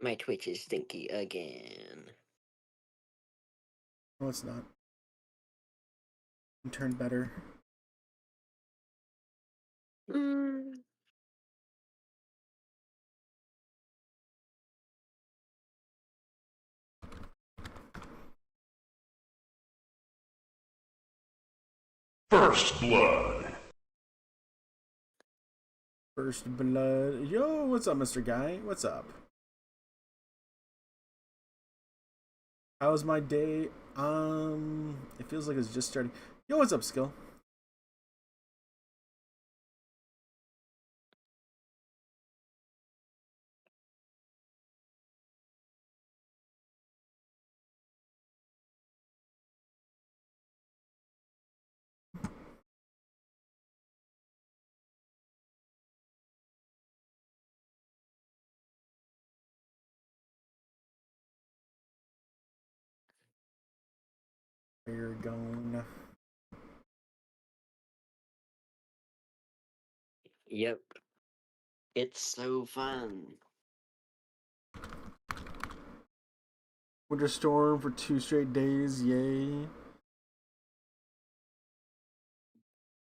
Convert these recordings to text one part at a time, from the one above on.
My Twitch is stinky again. No, it's not. Turn better. First Blood. First Blood. Yo, what's up, Mr. Guy? What's up? How's my day? It feels like it's just starting. Yo, what's up, Skill? We're going. Yep. It's so fun. Winter storm for 2 straight days. Yay.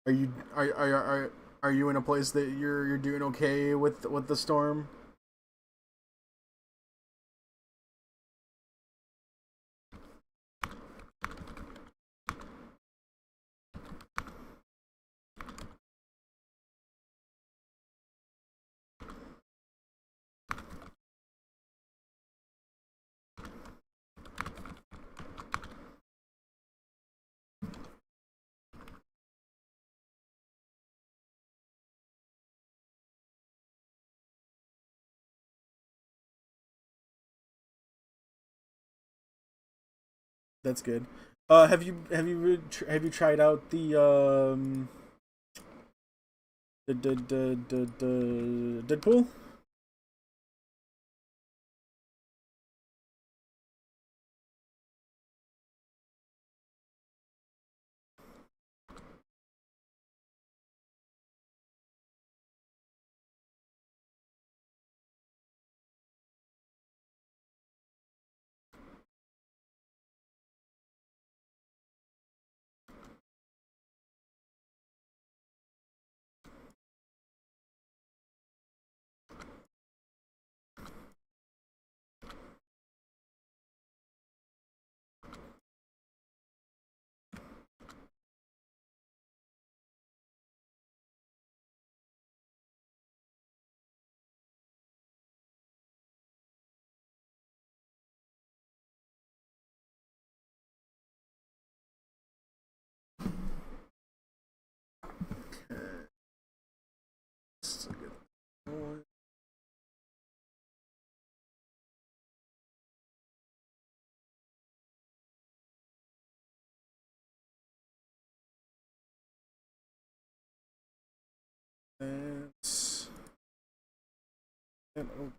Are you in a place that you're doing okay with the storm? That's good. Have you tried out the Deadpool? Let's open.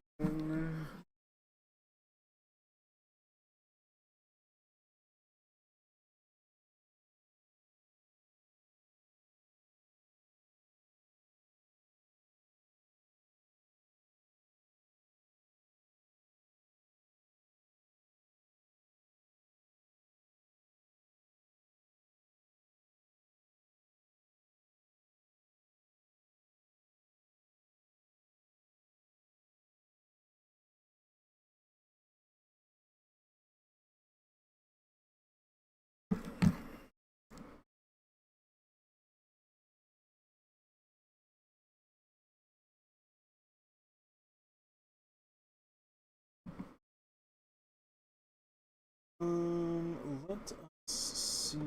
Let us see.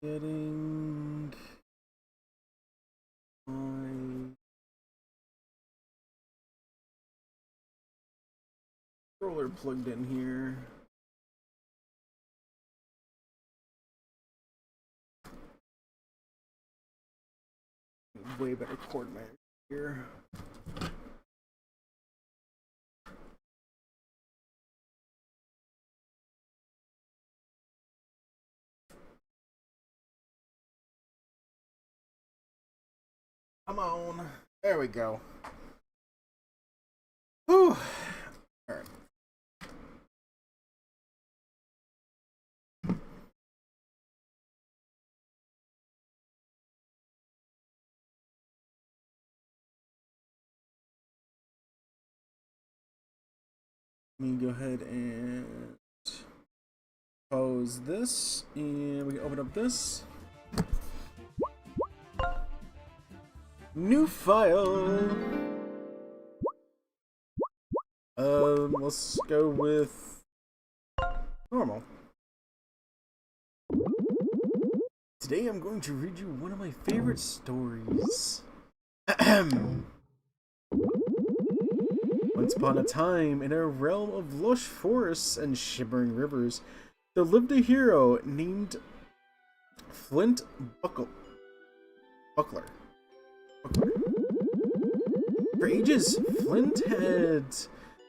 Getting my controller plugged in here. Way better cord man here. Come on. There we go. Whew. Alright. Let me go ahead and pause this, and we can open up this. New file. Let's go with normal. Today I'm going to read you one of my favorite stories. Once upon a time, in a realm of lush forests and shimmering rivers, there lived a hero named Flint Buckler. For ages, Flint had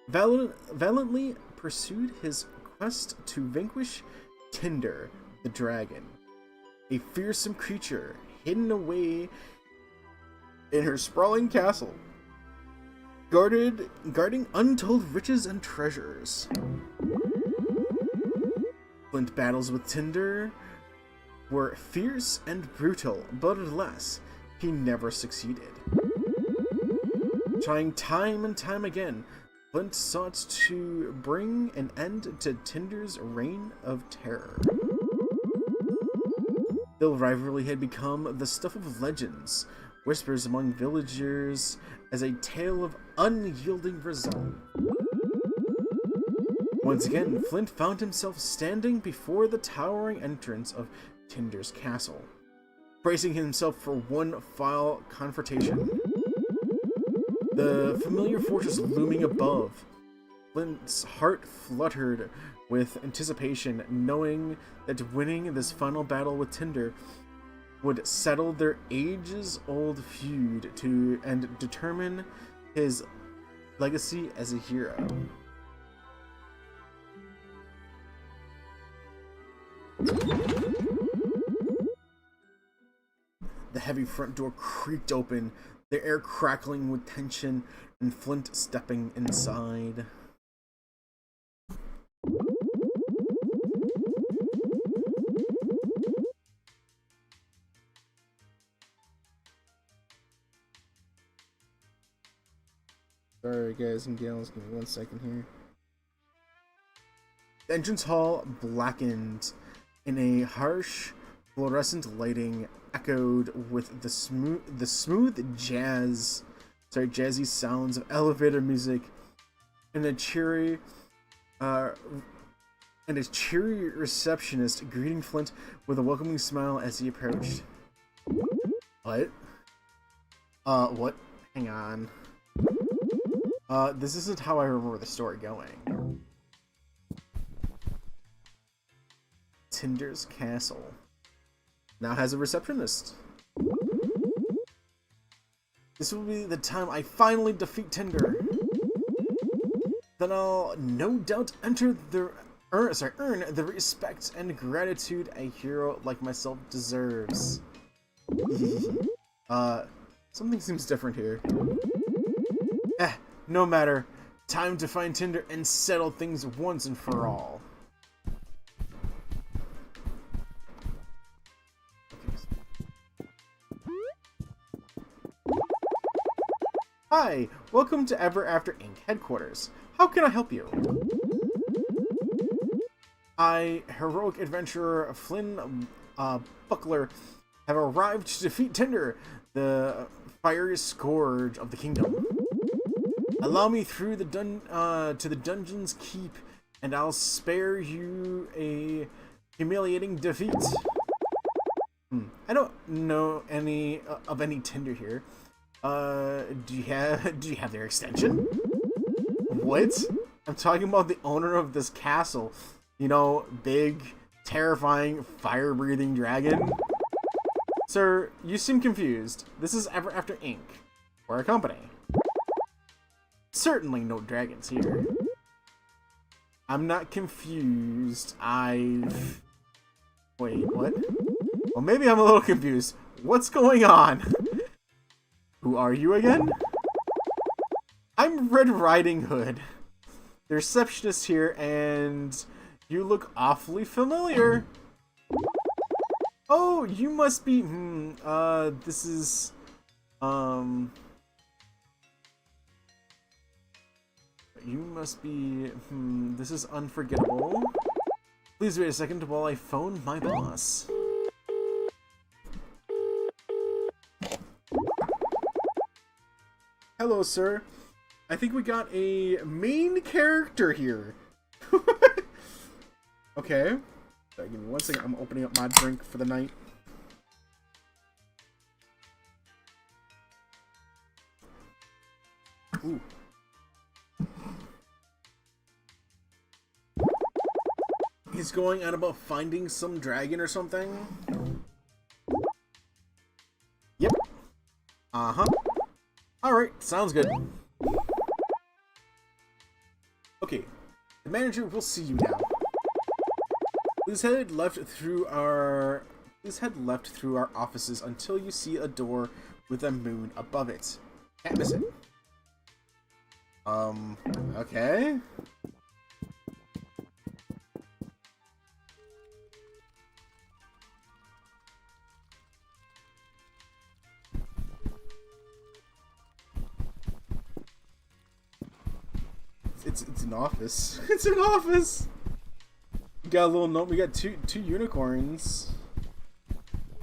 valiantly pursued his quest to vanquish Tinder, the dragon, a fearsome creature hidden away in her sprawling castle, guarding untold riches and treasures. Flint battles with Tinder were fierce and brutal, but alas, he never succeeded. Trying time and time again, Flint sought to bring an end to Tinder's reign of terror. The rivalry had become the stuff of legends, whispers among villagers as a tale of unyielding resolve. Once again, Flint found himself standing before the towering entrance of Tinder's castle, bracing himself for one final confrontation. The familiar fortress looming above, Flint's heart fluttered with anticipation, knowing that winning this final battle with Tinder would settle their ages-old feud and determine his legacy as a hero. The heavy front door creaked open, the air crackling with tension, and Flint stepping inside. Sorry guys and gals, give me 1 second here. The entrance hall blackened in a harsh fluorescent lighting echoed with the smooth jazzy sounds of elevator music and a cheery receptionist greeting Flint with a welcoming smile as he approached. What? What? Hang on. This isn't how I remember the story going. Tinder's castle now has a receptionist. This will be the time I finally defeat Tinder. Then I'll no doubt earn the respect and gratitude a hero like myself deserves. Something seems different here. No matter. Time to find Tinder and settle things once and for all. Hi, welcome to Ever After Inc. headquarters. How can I help you? I, heroic adventurer Flynn Buckler, have arrived to defeat Tinder, the fiery scourge of the kingdom. Allow me through the to the dungeon's keep, and I'll spare you a humiliating defeat. I don't know any of any Tinder here. Do you have their extension? What? I'm talking about the owner of this castle. You know, big, terrifying, fire-breathing dragon. Sir, you seem confused. This is Ever After Inc. We're a company. Certainly no dragons here. I'm not confused. Wait, what? Well, maybe I'm a little confused. What's going on? Who are you again? I'm Red Riding Hood, the receptionist here, and you look awfully familiar. Oh, you must be, this is, you must be, this is unforgettable. Please wait a second while I phone my boss. Hello, sir. I think we got a main character here. Okay. Sorry, give me 1 second. I'm opening up my drink for the night. Ooh. He's going on about finding some dragon or something. Yep. Uh-huh. Alright, sounds good. Okay. The manager will see you now. Please head left through our offices until you see a door with a moon above it. Can't miss it. Okay. It's an office. It's an office. We got a little note. We got two unicorns.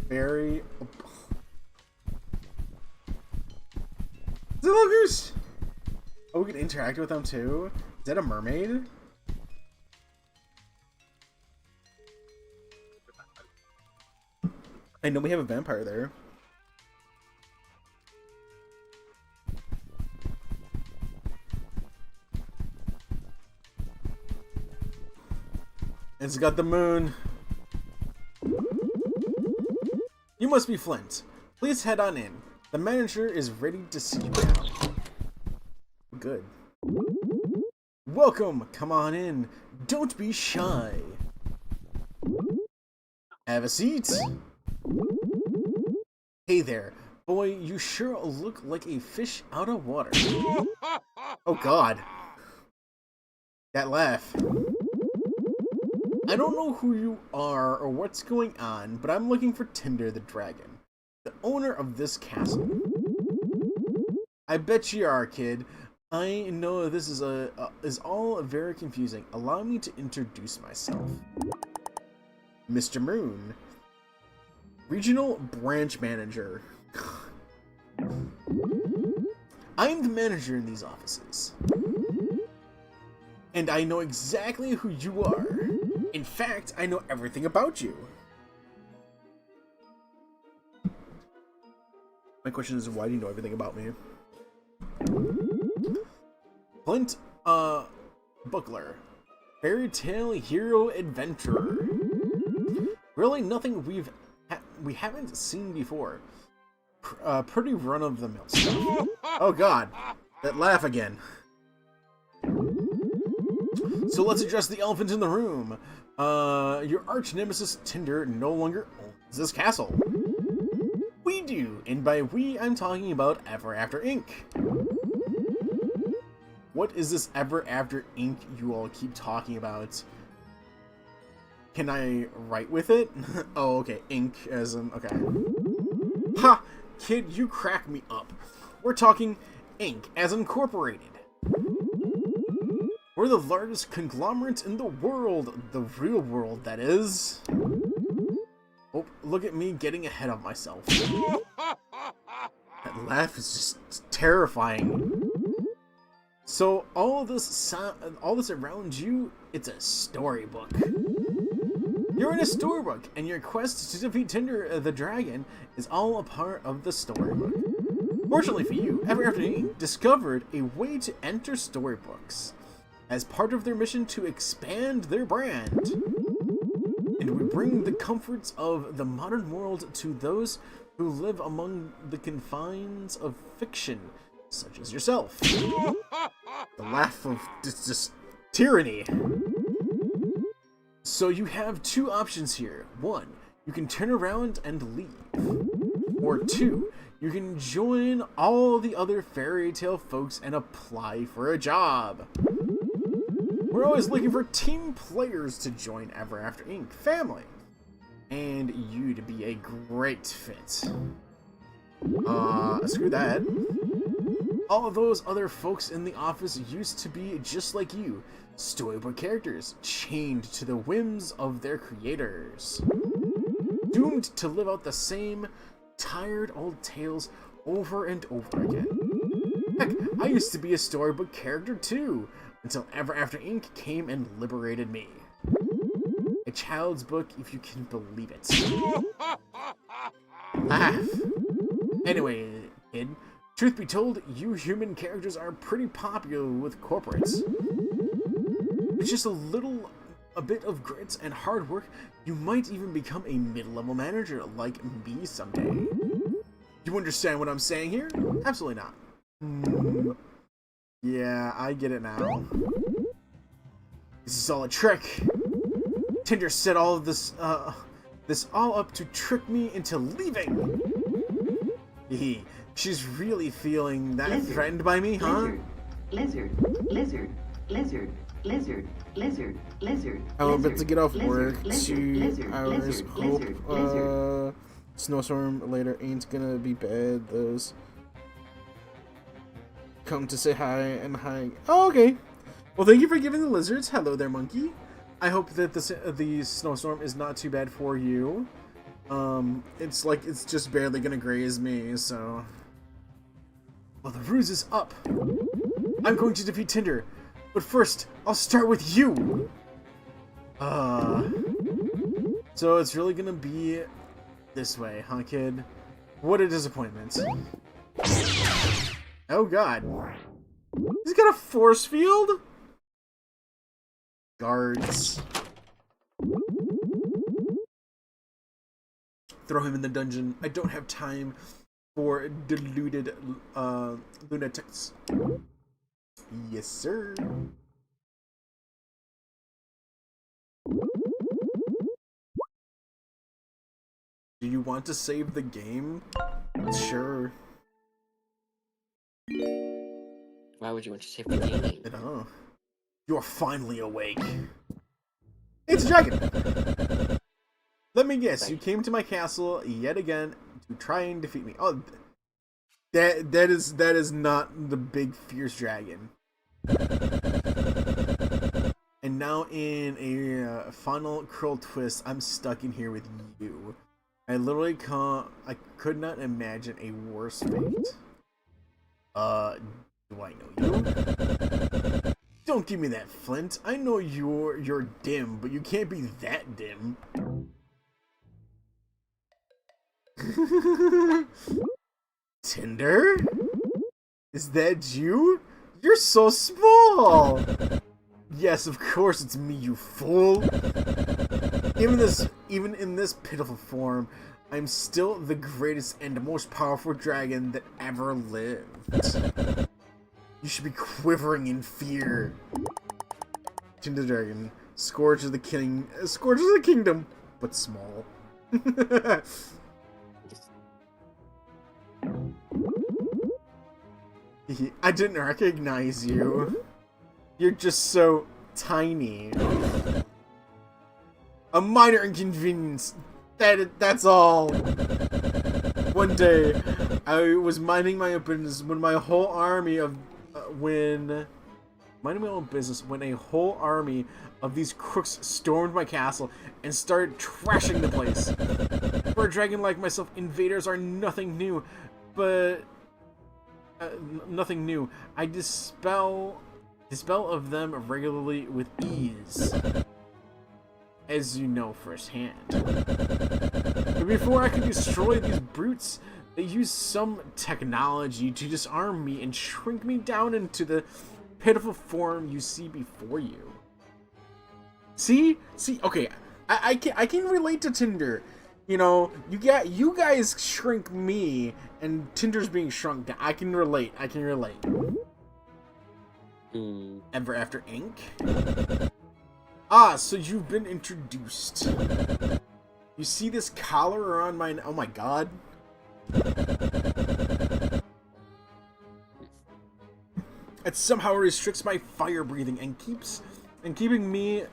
Very. Is it a little goose? Oh, we can interact with them too. Is that a mermaid? I know we have a vampire there. It's got the moon. You must be Flint. Please head on in. The manager is ready to see you now. Good. Welcome. Come on in. Don't be shy. Have a seat. Hey there. Boy, you sure look like a fish out of water. Oh god. That laugh. I don't know who you are or what's going on, but I'm looking for Tinder the Dragon, the owner of this castle. I bet you are, kid. I know this is all very confusing. Allow me to introduce myself. Mr. Moon, Regional Branch Manager. I'm the manager in these offices. And I know exactly who you are. In fact, I know everything about you. My question is, why do you know everything about me? Flint, Buckler. Fairytale hero adventurer. Really nothing we haven't seen before. Pretty run-of-the-mill stuff. Oh god. That laugh again. So let's address the elephant in the room. Your arch nemesis Tinder no longer owns this castle. We do, and by we I'm talking about Ever After Inc. What is this Ever After Inc. you all keep talking about? Can I write with it? Oh, okay, Inc. as in, okay. Ha! Kid, you crack me up. We're talking Inc. as incorporated. We're the largest conglomerate in the world. The real world, that is. Oh, look at me getting ahead of myself. That laugh is just terrifying. So all this around you, it's a storybook. You're in a storybook, and your quest to defeat Tinder the Dragon is all a part of the storybook. Fortunately for you, Ever After Inc. discovered a way to enter storybooks as part of their mission to expand their brand. And we bring the comforts of the modern world to those who live among the confines of fiction, such as yourself. The laugh of just tyranny. So you have two options here. One, you can turn around and leave. Or two, you can join all the other fairy tale folks and apply for a job. We're always looking for team players to join Ever After Inc. family. And you'd be a great fit. Screw that. All of those other folks in the office used to be just like you. Storybook characters, chained to the whims of their creators. Doomed to live out the same tired old tales over and over again. Heck, I used to be a storybook character too, until Ever After Inc. came and liberated me. A child's book, if you can believe it. Laugh. Anyway, kid, truth be told, you human characters are pretty popular with corporates. With just a bit of grit and hard work, you might even become a mid-level manager like me someday. You understand what I'm saying here? Absolutely not. Yeah, I get it now. This is all a trick. Tinder set all of this all up to trick me into leaving. She's really feeling that lizard, threatened by me, huh? Lizard. I'm about to get off work. 2 hours. Hope snowstorm later ain't gonna be bad. Those come to say hi and hi. Oh, okay. Well, thank you for giving the lizards. Hello there, monkey. I hope that the snowstorm is not too bad for you. It's like it's just barely gonna graze me, so. Well, the ruse is up. I'm going to defeat Tinder, but first, I'll start with you. So it's really gonna be this way, huh, kid? What a disappointment. Oh god. He's got a force field? Guards. Throw him in the dungeon. I don't have time for deluded lunatics. Yes, sir. Do you want to save the game? Sure. Why would you want to save the game? I don't know. You're finally awake. It's a dragon! Let me guess, you came to my castle yet again to try and defeat me. Oh, that is not the big fierce dragon. And now in a final cruel twist, I'm stuck in here with you. I literally could not imagine a worse fate. Do I know you? Don't give me that, Flint. I know you're dim, but you can't be that dim. Tinder? Is that you? You're so small! Yes, of course it's me, you fool! Even in this pitiful form, I'm still the greatest and most powerful dragon that ever lived. You should be quivering in fear. Tinder Dragon, Scourge of the Kingdom, but small. I didn't recognize you. You're just so tiny. A minor inconvenience. That's all. One day, I was minding my own business when a whole army of these crooks stormed my castle and started trashing the place. For a dragon like myself, invaders are nothing new, but nothing new. I dispel of them regularly with ease, as you know firsthand. But before I could destroy these brutes, they used some technology to disarm me and shrink me down into the pitiful form you see before you. See, okay, I can relate to Tinder. You know, you guys shrink me, and Tinder's being shrunk down. I can relate. Ever After Inc. Ah, so you've been introduced. You see this collar around my... Oh my god. It somehow restricts my fire breathing and keeping me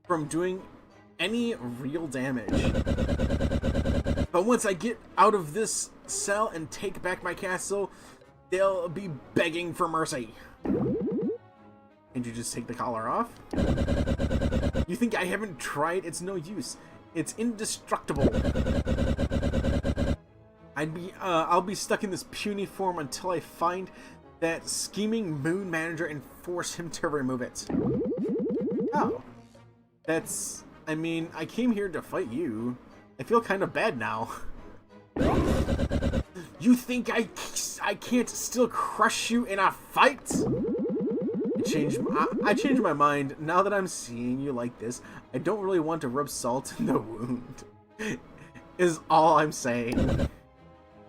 from doing any real damage. But once I get out of this cell and take back my castle, they'll be begging for mercy. Can't you just take the collar off? You think I haven't tried? It's no use. It's indestructible. I'll be stuck in this puny form until I find that scheming moon manager and force him to remove it. Oh. I mean, I came here to fight you. I feel kind of bad now. You think I can't still crush you in a fight? I changed my mind. Now that I'm seeing you like this, I don't really want to rub salt in the wound. Is all I'm saying.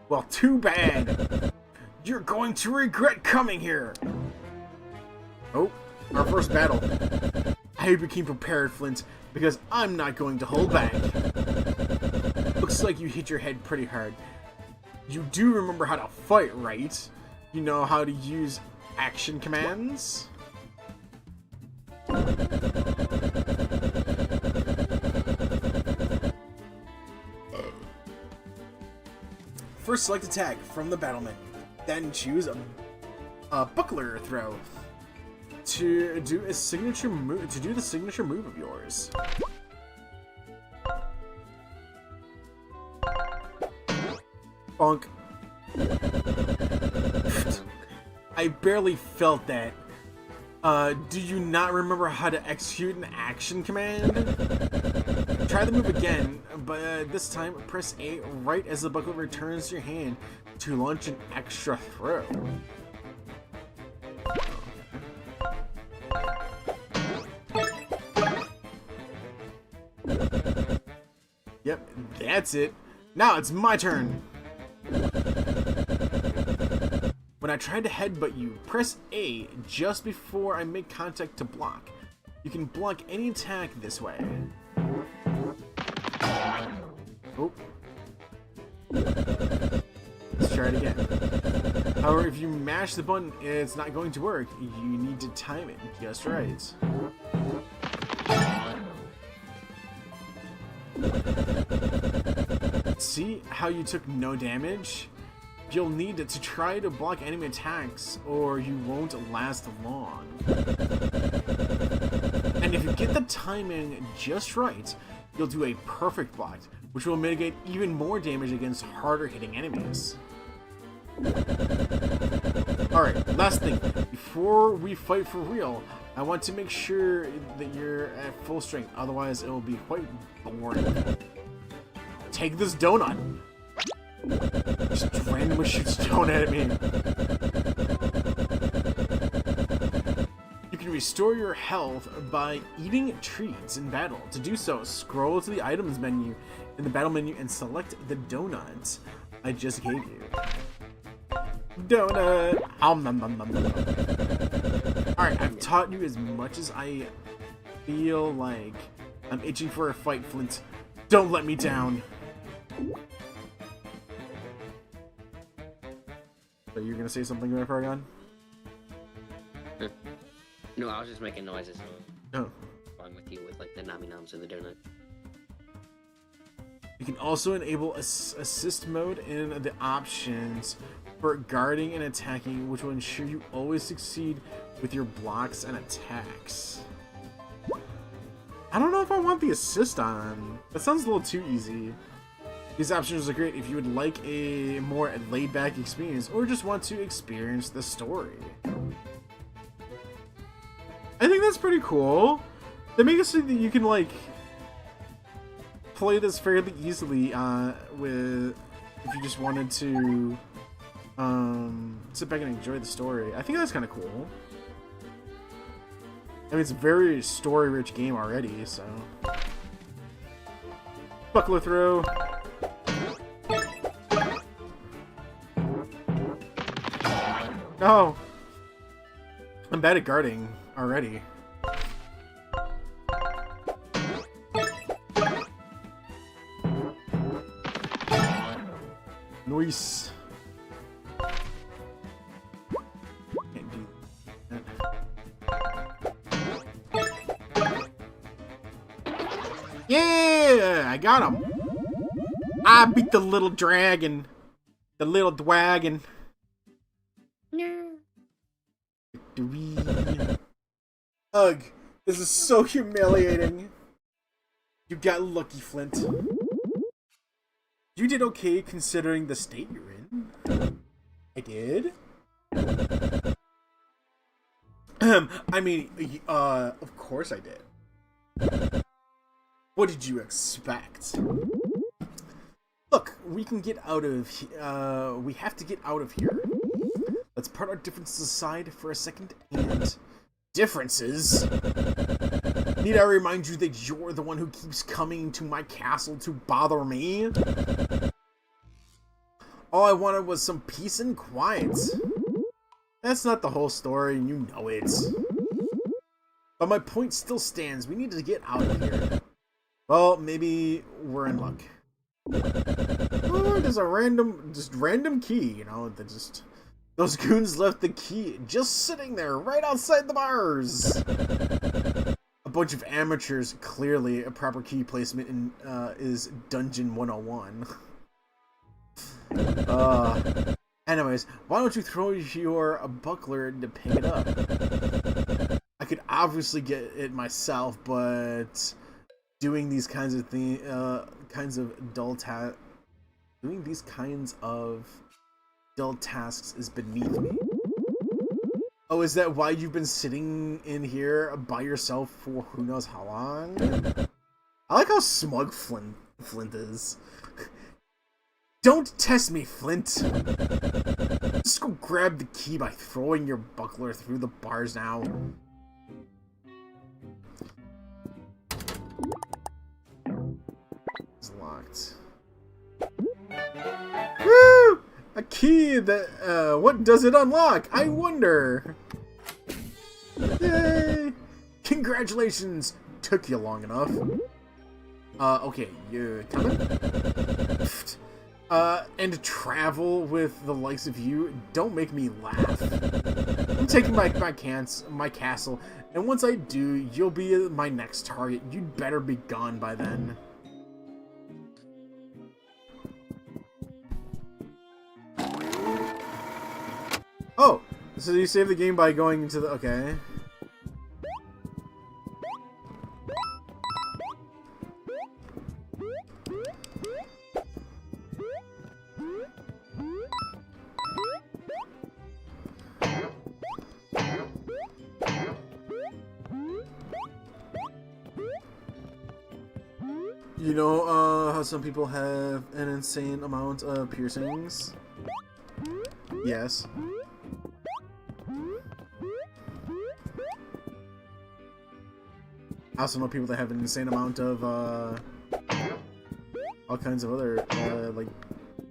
Well, too bad. You're going to regret coming here! Oh, our first battle. I became prepared, Flint, because I'm not going to hold back. Looks like you hit your head pretty hard. You do remember how to fight, right? You know how to use action commands? First, select attack from the battle menu. Then choose a buckler throw to do a signature move. To do the signature move of yours. Bonk. I barely felt that. Do you not remember how to execute an action command? Try the move again, but this time press A right as the buckler returns to your hand to launch an extra throw. Yep, that's it. Now it's my turn. When I tried to headbutt you, press A just before I make contact to block. You can block any attack this way. Oh. Let's try it again. However, if you mash the button, it's not going to work. You need to time it just right. See how you took no damage? You'll need to try to block enemy attacks, or you won't last long. And if you get the timing just right, you'll do a perfect block, which will mitigate even more damage against harder hitting enemies. Alright, last thing. Before we fight for real, I want to make sure that you're at full strength, otherwise it will be quite boring. Take this donut! Just randomly shoots donut at me. You can restore your health by eating treats in battle. To do so, scroll to the items menu in the battle menu and select the donut I just gave you. Donut! Alright, I've taught you as much as I feel like. I'm itching for a fight, Flint. Don't let me down. So you're gonna say something there, Paragon? No, I was just making noises. Oh. Along with you with like the nami noms and the donut. You can also enable assist mode in the options for guarding and attacking, which will ensure you always succeed with your blocks and attacks. I don't know if I want the assist on. That sounds a little too easy. These options are great if you would like a more laid-back experience or just want to experience the story. I think that's pretty cool. They make it so that you can like play this fairly easily with if you just wanted to sit back and enjoy the story. I think that's kind of cool. I mean, it's a very story-rich game already, so. Buckler throw. Oh! I'm bad at guarding already. Nice. Yeah, I got him. I beat the little dragon. The little dwagon. Victory. Ugh, this is so humiliating. You got lucky, Flint. You did okay considering the state you're in. I did? I mean, of course I did. What did you expect? Look, we can get out of we have to get out of here. Let's put our differences aside for a second and... Differences? Need I remind you that you're the one who keeps coming to my castle to bother me? All I wanted was some peace and quiet. That's not the whole story, and you know it. But my point still stands. We need to get out of here. Well, maybe we're in luck. Oh, there's a random key, you know, that just... Those goons left the key just sitting there, right outside the bars! A bunch of amateurs, clearly a proper key placement in, is Dungeon 101. Anyways, why don't you throw your buckler to pick it up? I could obviously get it myself, but doing these kinds of dull tasks is beneath me. Oh, is that why you've been sitting in here by yourself for who knows how long? I like how smug Flint is. Don't test me, Flint! Just go grab the key by throwing your buckler through the bars now. It's locked. Woo! A key that, what does it unlock? I wonder! Yay! Congratulations! Took you long enough. Okay, you coming? And travel with the likes of you, don't make me laugh. I'm taking my castle, and once I do, you'll be my next target. You'd better be gone by then. Oh, so you save the game by going into the... Okay. You know, how some people have an insane amount of piercings? Yes. I also know people that have an insane amount of, all kinds of other, like,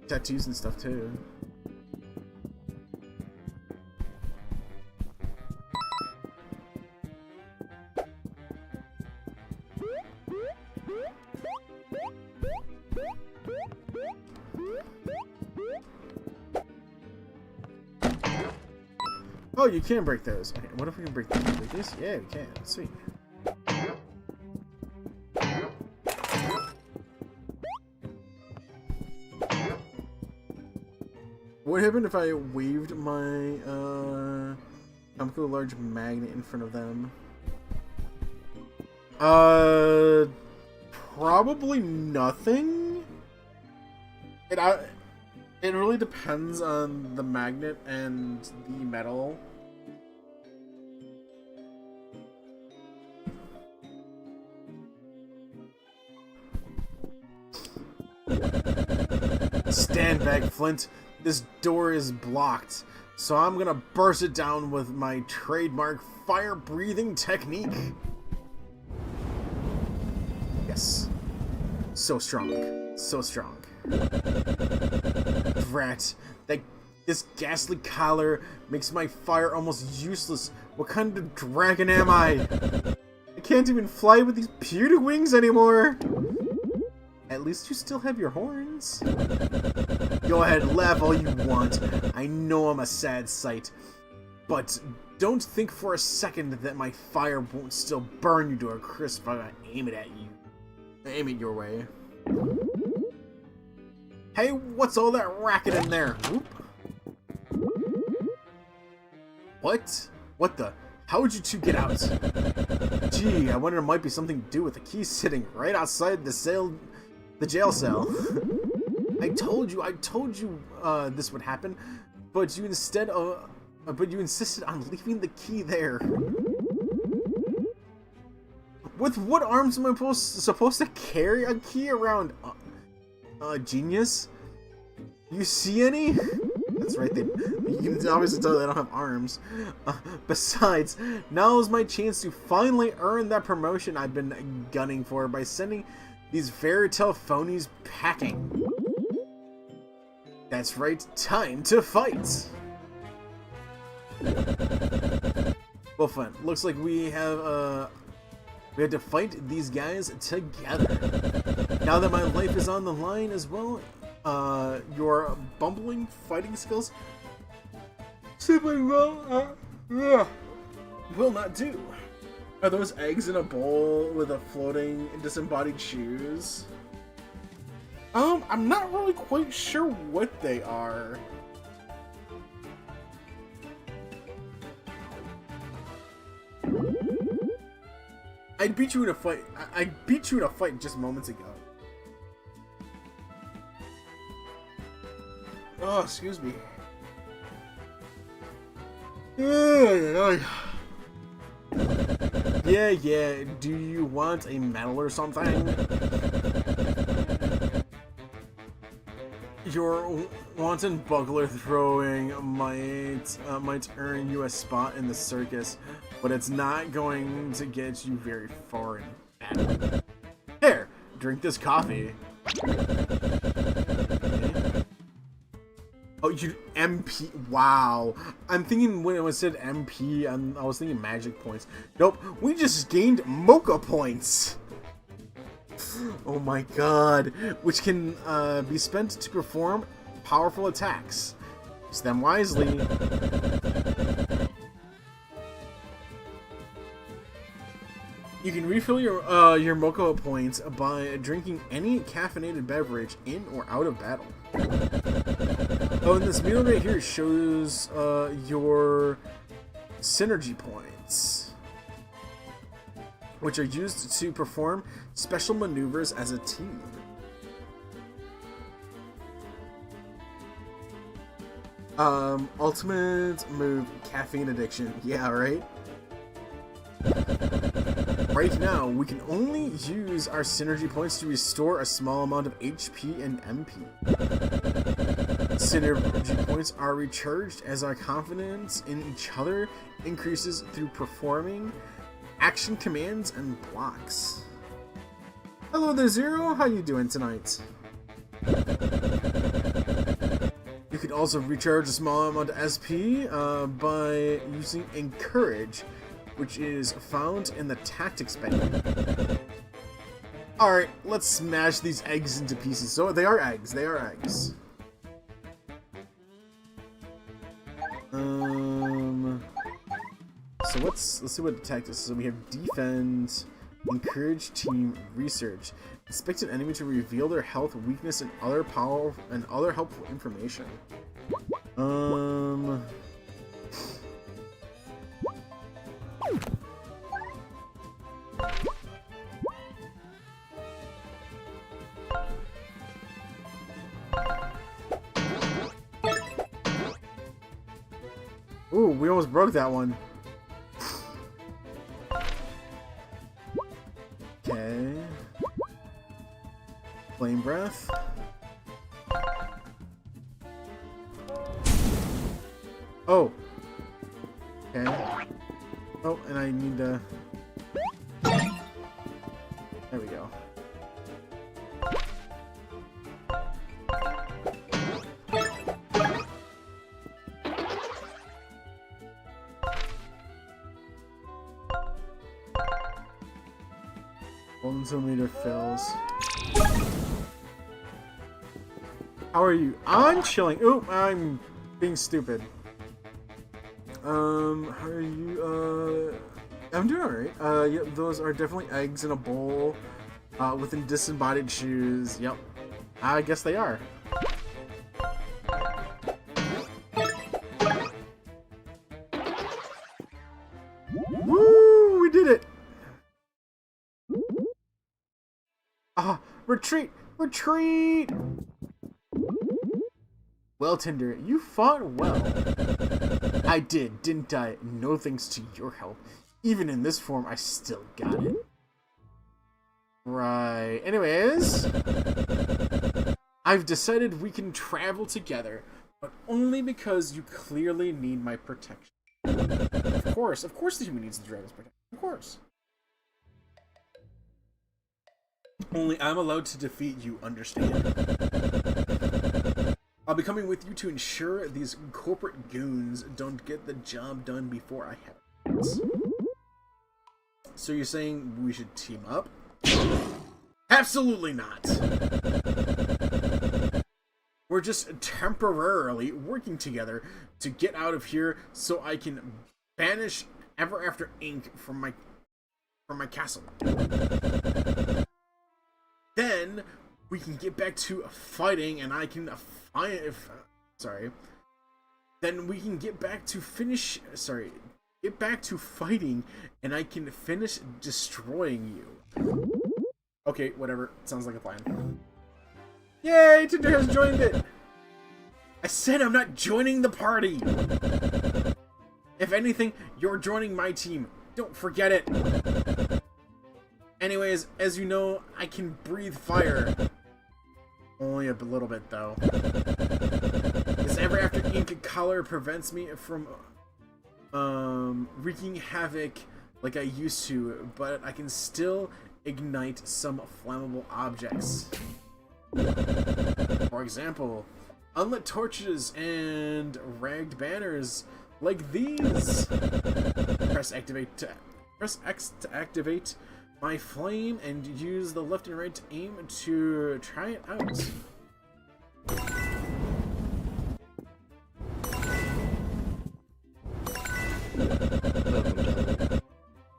tattoos and stuff, too. Oh, you can break those. Okay, what if we can break these? Break this? Yeah, we can. Sweet. What happened if I waved my, chemically large magnet in front of them? Probably nothing? It really depends on the magnet and the metal. Stand back, Flint. This door is blocked, so I'm gonna burst it down with my trademark fire-breathing technique. Yes. So strong. So strong. Drat. This ghastly collar makes my fire almost useless. What kind of dragon am I? I can't even fly with these pewter wings anymore. At least you still have your horns. Go ahead, laugh all you want. I know I'm a sad sight. But don't think for a second that my fire won't still burn you to a crisp if I aim it at you. Aim it your way. Hey, what's all that racket in there? Whoop. What? What the? How would you two get out? Gee, I wonder it might be something to do with the key sitting right outside the jail cell. I told you this would happen, but you insisted on leaving the key there. With what arms am I supposed to carry a key around? Genius? You see any? That's right, you can obviously tell they don't have arms. Besides, now's my chance to finally earn that promotion I've been gunning for by sending these fairytale phonies packing. That's right, time to fight! Well, fun. Looks like we have to fight these guys together. Now that my life is on the line as well, your bumbling fighting skills simply will not do. Are those eggs in a bowl with a floating disembodied shoes? I'm not really quite sure what they are. I beat you in a fight. I beat you in a fight just moments ago. Oh, excuse me. Yeah. Do you want a medal or something? Your wanton bugler throwing might earn you a spot in the circus, but it's not going to get you very far in battle. Here, drink this coffee. Okay. Oh, you MP? Wow. I'm thinking when it said MP, I was thinking magic points. Nope, we just gained mocha points. Oh my god, which can be spent to perform powerful attacks. Use them wisely. You can refill your mocha points by drinking any caffeinated beverage in or out of battle. Oh, and this meal right here shows your synergy points, which are used to perform special maneuvers as a team. Ultimate move, caffeine addiction. Yeah, right? Right now, we can only use our synergy points to restore a small amount of HP and MP. Synergy points are recharged as our confidence in each other increases through performing action commands and blocks. Hello there, Zero. How you doing tonight? You can also recharge a small amount of SP by using Encourage, which is found in the Tactics menu. Alright, let's smash these eggs into pieces. So they are eggs. They are eggs. So let's see what tactics is. So we have defend, encourage team, research. Expect an enemy to reveal their health, weakness, and other helpful information. Ooh, we almost broke that one. Okay. Flame breath. Oh. Okay. Oh, and I need to... There we go. Meter fills. How are you? I'm chilling. Oop, I'm being stupid. How are you? I'm doing alright. Yep, those are definitely eggs in a bowl Within disembodied shoes. Yep. I guess they are. Woo! We did it! Retreat! Retreat! Well, Tinder, you fought well. I did, didn't I? No thanks to your help. Even in this form, I still got it. Right. Anyways, I've decided we can travel together, but only because you clearly need my protection. Of course the human needs the dragon's protection. Of course. Only I'm allowed to defeat you, understand? I'll be coming with you to ensure these corporate goons don't get the job done before I have it. So you're saying we should team up? Absolutely not! We're just temporarily working together to get out of here so I can banish Ever After Inc. from my castle. Then we can get back to fighting and I can Then we can get back to fighting and I can finish destroying you. Okay, whatever. Sounds like a plan. Yay! Tinder has joined it! I said I'm not joining the party! If anything, you're joining my team. Don't forget it! Anyways, as you know, I can breathe fire. Only a little bit, though. This Ever After Ink color prevents me from wreaking havoc like I used to, but I can still ignite some flammable objects. For example, unlit torches and ragged banners like these. Press X to activate my flame and use the left and right to aim to try it out.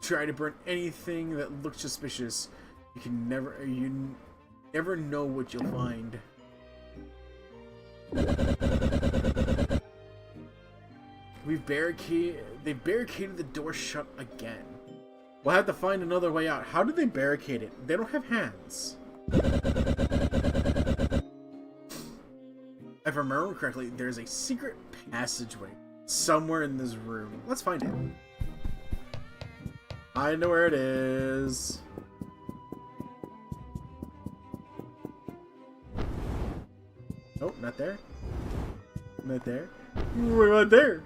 Try to burn anything that looks suspicious. You never know what you'll find. They barricaded the door shut again. We'll have to find another way out. How did they barricade it? They don't have hands. If I remember correctly, there's a secret passageway somewhere in this room. Let's find it. I know where it is. Nope, not there. Not there. What about there?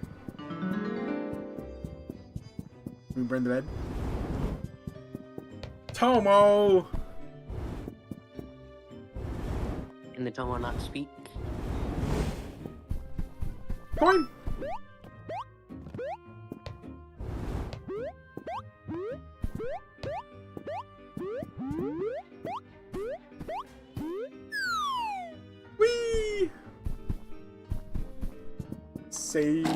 We burn the bed. Tomo! Can the Tomo not speak? Coin! Whee! Save.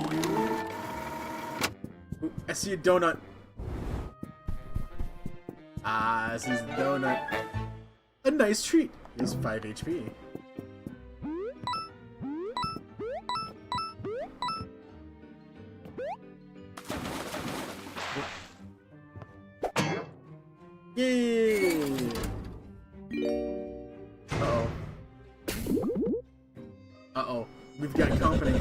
Ooh, I see a donut. Ah, this is the donut. A nice treat. Here's 5 HP. Yay! Uh-oh. Uh-oh. We've got company.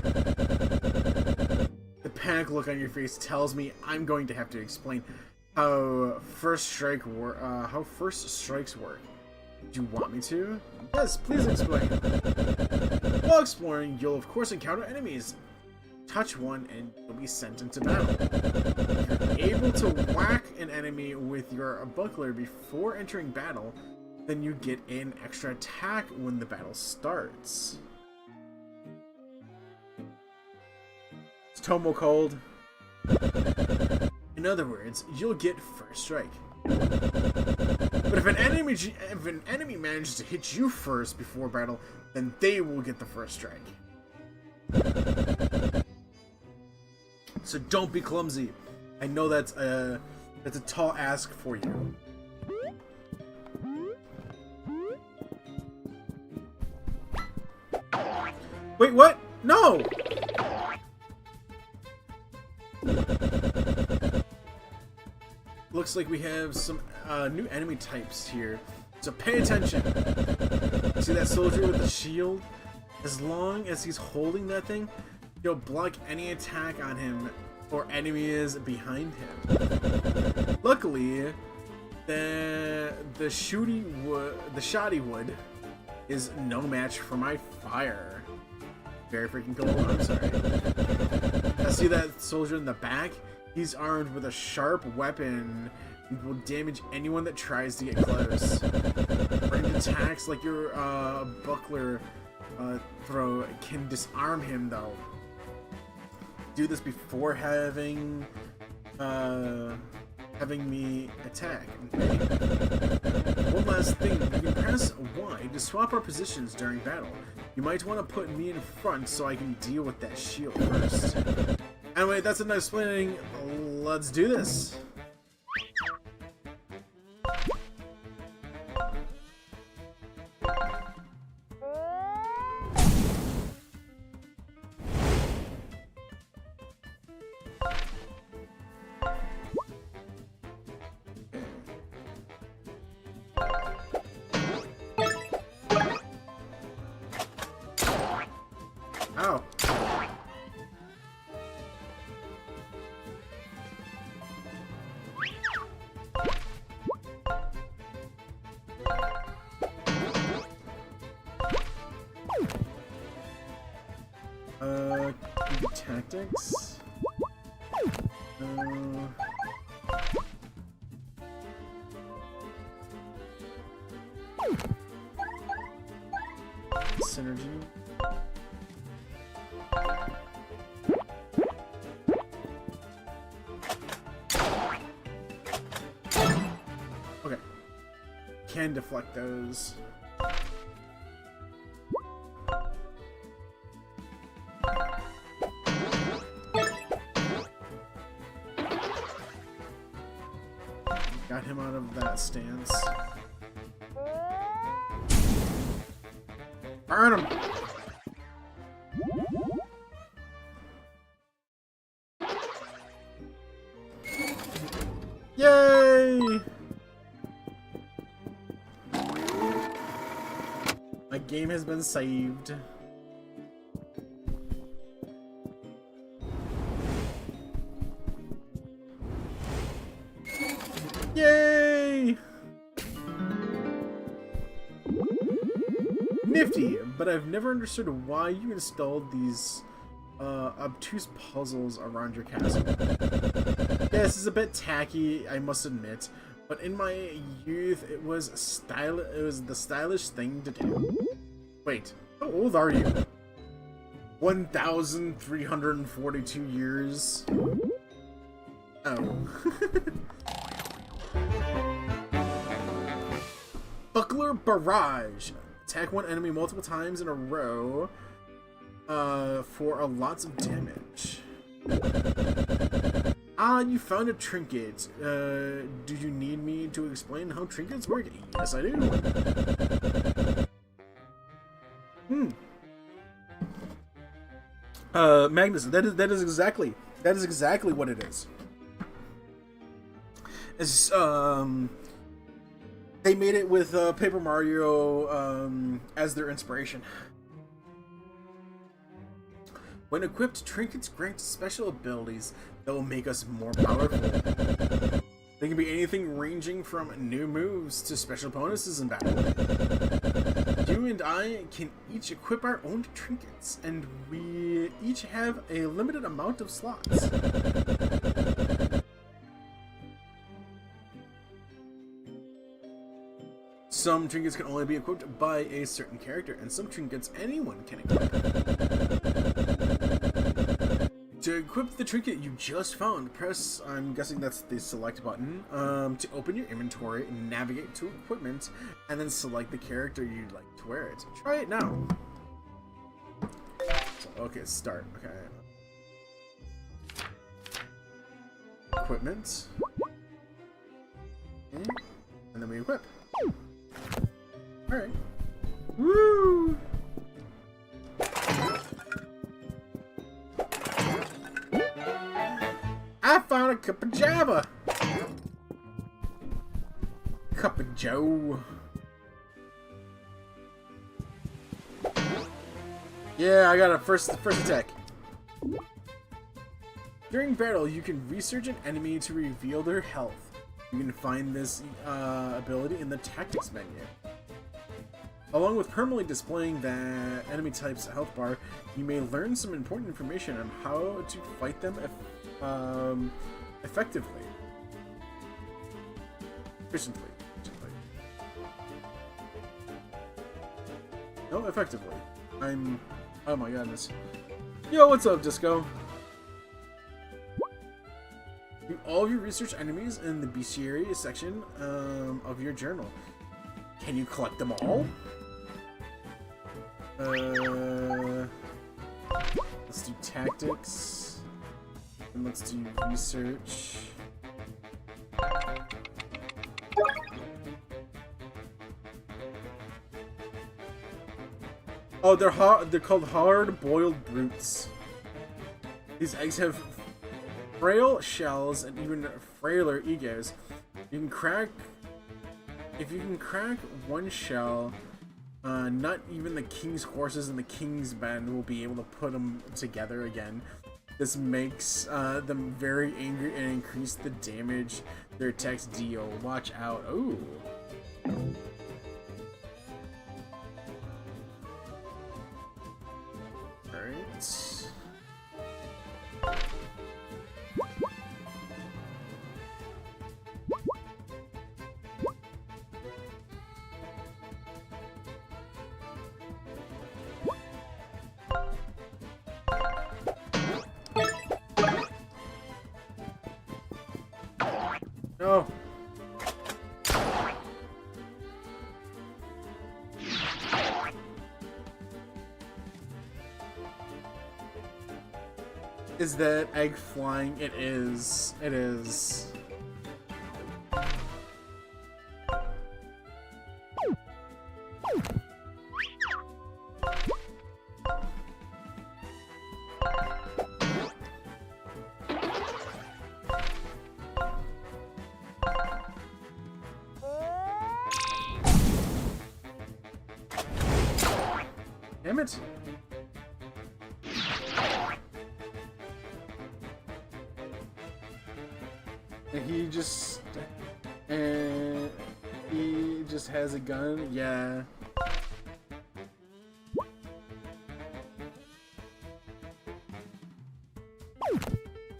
The panic look on your face tells me I'm going to have to explain how first strikes work. Do you want me to? Yes, please explain. While exploring, you'll of course encounter enemies. Touch one and you'll be sent into battle. If you're able to whack an enemy with your buckler before entering battle, then you get an extra attack when the battle starts. Is Tomo cold? In other words, you'll get first strike. But if an enemy manages to hit you first before battle, then they will get the first strike. So don't be clumsy. I know that's a tall ask for you. Wait, what? No! Looks like we have some new enemy types here. So pay attention. See that soldier with the shield? As long as he's holding that thing, he'll block any attack on him or enemies behind him. Luckily, the shoddy wood is no match for my fire. Very freaking cool. I'm sorry. Now see that soldier in the back? He's armed with a sharp weapon and will damage anyone that tries to get close. Ranged attacks like your buckler throw can disarm him though. Do this before having me attack. Okay? One last thing, you can press Y to swap our positions during battle. You might want to put me in front so I can deal with that shield first. Anyway, that's enough explaining. Let's do this. Ow. Tactics. Synergy. Okay. Can deflect those. Got him out of that stance. Burn him! Yay! My game has been saved. Yay! Nifty, but I've never understood why you installed these obtuse puzzles around your castle. Yeah, this is a bit tacky, I must admit, but in my youth it was the stylish thing to do. Wait, how old are you? 1,342 years? Oh. Buckler Barrage. Attack one enemy multiple times in a row for a lots of damage. Ah, you found a trinket. Do you need me to explain how trinkets work? Yes, I do. Magnus, that is exactly what it is. It's they made it with Paper Mario as their inspiration. When equipped, trinkets grant special abilities that will make us more powerful. They can be anything ranging from new moves to special bonuses in battle. You and I can each equip our own trinkets, and we each have a limited amount of slots. Some trinkets can only be equipped by a certain character, and some trinkets anyone can equip. To equip the trinket you just found, press, I'm guessing that's the select button, to open your inventory, navigate to equipment, and then select the character you'd like to wear it. Try it now. So, okay, start. Okay. Equipment. Okay. And then we equip. Alright. Woo! want a cup of Java. Cup of Joe. Yeah, I got a first attack. During battle, you can research an enemy to reveal their health. You can find this ability in the tactics menu. Along with permanently displaying the enemy type's health bar, you may learn some important information on how to fight them effectively. Efficiently. No, effectively. Oh my goodness. Yo, what's up, Disco? Do all of your research enemies in the bestiary section of your journal. Can you collect them all? Let's do tactics. And let's do research. Oh, they're called hard-boiled brutes. These eggs have frail shells and even frailer egos. If you can crack one shell, not even the king's horses and the king's men will be able to put them together again. This makes them very angry and increase the damage their attacks deal. Watch out. Ooh. Alright. No. Is that egg flying? It is. It is. Damn it. And he just has a gun. Yeah.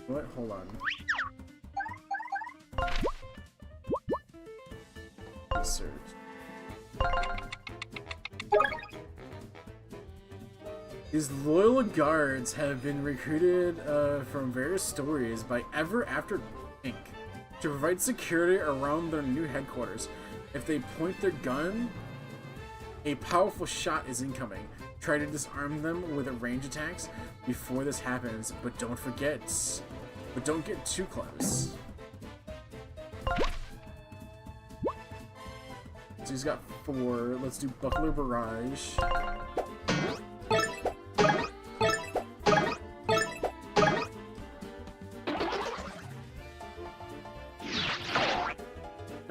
What? Hold on. Research. These loyal guards have been recruited from various stories by Ever After Inc. to provide security around their new headquarters. If they point their gun, a powerful shot is incoming. Try to disarm them with range attacks before this happens, but don't get too close. So he's got 4. Let's do Buckler Barrage.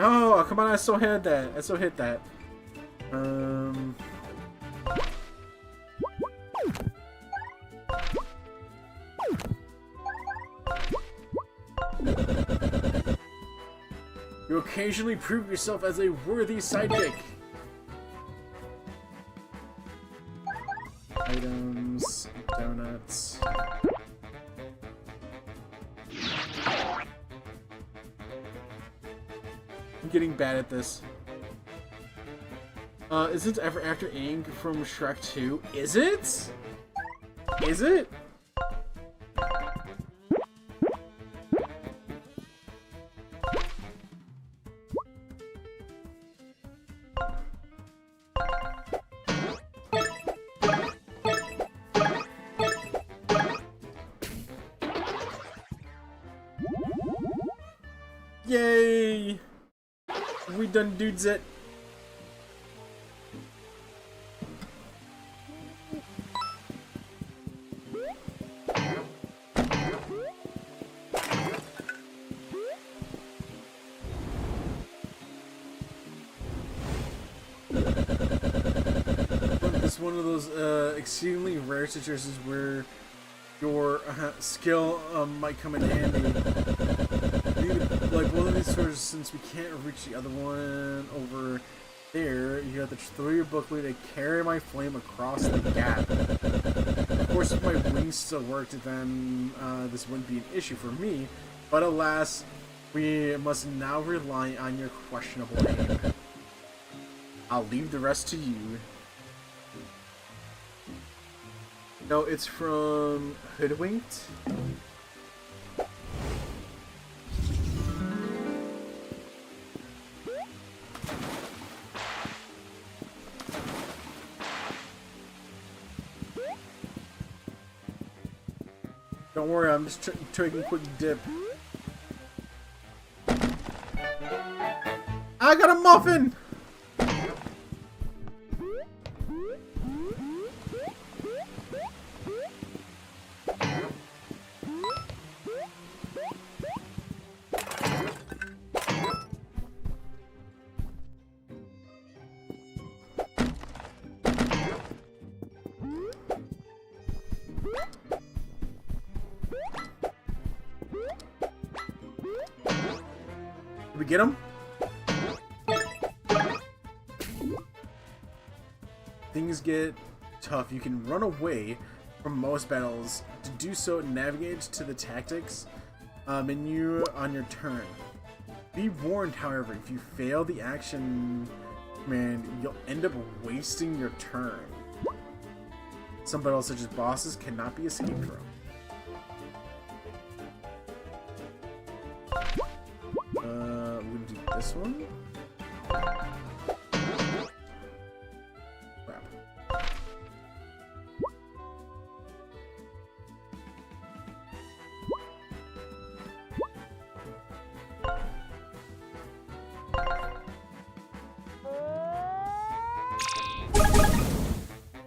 Oh, come on, I still hit that. You occasionally prove yourself as a worthy sidekick. Items, donuts. I'm getting bad at this. Isn't Ever After Inc. from Shrek 2? Is it? Is it? Yay! We done dudes it. it's one of those exceedingly rare situations where your skill might come in handy. Like one of these swords, since we can't reach the other one over there, you have to throw your booklet to carry my flame across the gap. Of course, if my wings still worked, then this wouldn't be an issue for me. But alas, we must now rely on your questionable aim. I'll leave the rest to you. No, it's from Hoodwinked. Don't worry, I'm just taking a quick dip. I got a muffin! Did we get him? Things get tough. You can run away from most battles. To do so, navigate to the tactics menu on your turn. Be warned, however, if you fail the action command, you'll end up wasting your turn. Some battles, such as bosses, cannot be escaped from. We're gonna do this one. Crap.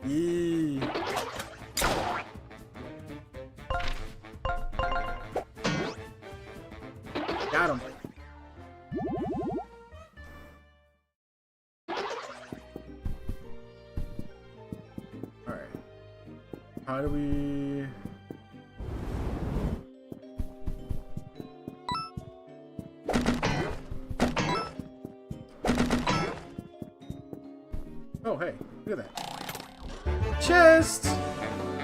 Yee. Got him. Alright. How do we... Oh, hey. Look at that. Chest!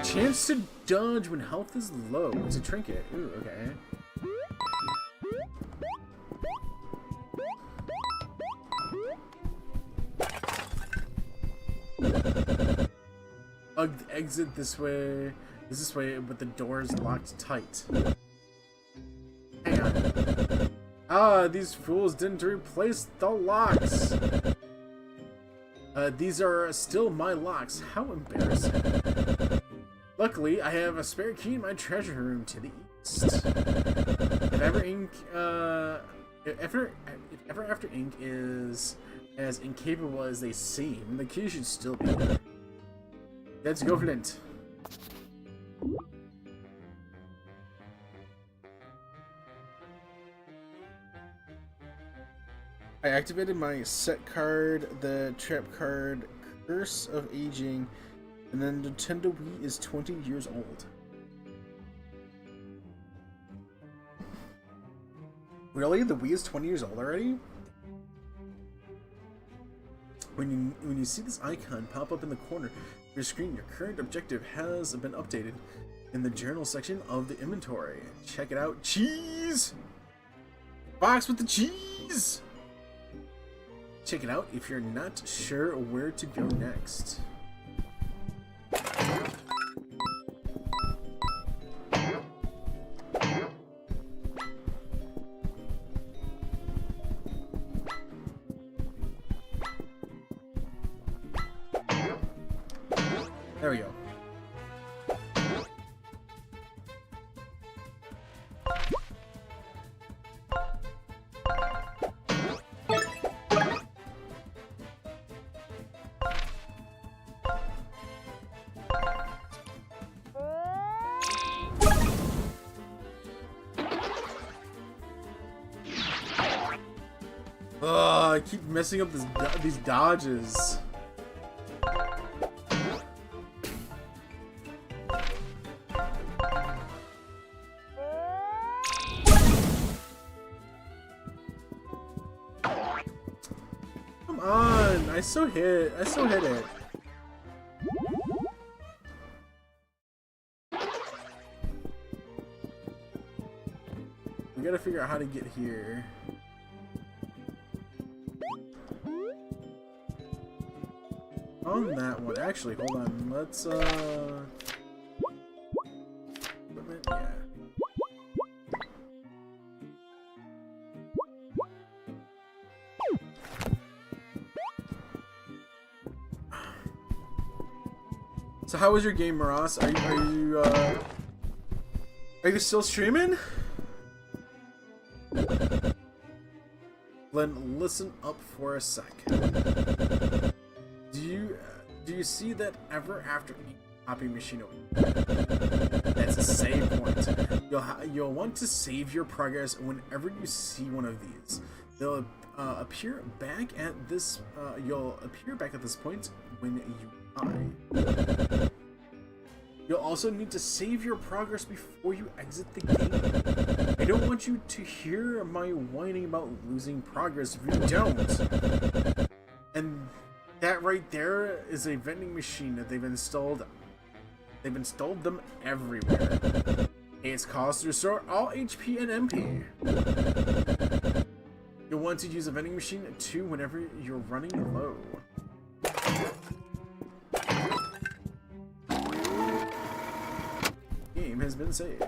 Chance to dodge when health is low. It's a trinket. Ooh, okay. Exit this way. Is this way, but the door is locked tight. Hang on. Ah, these fools didn't replace the locks. These are still my locks. How embarrassing. Luckily, I have a spare key in my treasure room to the east. If ever after ink is as incapable as they seem, the key should still be there. Let's go, Flint. I activated my set card, the trap card, Curse of Aging, and then Nintendo Wii is 20 years old. Really? The Wii is 20 years old already? When you see this icon pop up in the corner of your screen, your current objective has been updated in the journal section of the inventory. Check it out. Cheese! Box with the cheese! Check it out if you're not sure where to go next. There we go. I keep messing up these dodges. I still hit it. We gotta figure out how to get here. On that one, actually, hold on. Let's equipment, yeah. So how was your game, Ross? Are you still streaming? Glenn, listen up for a sec. Do you see that ever after copy machine open? That's a save point. You'll want to save your progress whenever you see one of these. They'll appear back at this. You'll appear back at this point when you die. You'll also need to save your progress before you exit the game. I don't want you to hear my whining about losing progress if you don't. And that right there is a vending machine that they've installed. They've installed them everywhere. It's caused to restore all HP and MP. You'll want to use a vending machine too whenever you're running low. Game has been saved.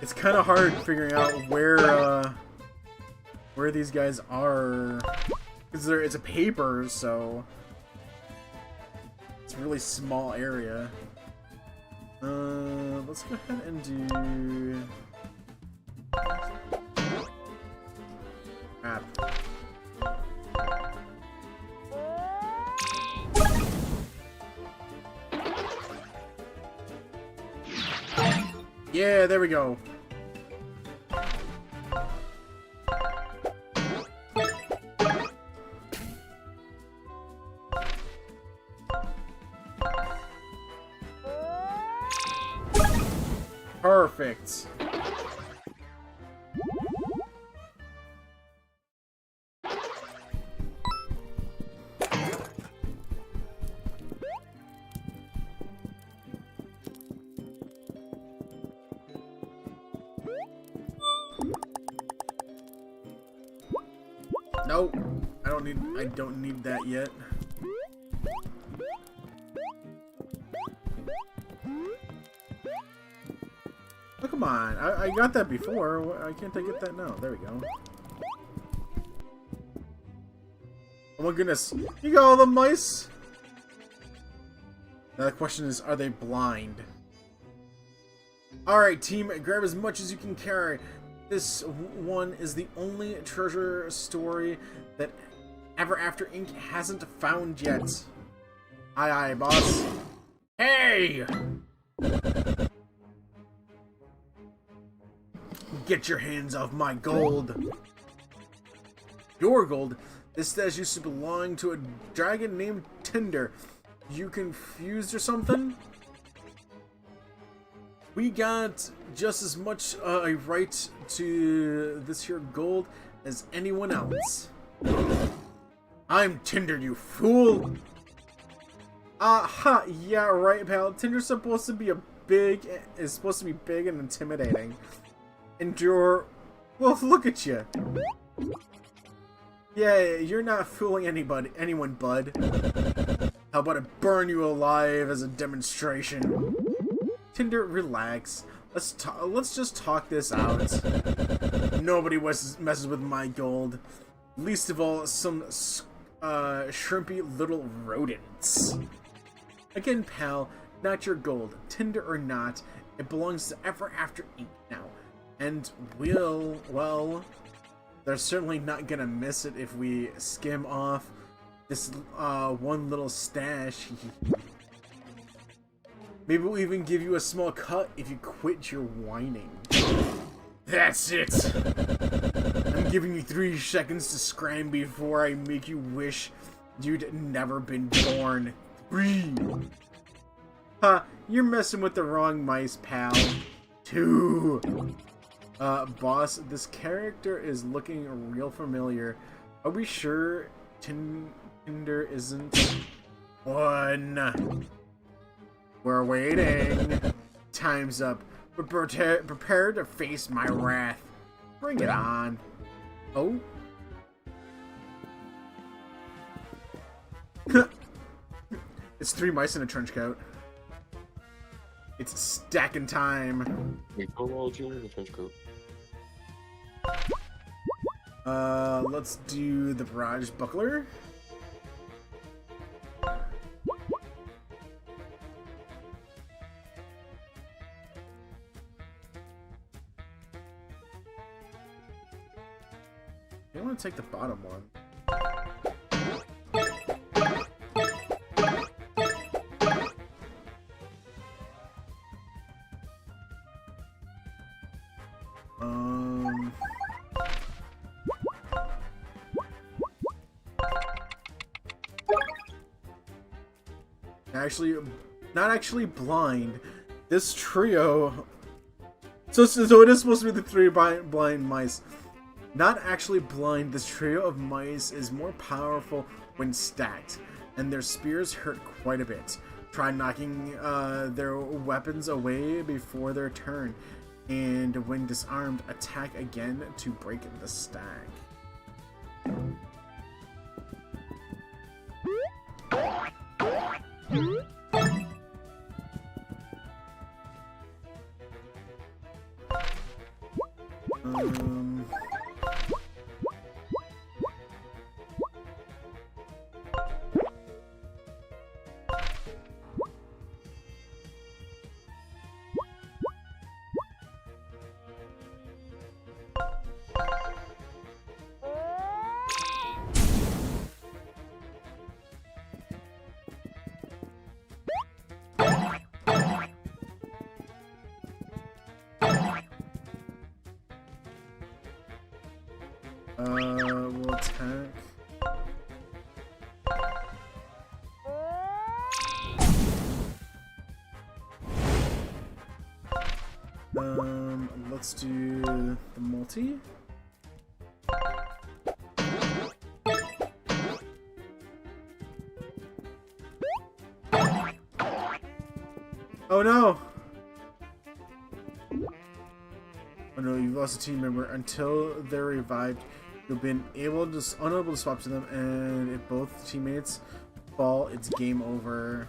It's kind of hard figuring out where these guys are, because it's a paper, so it's a really small area. Let's go ahead and do map. Yeah, there we go. Perfect. Nope. I don't need that yet. Oh, come on. I got that before. Why can't I get that now? There we go. Oh my goodness. You got all the mice? Now the question is, are they blind? Alright, team. Grab as much as you can carry. This one is the only treasure story that Ever After Inc. hasn't found yet. Aye, aye, boss. Hey! Get your hands off my gold. Your gold? This stash used to belong to a dragon named Tinder. You confused or something? We got just as much a right to this here gold as anyone else. I'm Tinder, you fool! Ha, yeah, right, pal. Tinder's supposed to be big and intimidating. And you're... well, look at you. Yeah, you're not fooling anyone, bud. How about I burn you alive as a demonstration? Tinder, relax. Let's just talk this out. Nobody messes with my gold. Least of all, some shrimpy little rodents. Again, pal, not your gold. Tinder or not, it belongs to Ever After Inc. now. And well, they're certainly not gonna miss it if we skim off this one little stash. Maybe we'll even give you a small cut if you quit your whining. That's it! I'm giving you 3 seconds to scram before I make you wish you'd never been born. 3. Huh, you're messing with the wrong mice, pal. 2. Boss, this character is looking real familiar. Are we sure Tinder isn't? 1. We're waiting. Time's up. Prepare to face my wrath. Bring it on. Oh. It's 3 mice in a trench coat. It's stacking time. The trench coat. Let's do the barrage buckler. I want to take the bottom one. Actually, not actually blind. This trio. So it is supposed to be the 3 blind mice. Not actually blind, this trio of mice is more powerful when stacked, and their spears hurt quite a bit. Try knocking their weapons away before their turn, and when disarmed, attack again to break the stack. We'll attack. Let's do the multi. Oh no! Oh no, you've lost a team member. Until they're revived, you've been unable to swap to them, and if both teammates fall, it's game over.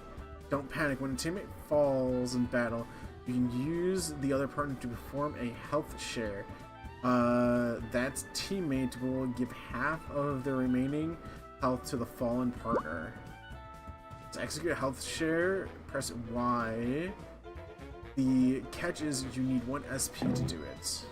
Don't panic. When a teammate falls in battle, you can use the other partner to perform a health share. That teammate will give half of their remaining health to the fallen partner. To execute a health share, press Y. The catch is you need 1 SP to do it.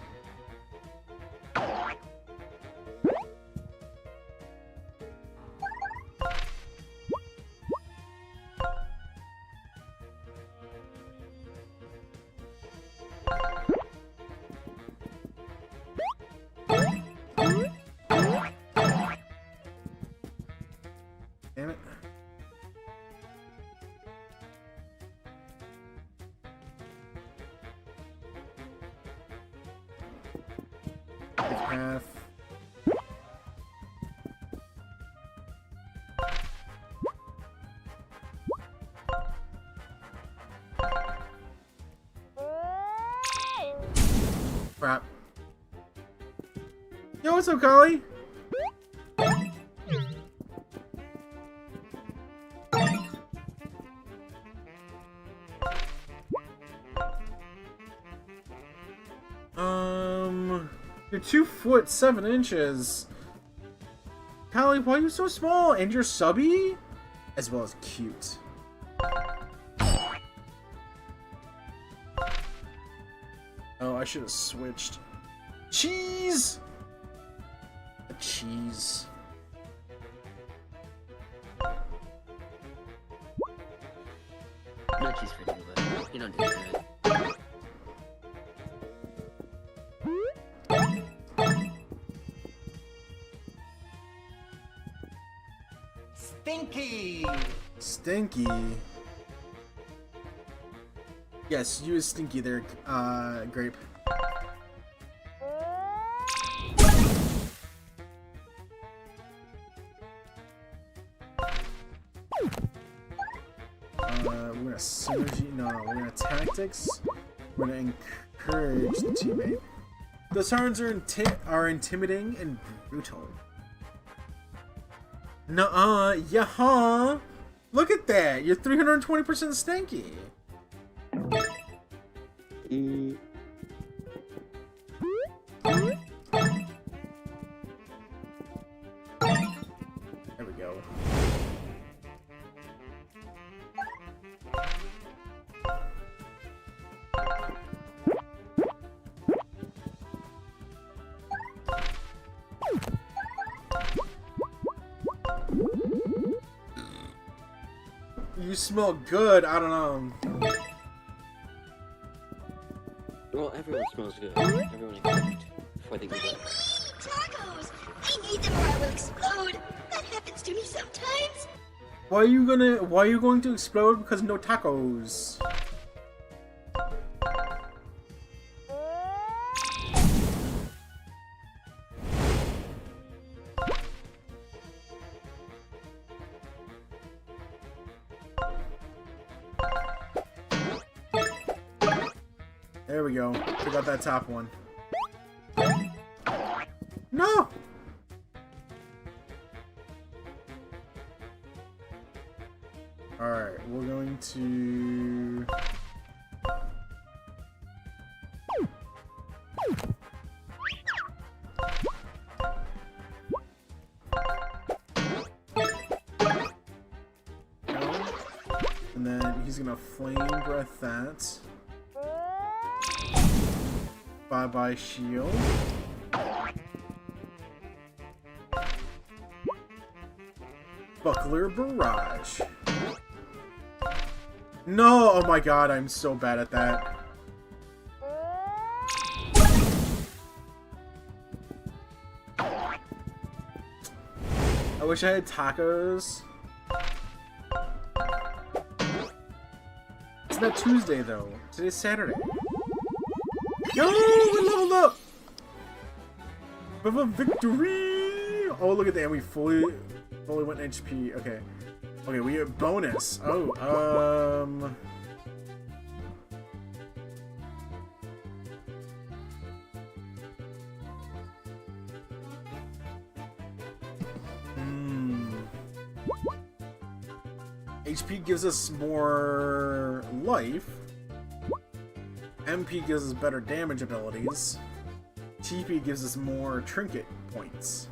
Damn it. Half. Crap. Yo, what's up, Collie? You're 2'7". Callie, why are you so small? And you're subby? As well as cute. Oh, I should have switched. Cheese! A cheese. No cheese for you, but... you're not doing that. Stinky! Stinky. Yes, you is Stinky there, Grape. We're gonna synergy. No, we're gonna tactics. We're gonna encourage the teammate. The Sarns are intimidating and brutal. Nuh-uh, yeah-huh. Look at that. You're 320% Stinky. There we go. You smell good. I don't know. Well, everyone smells good. Everyone except before they get up. Tacos! I need them or I will explode. That happens to me sometimes. Why are you going to explode because no tacos? There we go. Pick out that top one. No! Alright, we're going to... And then he's gonna flame breath that. Bye-bye shield. Buckler barrage. No! Oh my god, I'm so bad at that. I wish I had tacos. It's not Tuesday though. Today's Saturday. Yo, we leveled up! For victory! Oh, look at that. We fully went HP. Okay. Okay, we have bonus. Oh, HP gives us more life. MP gives us better damage abilities. TP gives us more trinket points.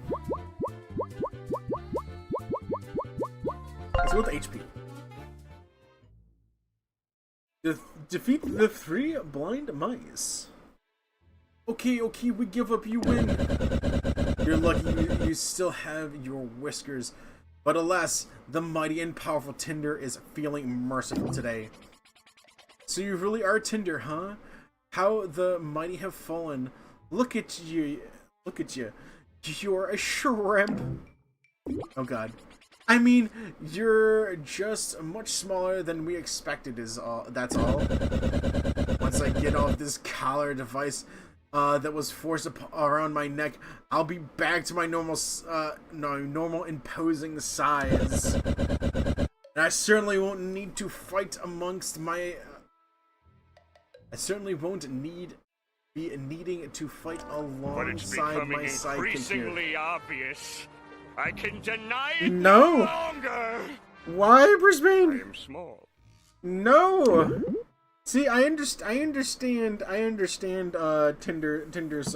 Let's go with HP. Defeat the 3 blind mice. Okay, we give up, you win. You're lucky you still have your whiskers. But alas, the mighty and powerful Tinder is feeling merciful today. So you really are Tinder, huh? How the mighty have fallen. Look at you. Look at you. You're a shrimp. Oh god. I mean, you're just much smaller than we expected is all. That's all. Once I get off this collar device that was forced around my neck, I'll be back to my normal imposing size. And I certainly won't need to fight amongst my... I certainly won't be needing to fight alongside my sidekick here. But it's becoming increasingly obvious. I can deny it no longer. Why, Brisbane? I am small. No. See, I understand Tinder's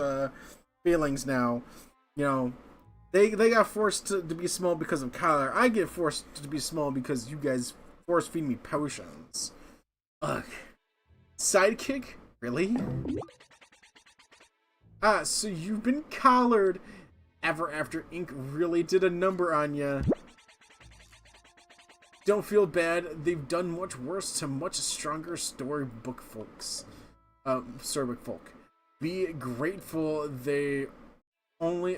feelings now. You know, they got forced to be small because of Kyler. I get forced to be small because you guys force feed me potions. Ugh. Sidekick? Really? Ah, so you've been collared ever after Ink really did a number on ya. Don't feel bad. They've done much worse to much stronger storybook folk. Be grateful they only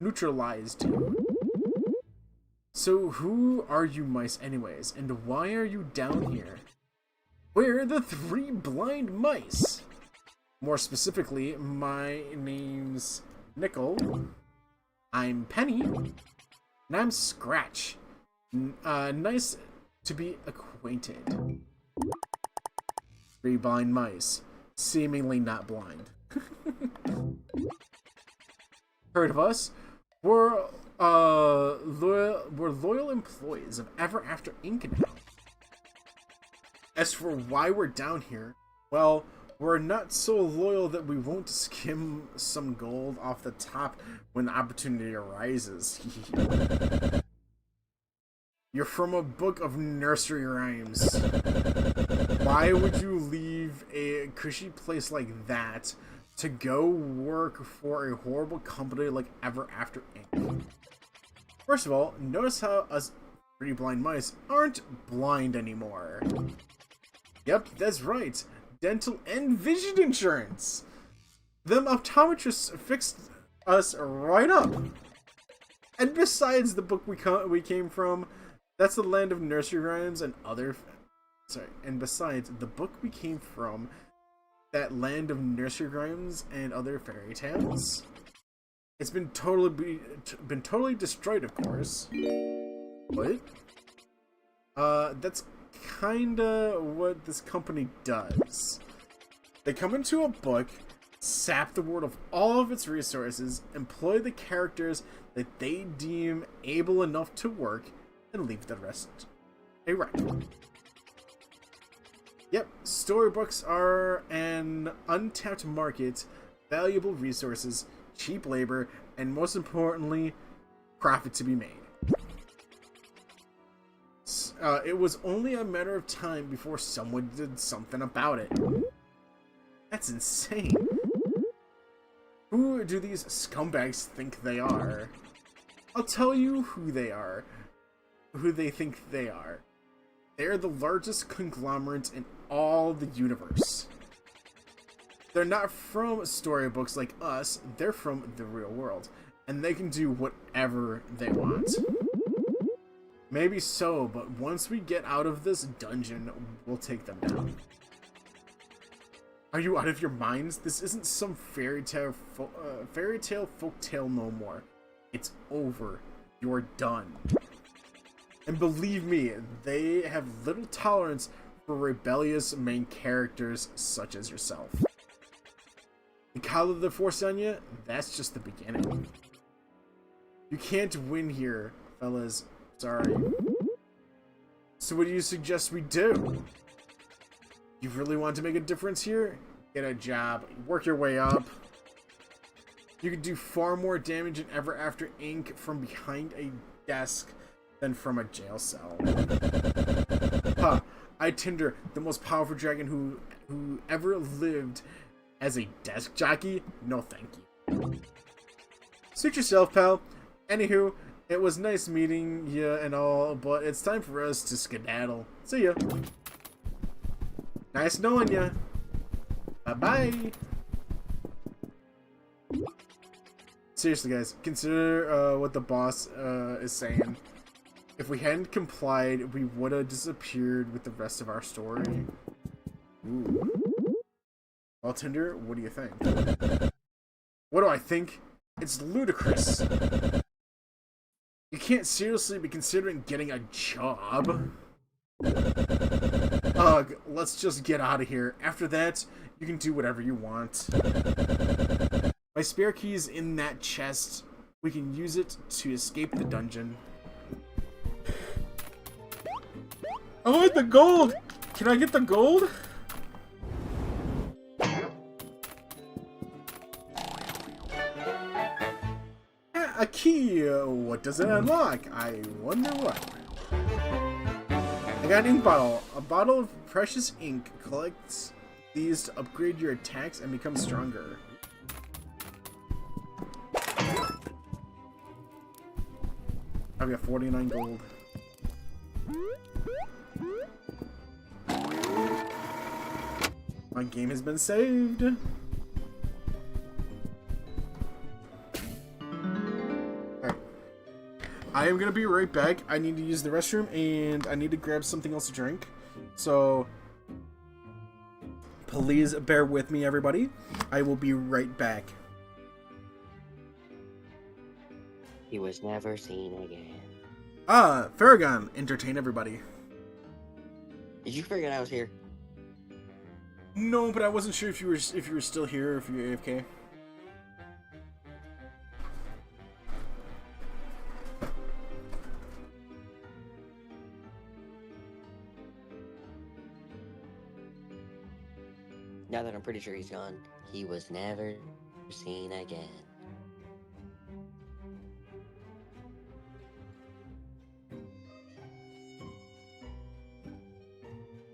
neutralized you. So who are you mice anyways, and why are you down here? We're the three blind mice. More specifically, my name's Nickel, I'm Penny, and I'm Scratch. Nice to be acquainted. Three blind mice, seemingly not blind. Heard of us? We're loyal employees of Ever After Inc. now. As for why we're down here, well, we're not so loyal that we won't skim some gold off the top when the opportunity arises. You're from a book of nursery rhymes. Why would you leave a cushy place like that to go work for a horrible company like Ever After Inc.? First of all, notice how us three blind mice aren't blind anymore. Yep, that's right. Dental and vision insurance. Them optometrists fixed us right up. And besides the book we came from, that's the land of nursery rhymes and other... And besides the book we came from, that land of nursery rhymes and other fairy tales, it's been totally destroyed, of course. What? That's kinda what this company does. They come into a book, sap the world of all of its resources, employ the characters that they deem able enough to work, and leave the rest a wreck. Yep, storybooks are an untapped market, valuable resources, cheap labor, and most importantly, profit to be made. It was only a matter of time before someone did something about it. That's insane. Who do these scumbags think they are? I'll tell you who they are. Who they think they are. They're the largest conglomerate in all the universe. They're not from storybooks like us, they're from the real world. And they can do whatever they want. Maybe so, but once we get out of this dungeon, we'll take them down. Are you out of your minds? This isn't some fairy tale folktale no more. It's over. You're done. And believe me, they have little tolerance for rebellious main characters such as yourself. The Call of the Force on you? That's just the beginning. You can't win here, fellas. Sorry. So what do you suggest we do? You really want to make a difference here? Get a job. Work your way up. You can do far more damage in Ever After Inc. from behind a desk than from a jail cell. Huh. I Tinder, the most powerful dragon who ever lived as a desk jockey? No thank you. Suit yourself, pal. Anywho, it was nice meeting you and all, but it's time for us to skedaddle. See ya. Nice knowing ya. Bye-bye. Seriously, guys, consider what the boss is saying. If we hadn't complied, we would have disappeared with the rest of our story. Ooh. Well, Tinder, what do you think? What do I think? It's ludicrous. You can't seriously be considering getting a job. Ugh, let's just get out of here. After that, you can do whatever you want. My spare key's in that chest. We can use it to escape the dungeon. I want the gold! Can I get the gold? A key! What does it unlock? I wonder what. I got an ink bottle. A bottle of precious ink. Collects these to upgrade your attacks and become stronger. I've got 49 gold. My game has been saved. Alright. I am gonna be right back. I need to use the restroom and I need to grab something else to drink. So please bear with me, everybody. I will be right back. He was never seen again. Farragon, entertain everybody. Did you forget I was here? No, but I wasn't sure if you were still here or if you were AFK. Now that I'm pretty sure he's gone, he was never seen again.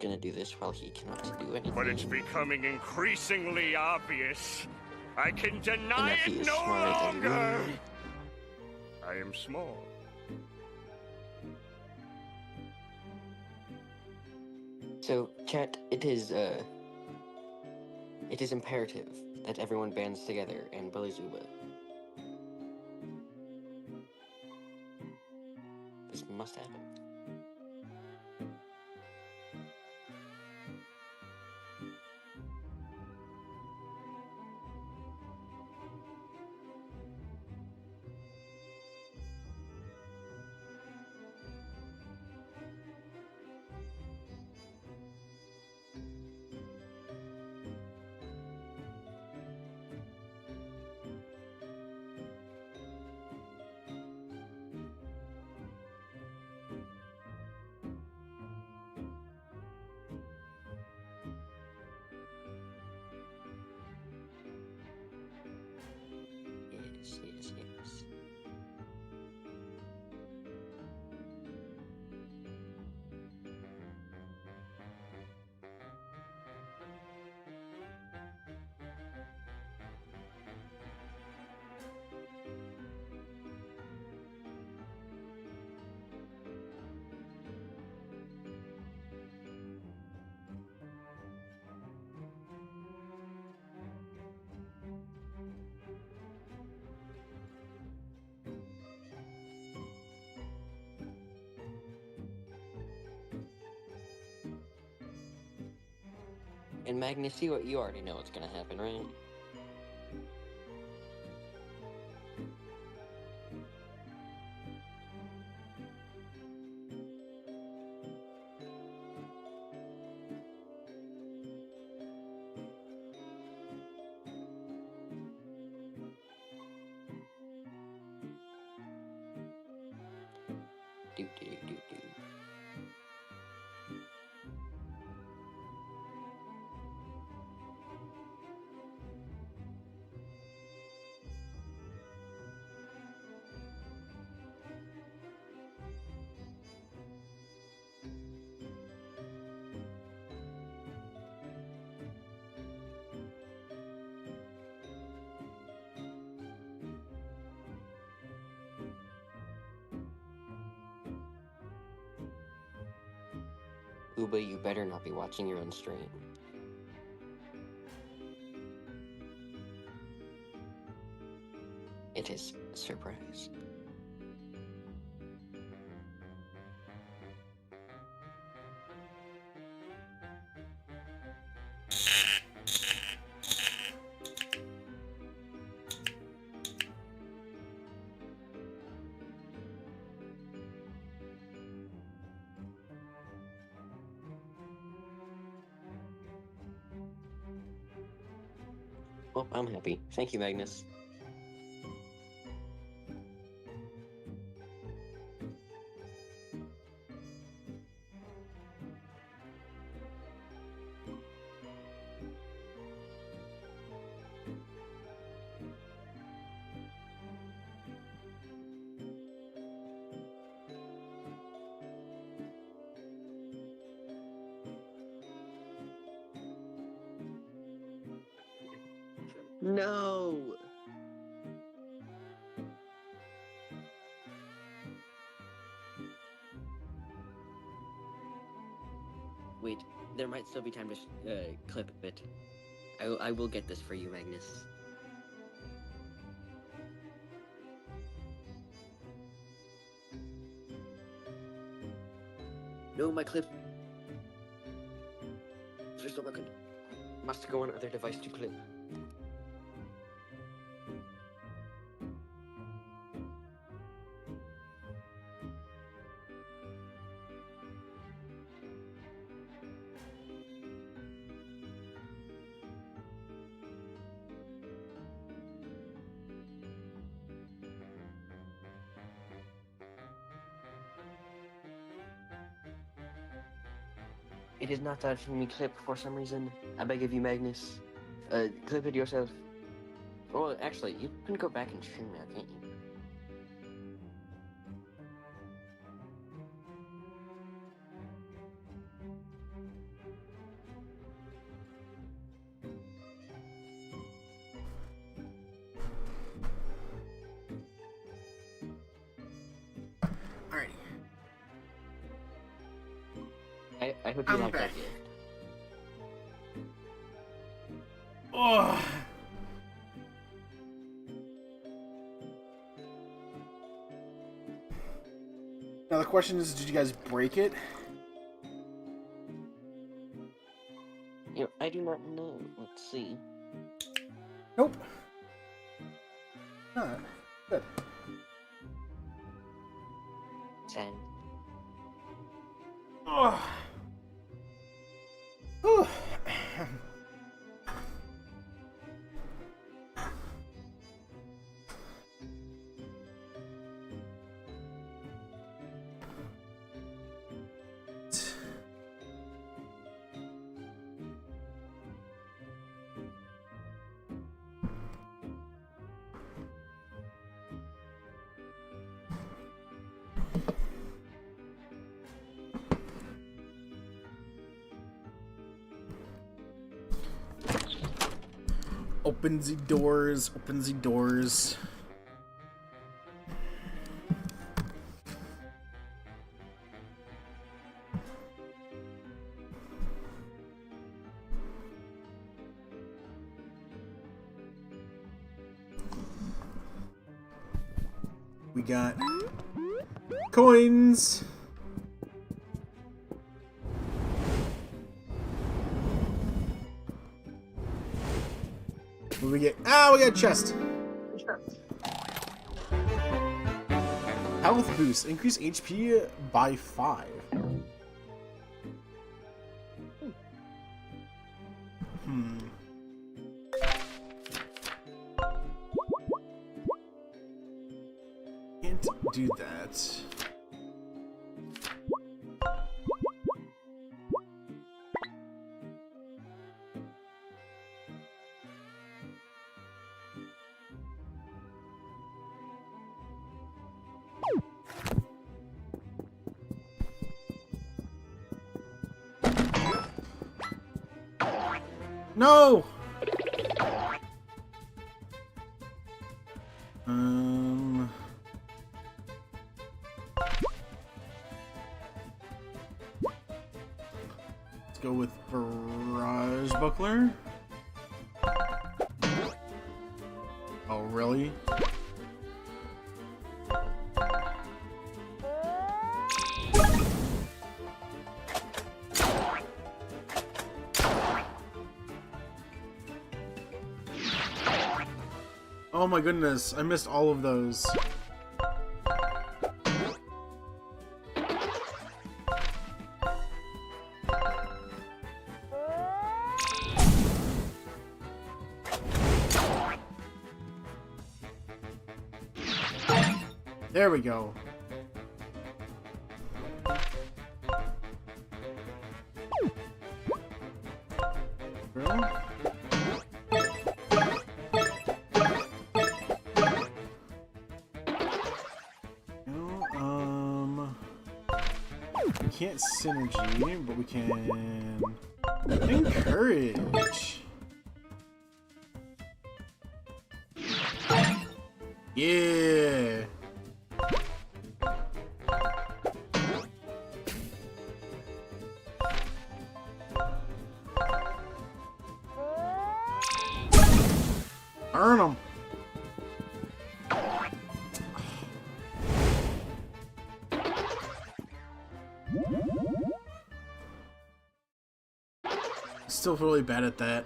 Gonna do this while he cannot do anything. But it's becoming increasingly obvious. I can And deny that he it is no smarter than longer. me. I am small. So, chat, it is imperative that everyone bands together and bully Zuba. This must happen. Yes, yes, yes. And Magnus, you already know what's gonna happen, right? Do do do do do. Uba, you better not be watching your own stream. It is a surprise. Well, I'm happy. Thank you, Magnus. No! there might still be time to clip it. I will get this for you, Magnus. No, my clip. They're still working. Must go on other device to clip. It is not letting me clip for some reason. I beg of you, Magnus. Clip it yourself. Well, actually, you can go back and stream now, can't you? Alrighty. I hope you I'm like back. that gift. Oh. Now the question is, did you guys break it? You know, I do not know. Let's see. Nope. Not. Good. Sad. Oh. Whew. Open the doors, open the doors. We got coins. What do we get? Ah, we got a chest. Health boost. Increase HP by 5. Can't do that. No! Let's go with Barrage Buckler. Oh, really? Oh my goodness, I missed all of those. There we go. Really? We can't synergy, but we can encourage. Yeah. Burn him. Still really bad at that.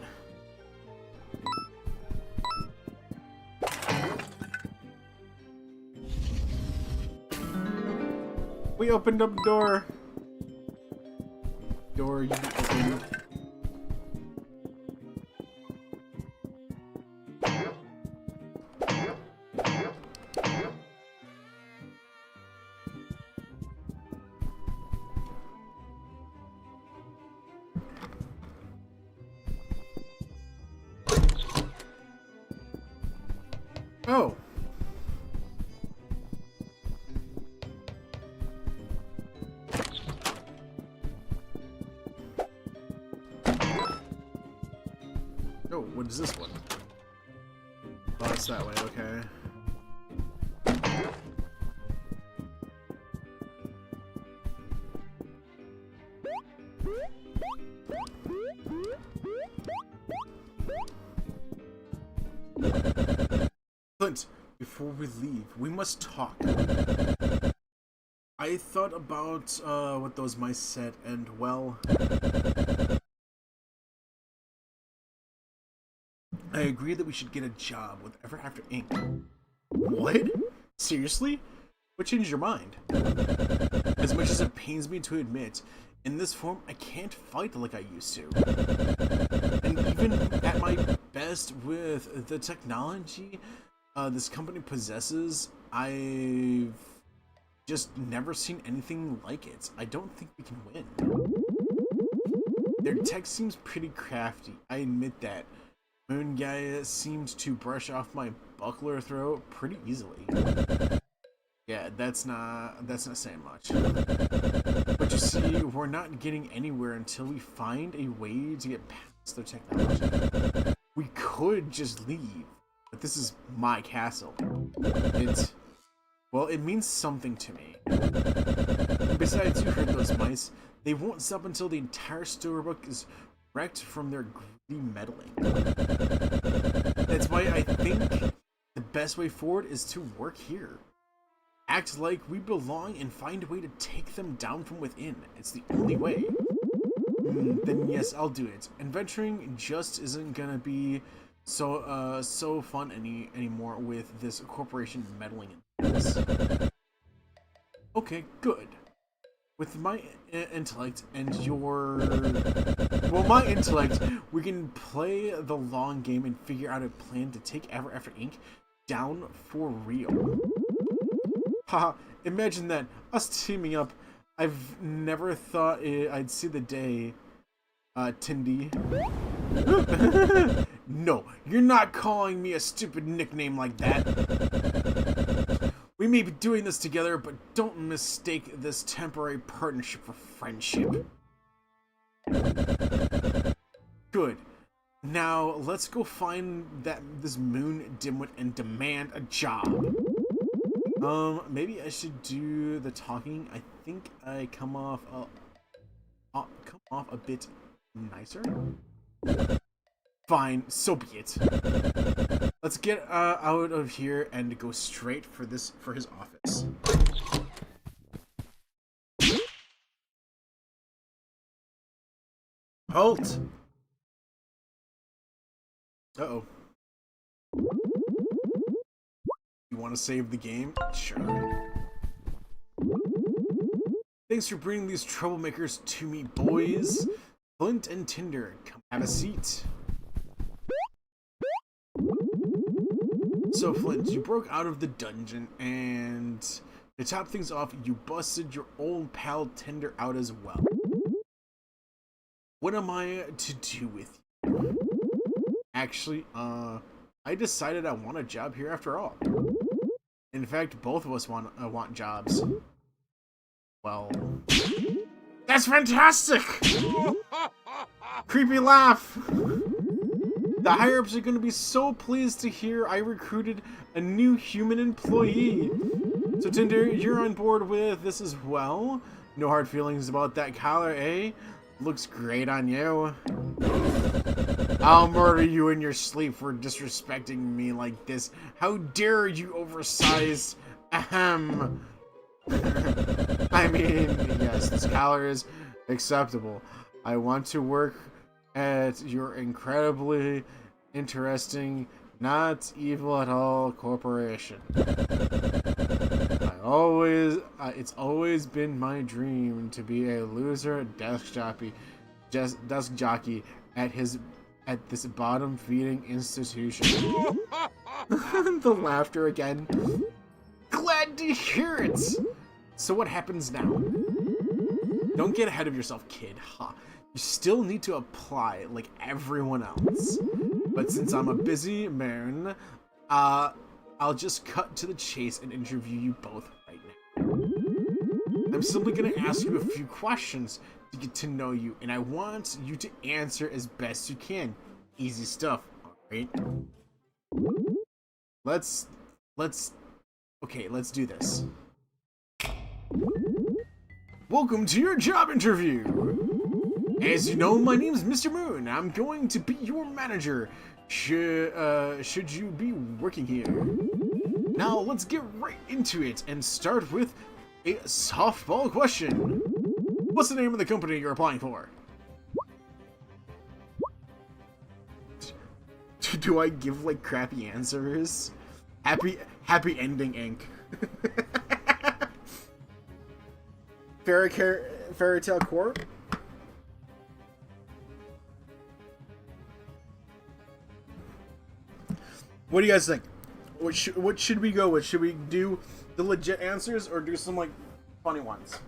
We opened up the door. Door, you opened. Oh. Oh, what is this one? Oh, it's that way, okay. Clint, before we leave, we must talk. I thought about what those mice said, and well, I agree that we should get a job with Ever After Inc. What? Seriously? What changed your mind? As much as it pains me to admit, in this form, I can't fight like I used to. And even at my best with the technology this company possesses, I've just never seen anything like it. I don't think we can win. Their tech seems pretty crafty, I admit that. Moon Guy seemed to brush off my buckler throw pretty easily. Yeah, that's not saying much. But you see, we're not getting anywhere until we find a way to get past their technology. We could just leave, but this is my castle. Well, it means something to me. Besides, you heard those mice. They won't stop until the entire storybook is wrecked from their greedy meddling. That's why I think the best way forward is to work here. Act like we belong and find a way to take them down from within. It's the only way. Then yes, I'll do it. Adventuring just isn't gonna be so fun anymore with this corporation meddling in this. Okay, good. With my intellect and your... Well, my intellect, we can play the long game and figure out a plan to take Ever After Inc. down for real. Haha, imagine that, us teaming up. I've never thought I'd see the day, Tindy. No, you're not calling me a stupid nickname like that. We may be doing this together, but don't mistake this temporary partnership for friendship. Good. Now, let's go find this moon dimwit and demand a job. Maybe I should do the talking. I think I come off a bit nicer. Fine, so be it. Let's get out of here and go straight for his office. Halt! Uh-oh. You want to save the game? Sure. Thanks for bringing these troublemakers to me, boys. Flint and Tinder, come have a seat. So, Flint, you broke out of the dungeon, and to top things off, you busted your old pal Tinder out as well. What am I to do with you? Actually, I decided I want a job here after all. In fact, both of us want jobs. Well, that's fantastic! Creepy laugh! The higher-ups are going to be so pleased to hear I recruited a new human employee. So Tinder, you're on board with this as well? No hard feelings about that collar, eh? Looks great on you. I'll murder you in your sleep for disrespecting me like this. How dare you oversize... Ahem. I mean, yes, this collar is acceptable. I want to work at your incredibly interesting, not evil at all corporation. It's always been my dream to be a loser desk jockey at this bottom feeding institution. The laughter again. Glad to hear it! So what happens now? Don't get ahead of yourself, kid. Ha. You still need to apply like everyone else. But since I'm a busy man, I'll just cut to the chase and interview you both right now. I'm simply gonna ask you a few questions to get to know you, and I want you to answer as best you can. Easy stuff, alright? Let's do this. Welcome to your job interview! As you know, my name's Mr. Moon. I'm going to be your manager. Should you be working here? Now let's get right into it and start with a softball question. What's the name of the company you're applying for? Do I give like crappy answers? Happy ending, Inc. Fairytale Corp. What do you guys think? What should we go with? Should we do the legit answers or do some like funny ones?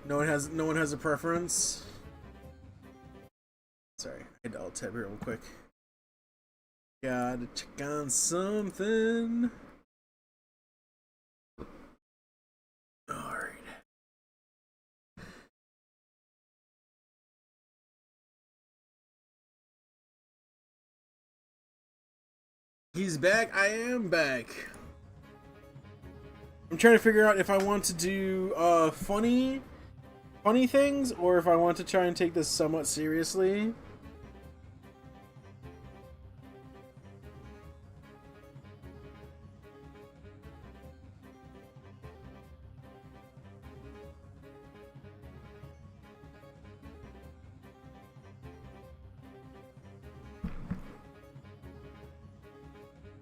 No one has a preference. Sorry, I had to alt tab here real quick. Gotta check on something. Alright. He's back. I am back. I'm trying to figure out if I want to do funny things or if I want to try and take this somewhat seriously.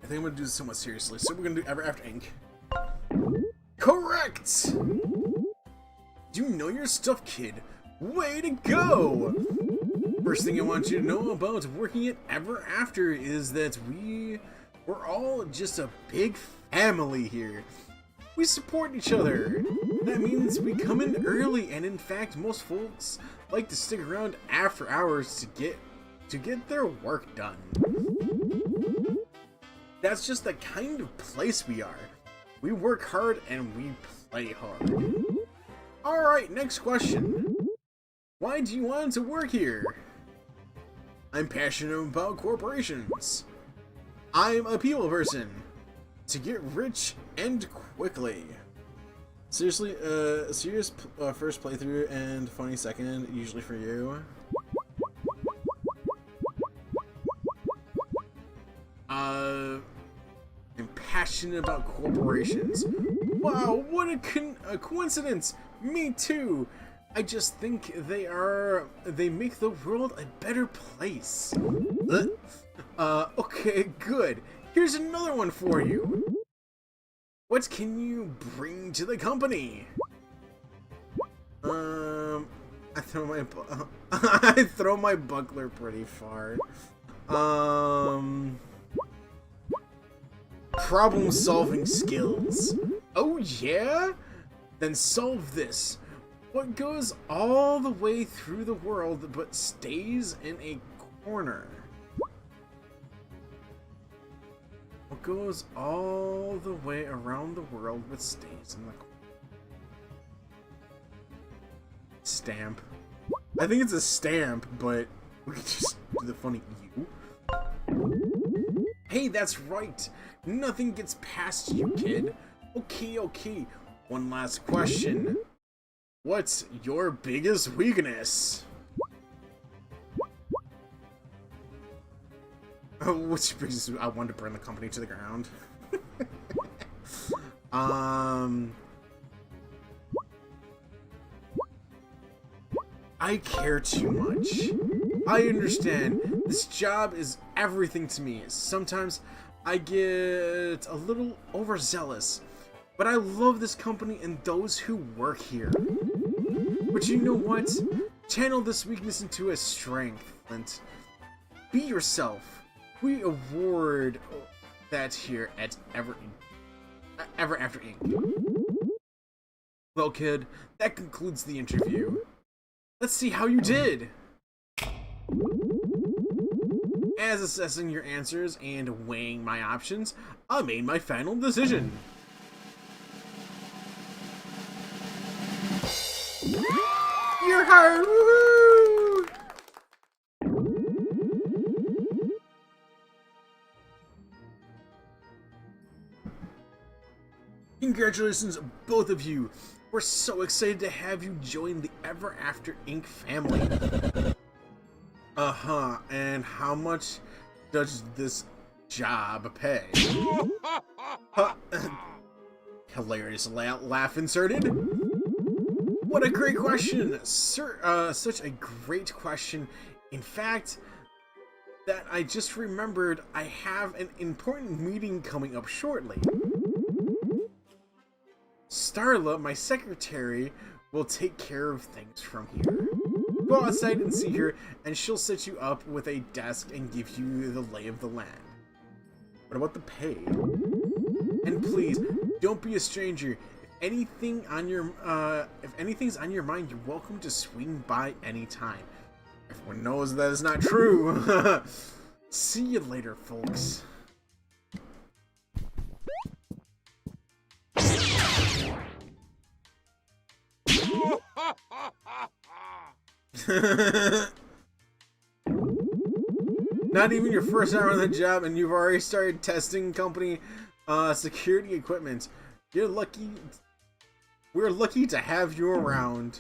I think I'm gonna do this somewhat seriously, so we're gonna do Ever After Inc. Correct! You know your stuff, kid. Way to go! First thing I want you to know about working at Ever After is that we're all just a big family here. We support each other. That means we come in early, and in fact, most folks like to stick around after hours to get their work done. That's just the kind of place we are. We work hard and we play hard. Alright, next question. Why do you want to work here? I'm passionate about corporations. I'm a people person. To get rich and quickly. Seriously, serious first playthrough and funny second, usually for you. I'm passionate about corporations. Wow, what a coincidence! Me too! I just think they make the world a better place. Okay, good. Here's another one for you. What can you bring to the company? I throw my I throw my buckler pretty far. Problem solving skills. Oh yeah? Then solve this. What goes all the way through the world but stays in a corner? What goes all the way around the world but stays in the corner? Stamp. I think it's a stamp, but we could just do the funny you. Hey, that's right. Nothing gets past you, kid. Okay. One last question. What's your biggest weakness? Which brings I wanted to burn the company to the ground. I care too much. I understand. This job is everything to me. Sometimes I get a little overzealous, but I love this company and those who work here. But you know what? Channel this weakness into a strength, Flint. Be yourself. We award that here at Ever After Inc. Well, kid, that concludes the interview. Let's see how you did! As assessing your answers and weighing my options, I made my final decision. You're hired! Woohoo! Congratulations, both of you! We're so excited to have you join the Ever After Inc. family. And how much does this job pay? Hilarious laugh inserted. What a great question, sir! Such a great question. In fact, that I just remembered I have an important meeting coming up shortly. Starla, my secretary, will take care of things from here. Go outside and see her, and she'll set you up with a desk and give you the lay of the land. What about the pay? And please, don't be a stranger. If anything's on your mind, you're welcome to swing by anytime. Everyone knows that is not true. See you later, folks. Not even your first hour on the job and you've already started testing company security equipment. You're lucky. We're lucky to have you around.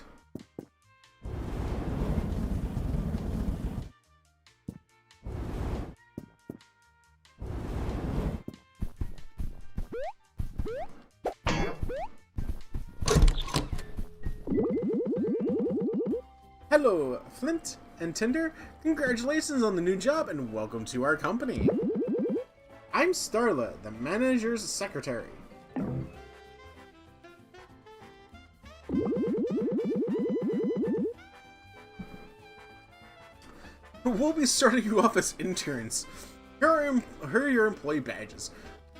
Hello, Flint and Tinder. Congratulations on the new job and welcome to our company. I'm Starla, the manager's secretary. We'll be starting you off as interns. Here are your employee badges.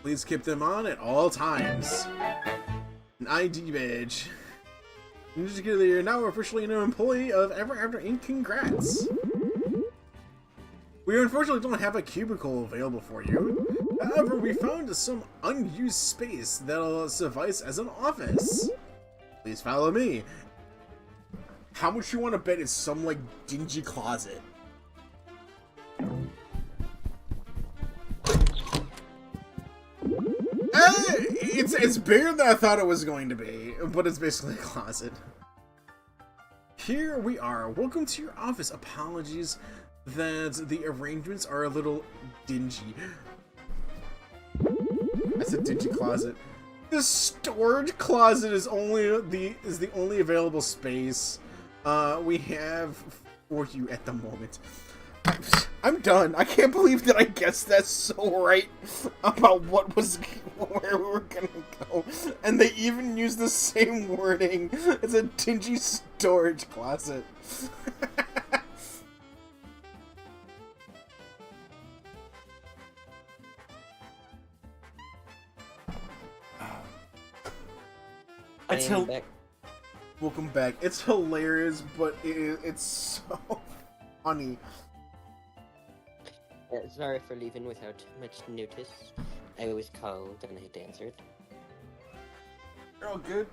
Please keep them on at all times. An ID badge. You're now officially an employee of Ever After Inc. Congrats! We unfortunately don't have a cubicle available for you. However, we found some unused space that'll suffice as an office. Please follow me. How much you want to bet it's some, like, dingy closet? It's bigger than I thought it was going to be, but it's basically a closet. Here we are. Welcome to your office. Apologies that the arrangements are a little dingy. That's a dingy closet. The storage closet is the only available space we have for you at the moment. I'm done. I can't believe that I guessed that so right about where we were gonna go, and they even used the same wording. It's a dingy storage closet. Welcome back. It's hilarious, but it's so funny. Sorry for leaving without much notice. I was called and I had answered. You're all good.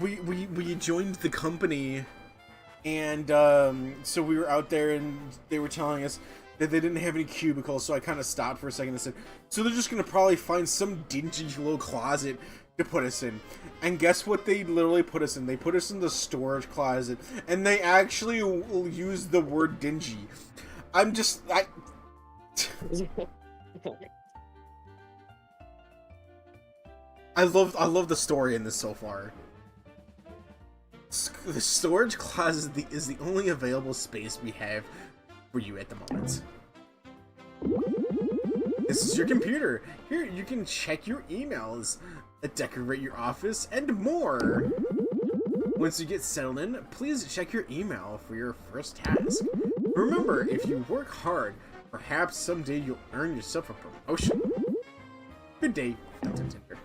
We joined the company, and so we were out there, and they were telling us that they didn't have any cubicles. So I kind of stopped for a second and said, "So they're just gonna probably find some dingy little closet to put us in." And guess what they literally put us in? They put us in the storage closet, and they actually used the word dingy. I love the story in this so far. The storage closet is the only available space we have for you at the moment. This is your computer. Here, you can check your emails, decorate your office, and more. Once you get settled in, please check your email for your first task. Remember, if you work hard, perhaps someday you'll earn yourself a promotion. Good day, Dr. Tinker.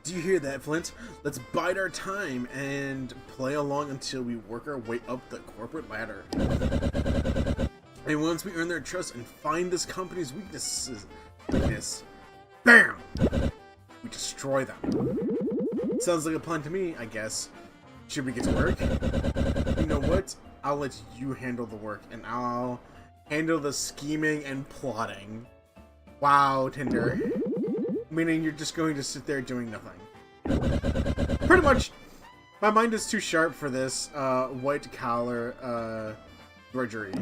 Do you hear that, Flint? Let's bide our time and play along until we work our way up the corporate ladder. And once we earn their trust and find this company's weakness, BAM! We destroy them. Sounds like a plan to me, I guess. Should we get to work? You know what? I'll let you handle the work, and I'll handle the scheming and plotting. Wow, Tinder. Meaning you're just going to sit there doing nothing. Pretty much. My mind is too sharp for this white collar drudgery.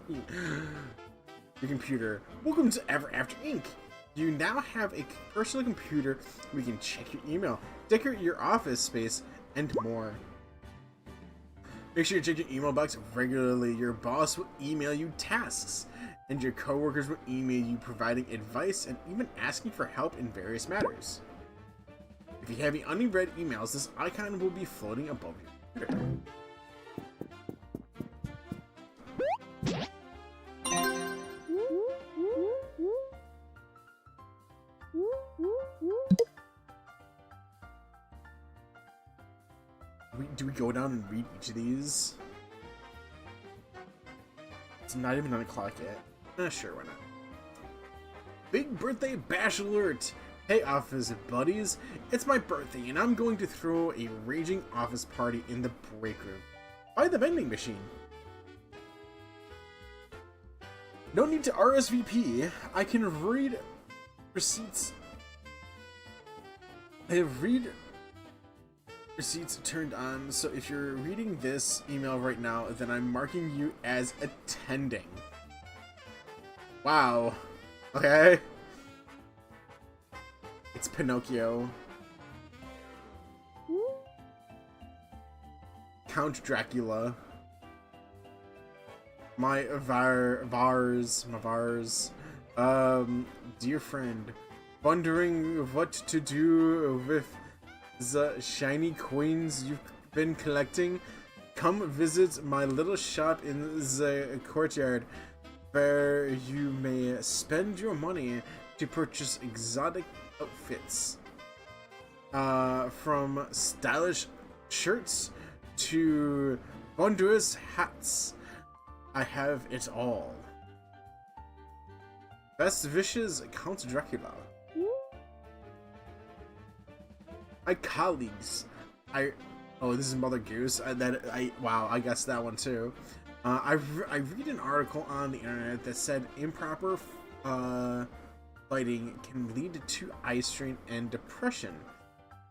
Your computer. Welcome to Ever After Inc. You now have a personal computer. We can check your email, decorate your office space, and more. Make sure you check your email box regularly. Your boss will email you tasks, and your coworkers will email you providing advice and even asking for help in various matters. If you have any unread emails, this icon will be floating above your computer. Do we go down and read each of these? It's not even 9 o'clock yet. Sure, why not? Big birthday bash alert! Hey office buddies, it's my birthday and I'm going to throw a raging office party in the break room. By the vending machine. No need to RSVP. I can read receipts. I have read receipts turned on, so if you're reading this email right now, then I'm marking you as attending. Wow. Okay. It's Pinocchio. Count Dracula. My Vars. Dear friend, wondering what to do with the shiny coins you've been collecting? Come visit my little shop in the courtyard, where you may spend your money to purchase exotic outfits. From stylish shirts to wondrous hats, I have it all. Best wishes, Count Dracula. My colleagues, oh, this is Mother Goose. Wow, I guessed that one too. I read an article on the internet that said improper fighting can lead to eye strain and depression.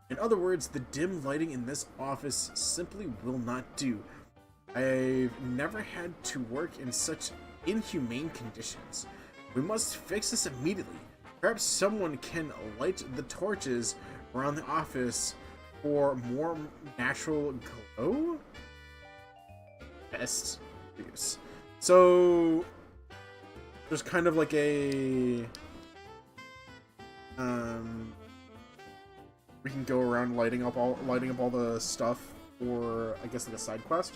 In other words, the dim lighting in this office simply will not do. I've never had to work in such inhumane conditions. We must fix this immediately. Perhaps someone can light the torches around the office for more natural glow? Best use. So there's kind of like a we can go around lighting up all the stuff for, I guess, like a side quest.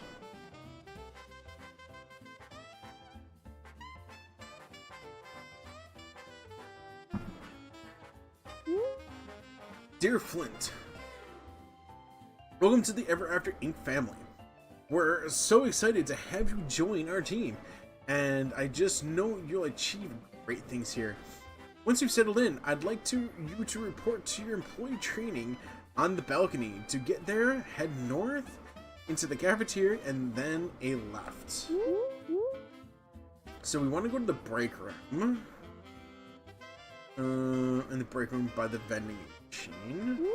Dear Flint, welcome to the Ever After Inc. family. We're so excited to have you join our team, and I just know you'll achieve great things here. Once you've settled in, I'd like you to report to your employee training on the balcony. To get there, head north into the cafeteria and then a left. So we want to go to the break room. In the break room by the vending machine.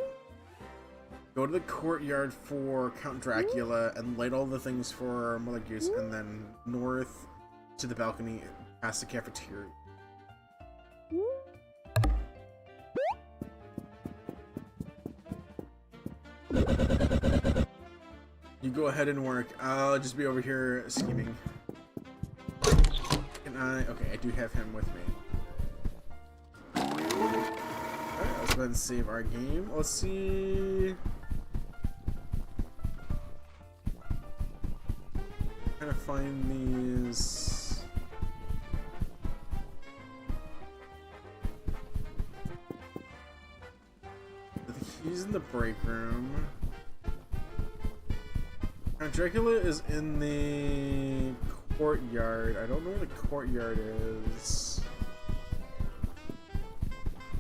Go to the courtyard for Count Dracula and light all the things for Mother Goose, and then north to the balcony past the cafeteria. You go ahead and work. I'll just be over here scheming. Can I? Okay, I do have him with me. Alright, let's go ahead and save our game. Let's see. Trying to find these. He's in the break room. Count Dracula is in the courtyard. I don't know where the courtyard is.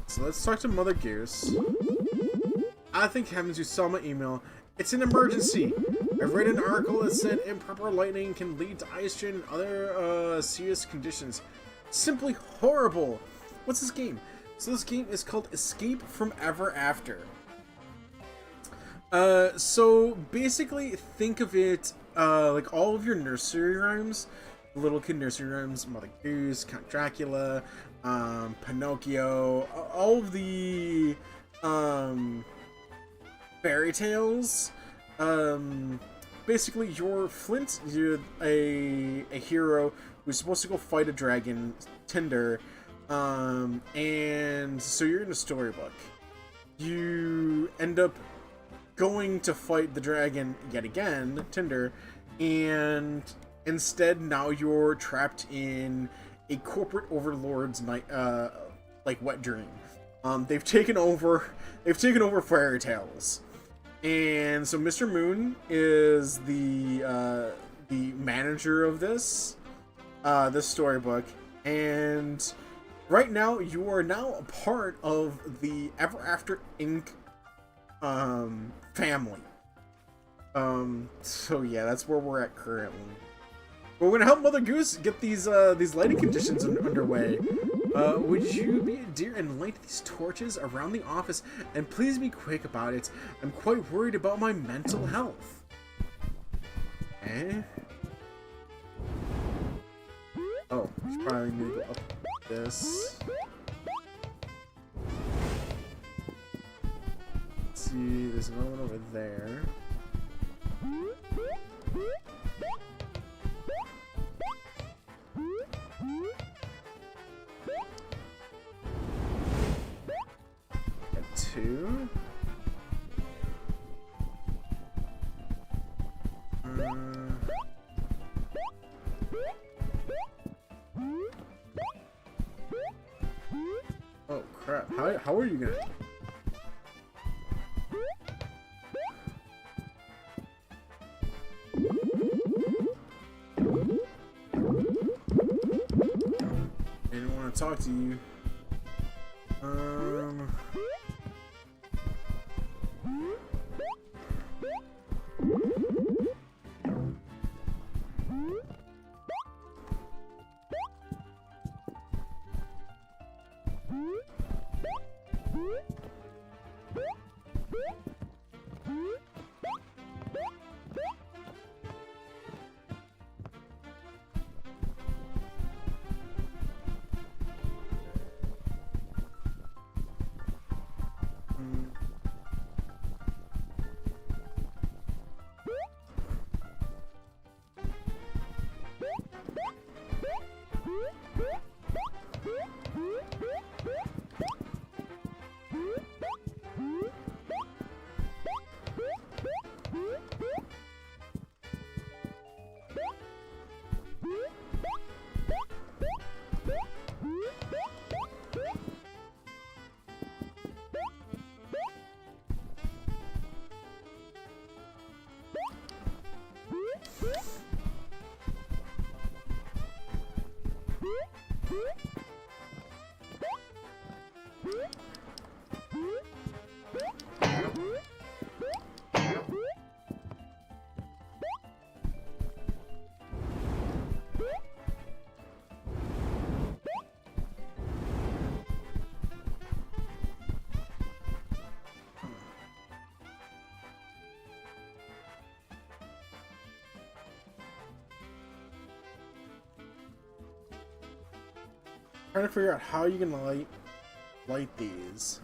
So let's talk to Mother Goose. I think heavens you saw my email. It's an emergency. I've read an article that said improper lighting can lead to eye strain and other serious conditions. Simply horrible. What's this game? So this game is called Escape from Ever After. So basically think of it like all of your nursery rhymes, little kid nursery rhymes, Mother Goose, Count Dracula, Pinocchio, all of the fairy tales. Basically you're Flint, you're a hero who's supposed to go fight a dragon, Tinder, and so you're in a storybook. You end up going to fight the dragon yet again, Tinder, and instead now you're trapped in a corporate overlord's night, like wet dream. They've taken over fairy tales, and so Mr. Moon is the manager of this storybook, and right now you are now a part of the Ever After Inc. Family. So yeah, that's where we're at currently. We're gonna help Mother Goose get these lighting conditions underway. Would you be a dear and light these torches around the office, and please be quick about it. I'm quite worried about my mental health. Eh? Oh, should probably need to go up this. See, there's another one over there. Got two. Oh crap! How are you gonna? Talk to you. Trying to figure out how you can light these.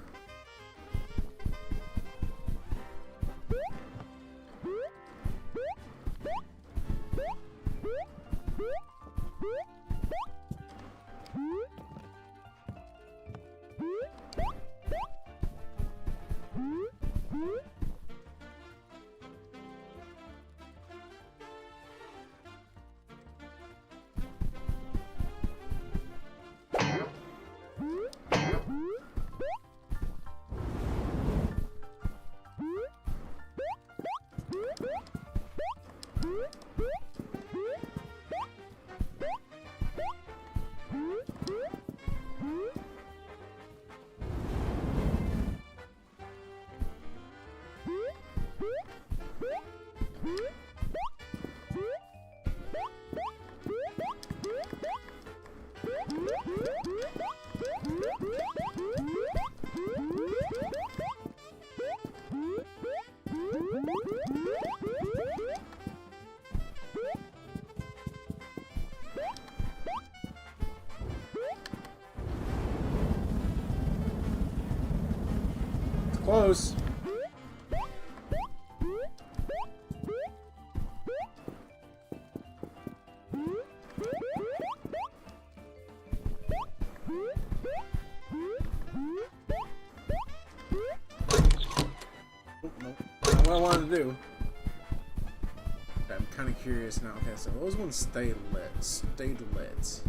Close. Not what I wanted to do. I'm kind of curious now. Okay, so those ones stayed lit. Stayed lit.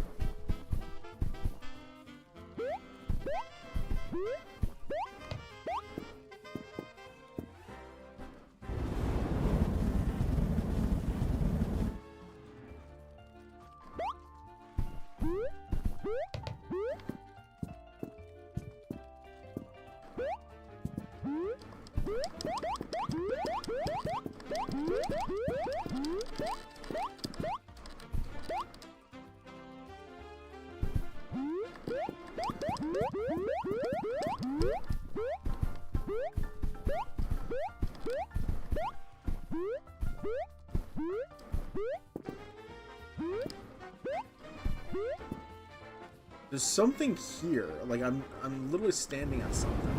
There's something here. Like I'm literally standing on something.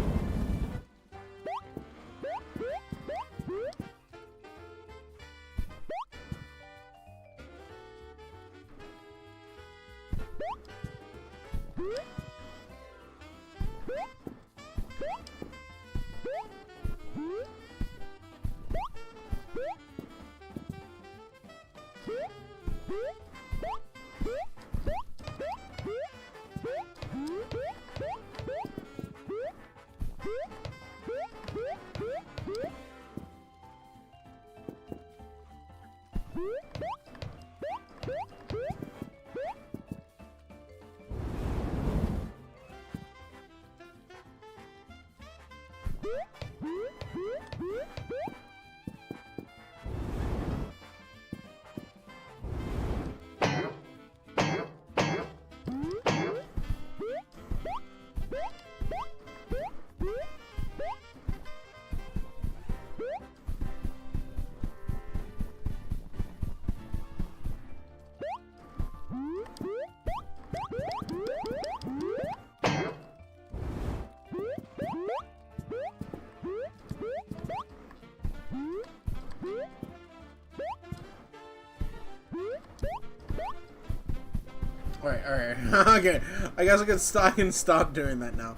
Alright. Okay. I guess I can stop doing that now.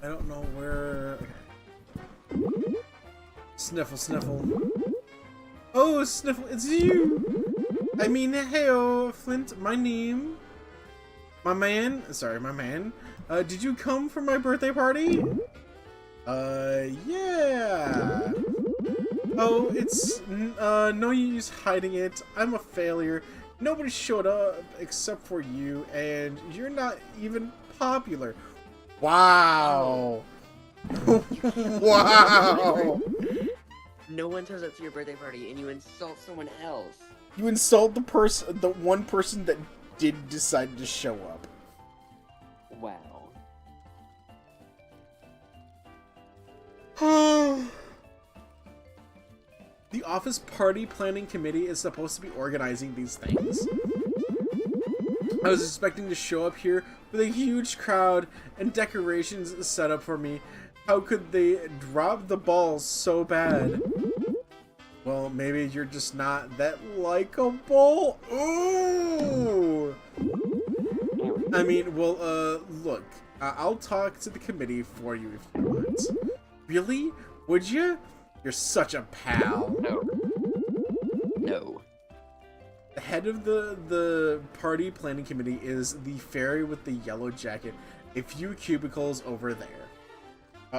I don't know where... Sniffle, sniffle. Oh, Sniffle, it's you! I mean, heyo, Flint, my name... My man... did you come for my birthday party? Yeah. Oh, it's, no use hiding it. I'm a failure. Nobody showed up except for you, and you're not even popular. Wow. Wow. No one turns up to your birthday party, and you insult someone else. You insult the one person that did decide to show up. Wow. the office party planning committee is supposed to be organizing these things. I was expecting to show up here with a huge crowd and decorations set up for me. How could they drop the ball so bad? Well, maybe you're just not that likable. Ooh! I mean, well, look. I'll talk to the committee for you if you want. Really? Would you? You're such a pal. No. No. The head of the party planning committee is the fairy with the yellow jacket. A few cubicles over there.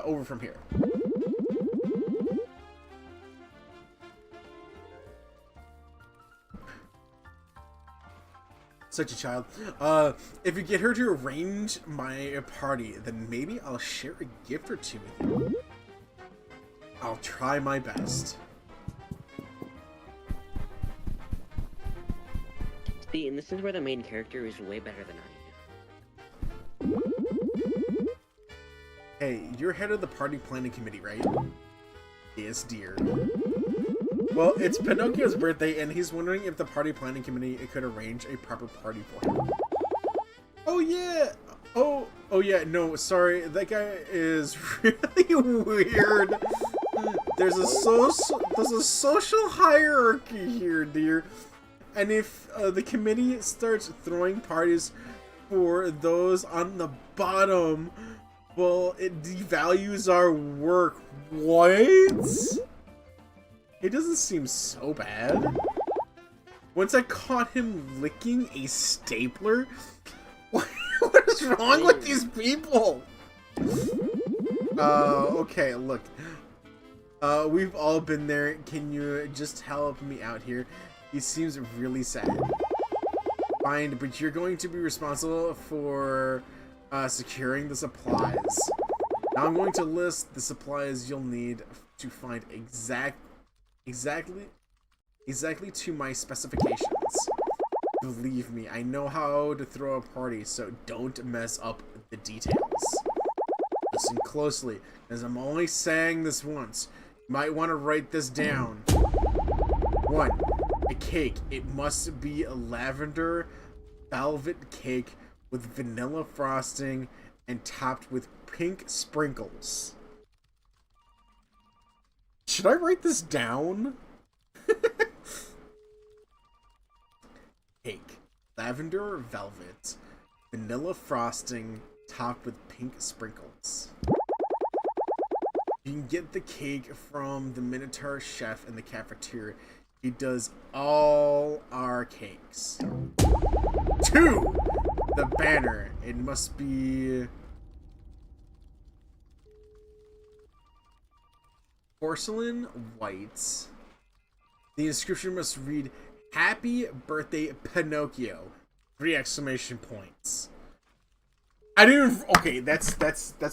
Over from here. Such a child. If you get her to arrange my party, then maybe I'll share a gift or two with you. I'll try my best. See, and this is where the main character is way better than I am. Hey, you're head of the party planning committee, right? Yes, dear. Well, it's Pinocchio's birthday, and he's wondering if the party planning committee could arrange a proper party for him. Oh yeah! Oh yeah, no, sorry, that guy is really weird. There's a social hierarchy here, dear. And if the committee starts throwing parties for those on the bottom, well, it devalues our work. What? It doesn't seem so bad. Once I caught him licking a stapler, what is wrong with these people? Okay, look. We've all been there. Can you just help me out here? He seems really sad. Fine, but you're going to be responsible for securing the supplies. Now I'm going to list the supplies you'll need to find exactly to my specifications. Believe me, I know how to throw a party, so don't mess up the details. Listen closely, as I'm only saying this once. You might want to write this down. 1. A cake. It must be a lavender velvet cake with vanilla frosting and topped with pink sprinkles. Should I write this down? Cake. Lavender velvet. Vanilla frosting topped with pink sprinkles. You can get the cake from the Minotaur chef in the cafeteria. He does all our cakes. 2. The banner. It must be porcelain white. The inscription must read, "Happy Birthday, Pinocchio!" 3 exclamation points. I didn't. Okay, that's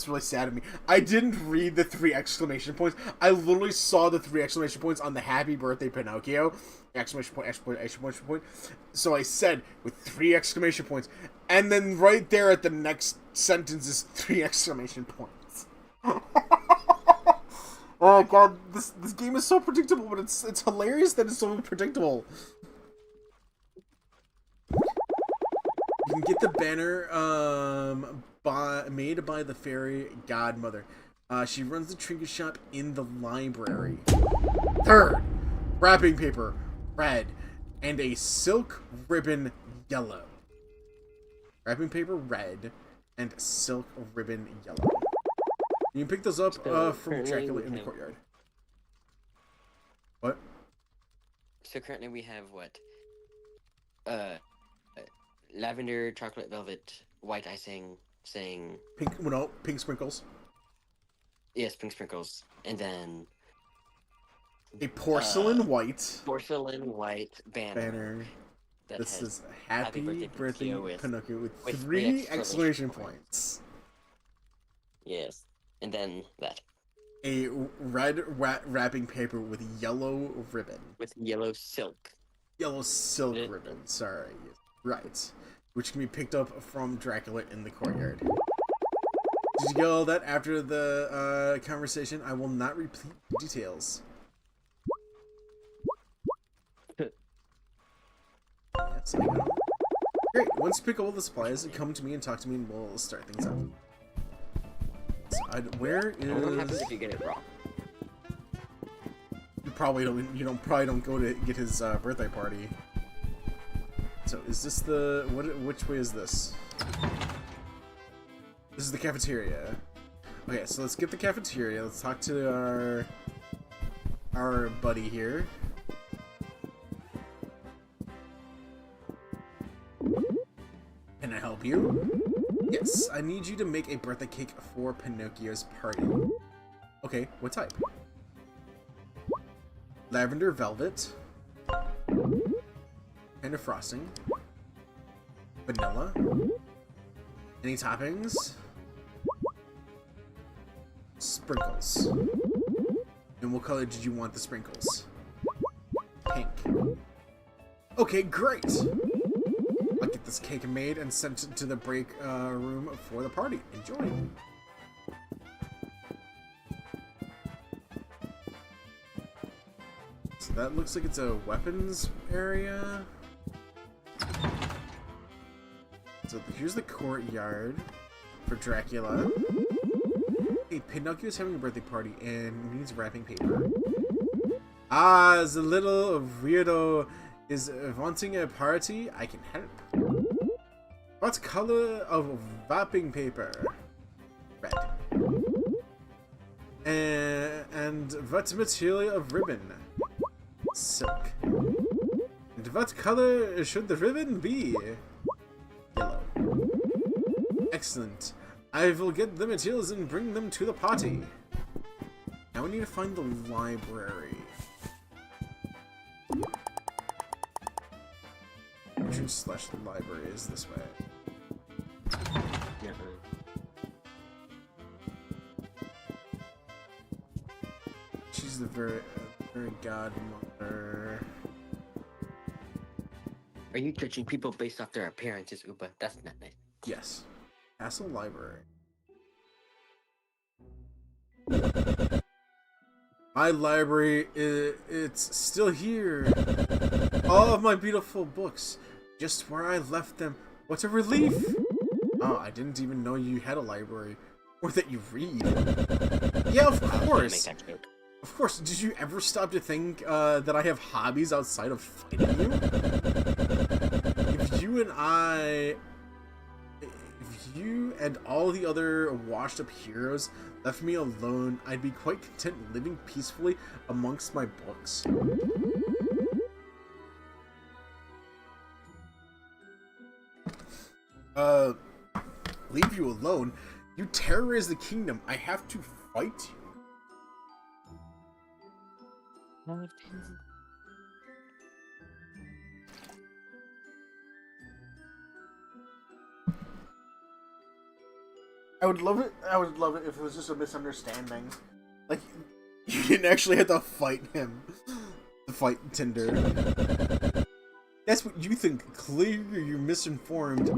really sad of me. I didn't read the 3 exclamation points. I literally saw the 3 exclamation points on the "Happy Birthday, Pinocchio!" Exclamation point! Exclamation point! So I said with 3 exclamation points, and then right there at the next sentence is 3 exclamation points. Oh god, this game is so predictable, but it's hilarious that it's so predictable. You can get the banner made by the fairy godmother. She runs the trinket shop in the library. 3rd, wrapping paper, red, and a silk ribbon, yellow. Wrapping paper, red, and silk ribbon, yellow. You can pick those up from Dracula in the courtyard. What? So currently we have what? Lavender, chocolate velvet, white icing, saying... Pink, well, no, pink sprinkles. Yes, pink sprinkles. And then... A porcelain white. Porcelain white banner. This is Happy Birthday, Pinocchio with 3 exclamation points. Yes. And then that. A red wrapping paper with yellow ribbon. With yellow silk. Yellow silk ribbon, sorry. Right. Which can be picked up from Dracula in the courtyard. Did you get all that after the conversation? I will not repeat the details. So, great. Once you pick all the supplies, come to me and talk to me, and we'll start things up. So, where is? What happens if you get it wrong? You probably don't go to get his birthday party. So is this the which way is this? This is the cafeteria. Okay, so let's skip the cafeteria. Let's talk to our buddy here. Can I help you? Yes, I need you to make a birthday cake for Pinocchio's party. Okay, what type? Lavender velvet. Kind of frosting. Vanilla. Any toppings? Sprinkles. And what color did you want the sprinkles? Pink. Okay, great! I'll get this cake made and sent to the break room for the party. Enjoy! So that looks like it's a weapons area. So here's the courtyard for Dracula. Hey, Pinocchio's having a birthday party and needs wrapping paper. Ah, the little weirdo is wanting a party. I can help. What color of wrapping paper? Red. And what material of ribbon? Silk. And what color should the ribbon be? Yellow. Excellent. I will get the materials and bring them to the party. Now we need to find the library. Entrance / the library is this way. Yeah. She's the very godmother. Are you judging people based off their appearances, Uba? That's not nice. Yes. Castle Library. My library, it's still here. All of my beautiful books, just where I left them. What a relief! Oh, I didn't even know you had a library. Or that you read. Yeah, of course. Of course. Did you ever stop to think that I have hobbies outside of fighting you? If you and all the other washed-up heroes left me alone, I'd be quite content living peacefully amongst my books. Leave you alone? You terrorize the kingdom. I have to fight you. I would love it if it was just a misunderstanding. Like, you didn't actually have to fight him. To fight Tinder. That's what you think. Clearly you're misinformed.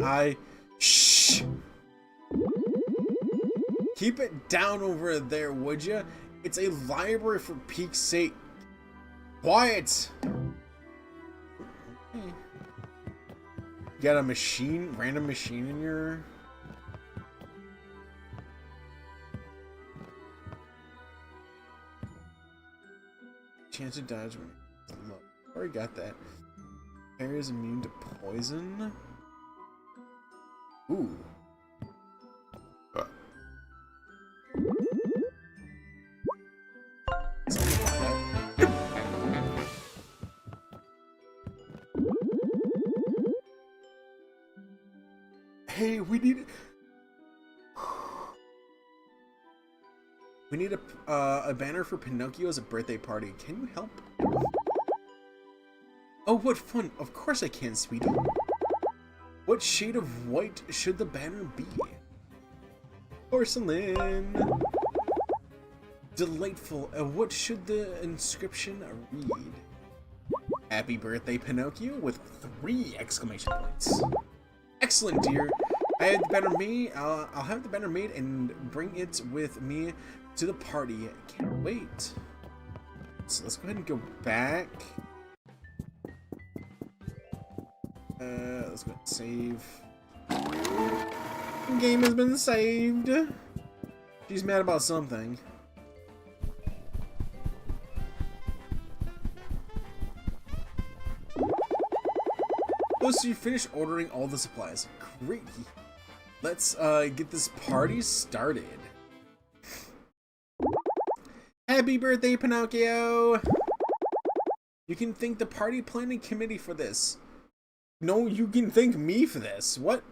Shh! Keep it down over there, would ya? It's a library for peak's sake. Quiet! You got a random machine in your... Chance of dodge when low. Already got that. Area is immune to poison. Ooh. Hey, we need a banner for Pinocchio's birthday party. Can you help? Oh, what fun! Of course I can, sweetie. What shade of white should the banner be? Porcelain. Delightful. What should the inscription read? Happy birthday, Pinocchio, with 3 exclamation points. Excellent, dear. I have the banner made. I'll have the banner made and bring it with me to the party. Can't wait. So let's go ahead and go back. Let's go save. Game has been saved. She's mad about something. Oh, so you finished ordering all the supplies. Great. Let's get this party started. Happy birthday, Pinocchio! You can thank the party planning committee for this. No, you can thank me for this. What?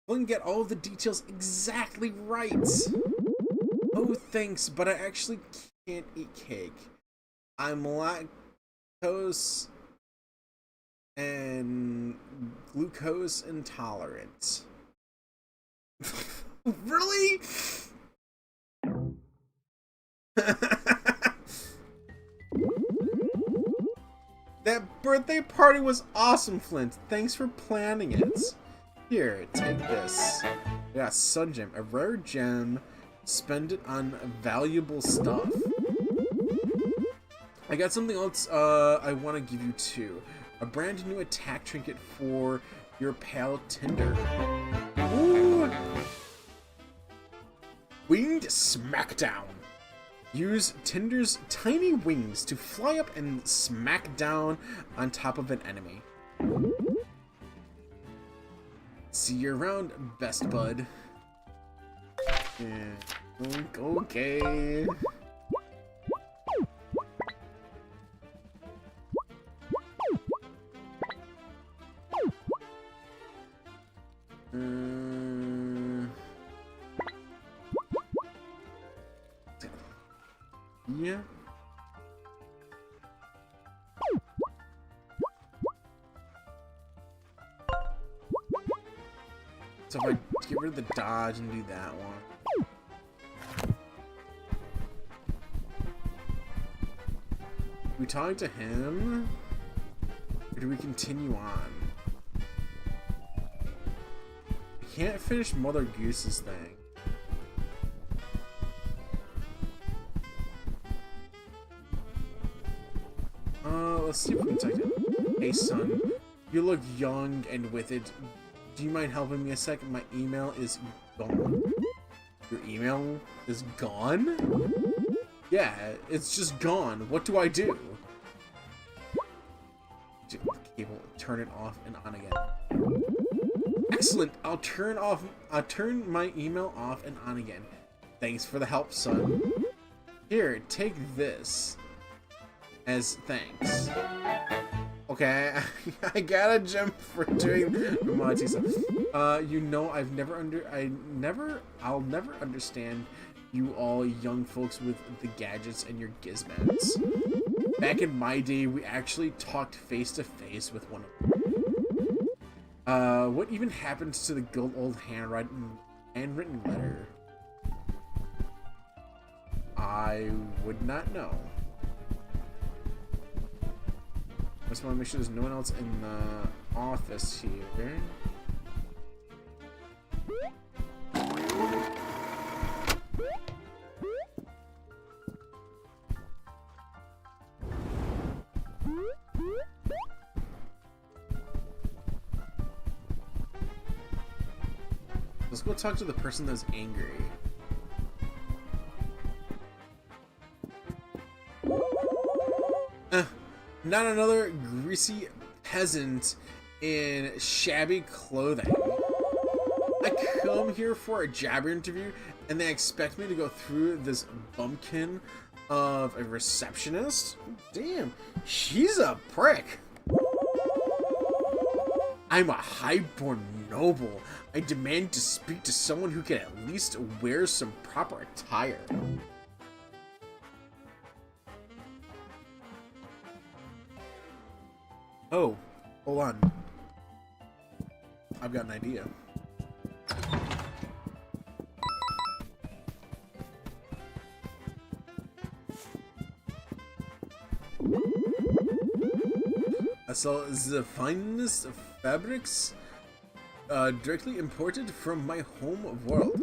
I can get all the details exactly right. Oh, thanks, but I actually can't eat cake. I'm lactose and glucose intolerant. Really? That birthday party was awesome, Flint. Thanks for planning it. Here, take this. Yeah, Sun Gem, a rare gem. Spend it on valuable stuff. I got something else I want to give you too. A brand new attack trinket for your pal Tinder. Ooh. Winged Smackdown. Use Tinder's tiny wings to fly up and smack down on top of an enemy. See you around, best bud. Yeah. Okay. Yeah. So if I get rid of the dodge and do that one. We talk to him? Or do we continue on? I can't finish Mother Goose's thing. Let's see if we can take it. Hey son, you look young and with it. Do you mind helping me a second? My email is gone. Your email is gone? Yeah, it's just gone. What do I do? Cable, turn it off and on again. Excellent. I'll turn my email off and on again. Thanks for the help, son. Here, take this. As thanks. Okay, I got a gem for doing Monty stuff. You know, I'll never understand you all young folks with the gadgets and your gizmos. Back in my day, we actually talked face to face with one of them. What even happened to the good old handwritten letter? I would not know. I just want to make sure there's no one else in the office here. Let's go talk to the person that's angry. Not another greasy peasant in shabby clothing. I come here for a job interview and they expect me to go through this bumpkin of a receptionist? Damn, she's a prick. I'm a highborn noble. I demand to speak to someone who can at least wear some proper attire. Oh, hold on. I've got an idea. I saw the finest fabrics directly imported from my home world.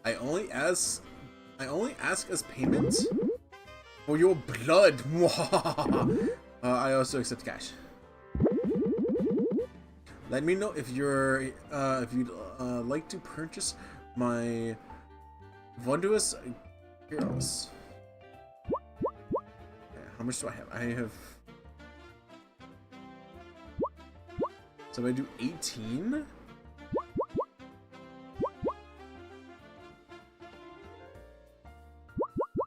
I only ask as payment for your blood. I also accept cash. Let me know if you'd like to purchase my Vonduous Heroes. Okay, how much do I have? I have. So if I do 18.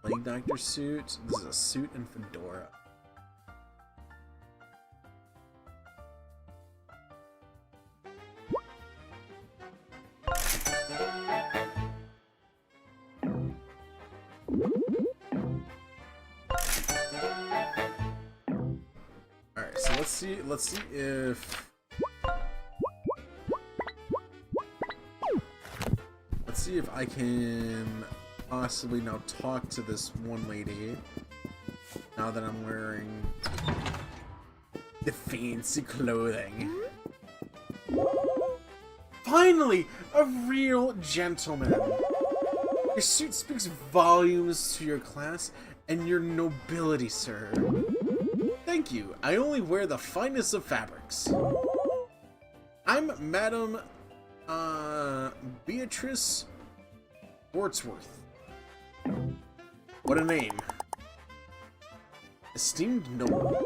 Plague Doctor suit. This is a suit and fedora. Alright, so let's see if I can possibly now talk to this one lady now that I'm wearing the fancy clothing. Finally, a real gentleman. Your suit speaks volumes to your class and your nobility, sir. Thank you. I only wear the finest of fabrics. I'm Madam Beatrice Wordsworth. What a name. Esteemed noble.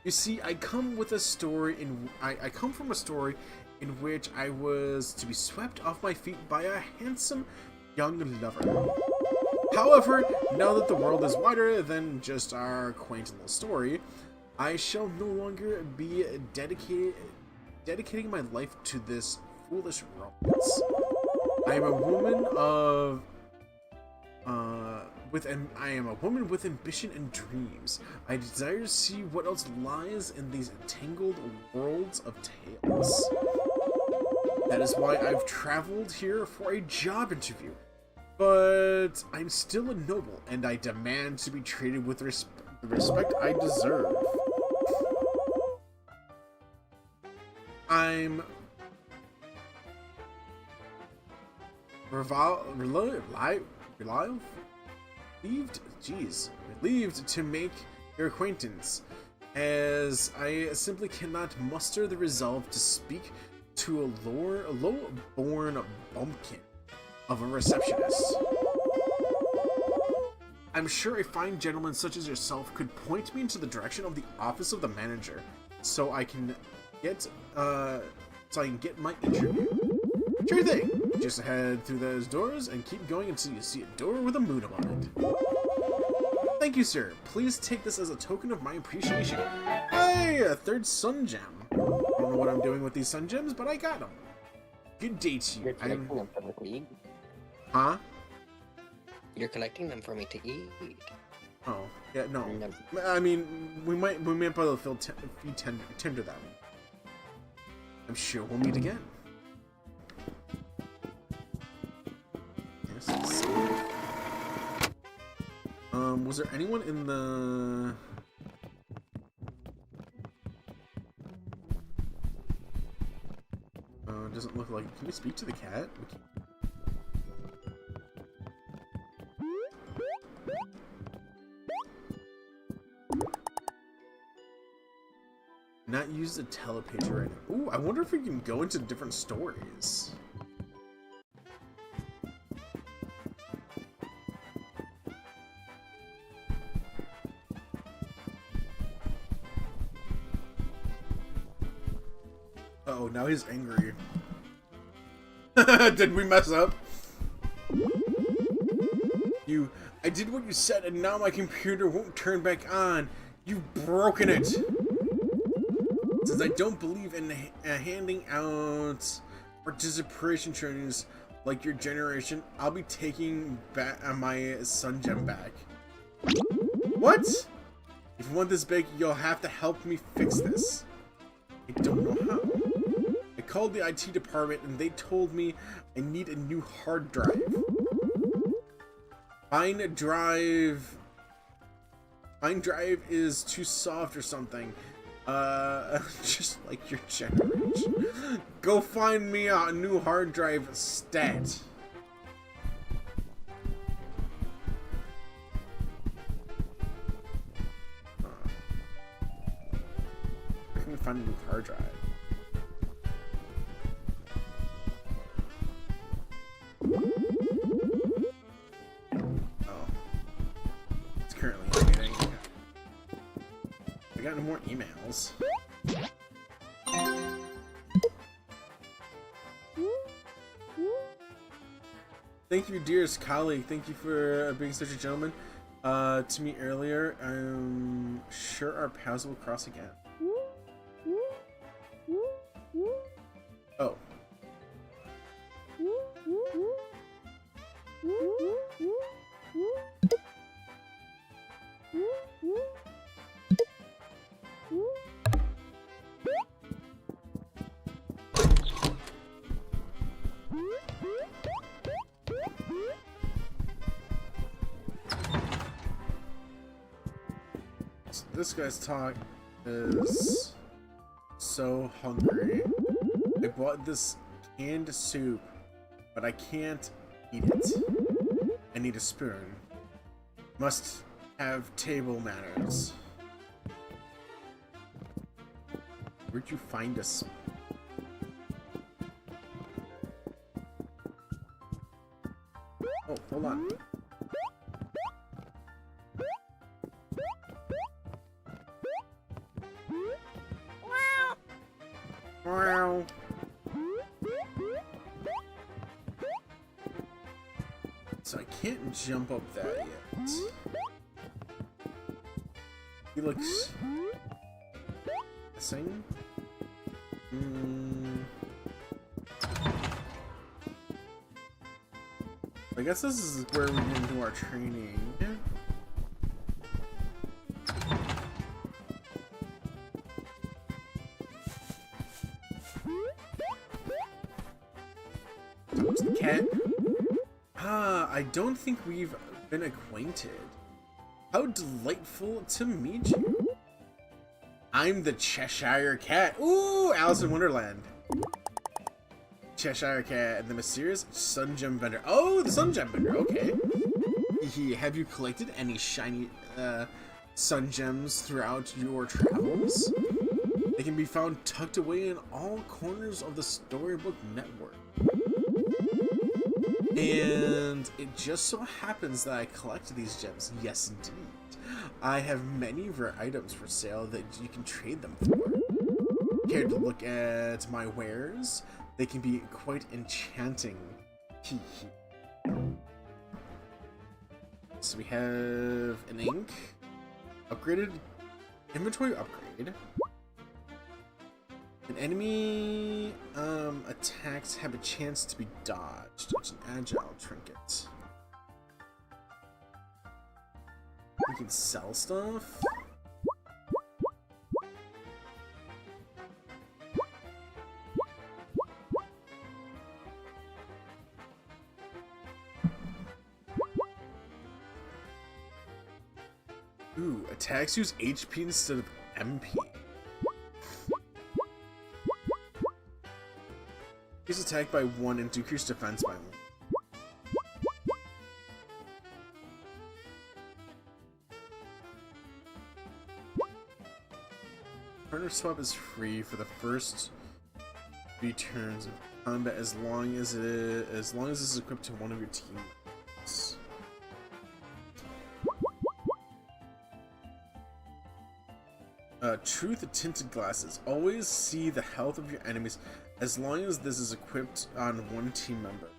You see, I come from a story in which I was to be swept off my feet by a handsome young lover. However, now that the world is wider than just our quaint little story, I shall no longer be dedicating my life to this foolish romance. I am a woman with ambition and dreams. I desire to see what else lies in these entangled worlds of tales. That is why I've traveled here for a job interview. But I'm still a noble, and I demand to be treated with the respect I deserve. I'm relieved to make your acquaintance, as I simply cannot muster the resolve to speak to a low-born bumpkin of a receptionist. I'm sure a fine gentleman such as yourself could point me into the direction of the office of the manager, so I can get my interview. Sure thing. Just head through those doors and keep going until you see a door with a moon on it. Thank you, sir. Please take this as a token of my appreciation. Hey, a third sun gem. I don't know what I'm doing with these sun gems, but I got them. Good day to you. You're collecting them for me to eat. Huh? You're collecting them for me to eat. Oh, yeah, no. No. I mean, we might be able to feed Tinder that way. I'm sure we'll meet again. Yes. Was there anyone in the... Doesn't look like... Can we speak to the cat? Not use the telepage right now. Ooh, I wonder if we can go into different stories. Oh, now he's angry. Did we mess up? I did what you said and now my computer won't turn back on. You've broken it. Since I don't believe in handing out participation trainings like your generation, I'll be taking back my sun gem back. What? If you want this big, you'll have to help me fix this. I don't know how. I called the IT department and they told me I need a new hard drive. Fine drive is too soft or something. Just like your generation. Go find me a new hard drive stat. Can we find a new hard drive. Oh. It's currently updating. I got no more emails. Thank you, dearest colleague. Thank you for being such a gentleman to me earlier. I'm sure our paths will cross again. Oh. This guy's talk is so hungry. I bought this canned soup, but I can't eat it. I need a spoon. Must have table manners. Where'd you find a spoon? Oh, hold on. Wow. So I can't jump up that yet. He looks missing. I guess this is where we're gonna do our training. The cat. I don't think we've been acquainted. How delightful to meet you. I'm the Cheshire Cat. Ooh, Alice in Wonderland. Cheshire Cat and the mysterious Sun Gem Vendor. Oh, the Sun Gem Vendor. Okay. Have you collected any shiny Sun Gems throughout your travels? They can be found tucked away in all corners of the Storybook Network. And it just so happens that I collect these gems. Yes, indeed. I have many rare items for sale that you can trade them for. Care to look at my wares? They can be quite enchanting. So we have an ink, upgraded inventory upgrade. An enemy attacks have a chance to be dodged. It's an agile trinket. We can sell stuff. Ooh, attacks use HP instead of MP. He's attacked by 1 and decrease defense by 1. Partner swap is free for the first 3 turns of combat as long as it's equipped to one of your teammates. Truth tinted glasses. Always see the health of your enemies as long as this is equipped on one team member.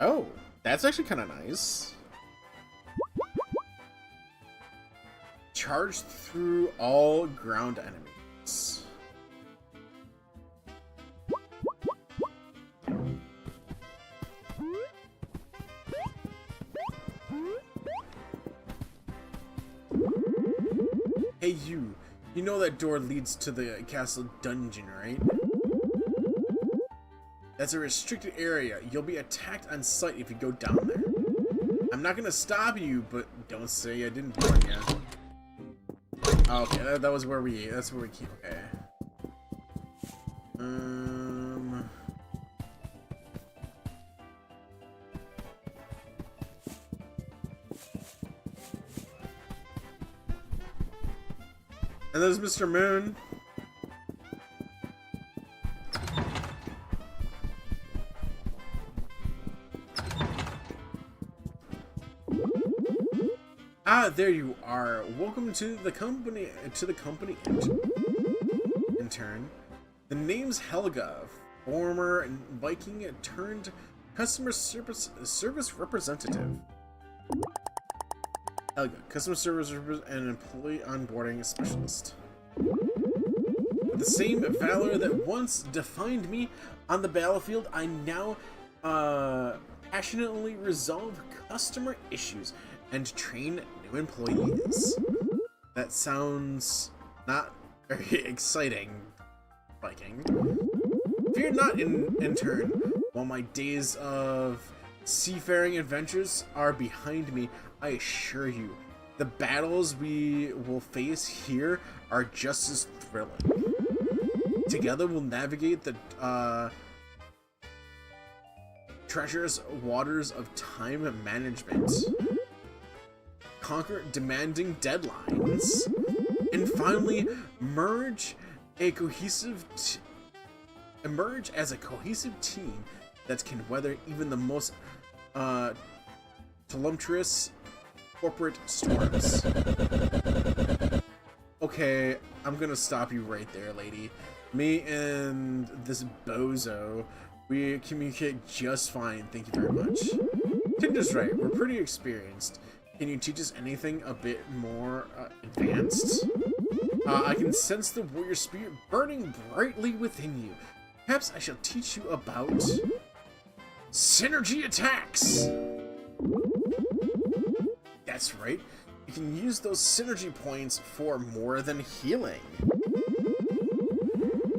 Oh, that's actually kind of nice. Charge through all ground enemies. Hey you know that door leads to the castle dungeon, right? That's a restricted area. You'll be attacked on sight if you go down there. I'm not gonna stop you, but don't say I didn't warn you. Oh, okay, that was where that's where we keep. Okay. And there's Mr. Moon. Ah, there you are. Welcome to the company. Intern. The name's Helga, former Viking turned customer service representative. Helga, customer service and employee onboarding specialist. With the same valor that once defined me on the battlefield, I now passionately resolve customer issues and train new employees. That sounds not very exciting, Viking. Fear not, intern. While my days of seafaring adventures are behind me, I assure you, the battles we will face here are just as thrilling. Together we'll navigate the treacherous waters of time management, conquer demanding deadlines, and finally emerge as a cohesive team that can weather even the most tumultuous corporate storms. Okay, I'm gonna stop you right there, lady. Me and this bozo, we communicate just fine, thank you very much. Tinder's right, we're pretty experienced. Can you teach us anything a bit more advanced? I can sense the warrior spirit burning brightly within you. Perhaps I shall teach you about synergy attacks! That's right, you can use those synergy points for more than healing.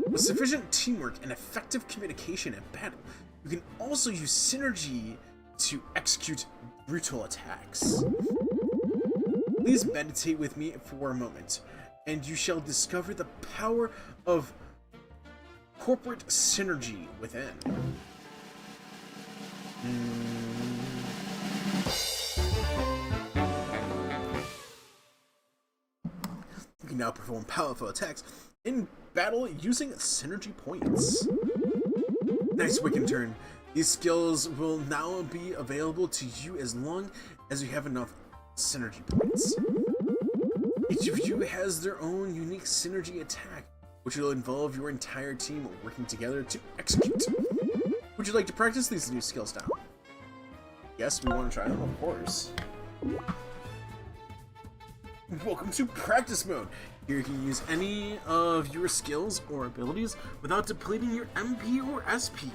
With sufficient teamwork and effective communication in battle, you can also use synergy to execute brutal attacks. Please meditate with me for a moment, and you shall discover the power of corporate synergy within. You can now perform powerful attacks in battle using synergy points. Nice Wiccan turn. These skills will now be available to you as long as you have enough synergy points. Each of you has their own unique synergy attack, which will involve your entire team working together to execute. Would you like to practice these new skills now? Yes, we want to try them, of course. Welcome to practice mode. Here you can use any of your skills or abilities without depleting your MP or SP.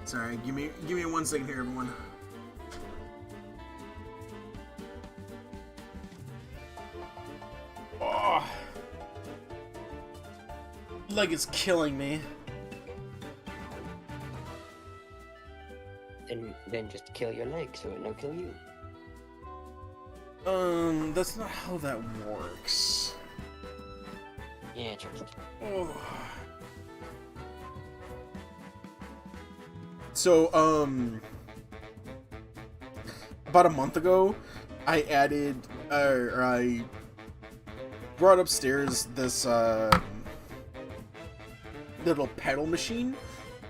Sorry, give me 1 second here, everyone. Oh, like it's killing me. Then just kill your leg so it no kill you. That's not how that works. Yeah, trust. Oh. So, about a month ago, I added, or I brought upstairs this, little pedal machine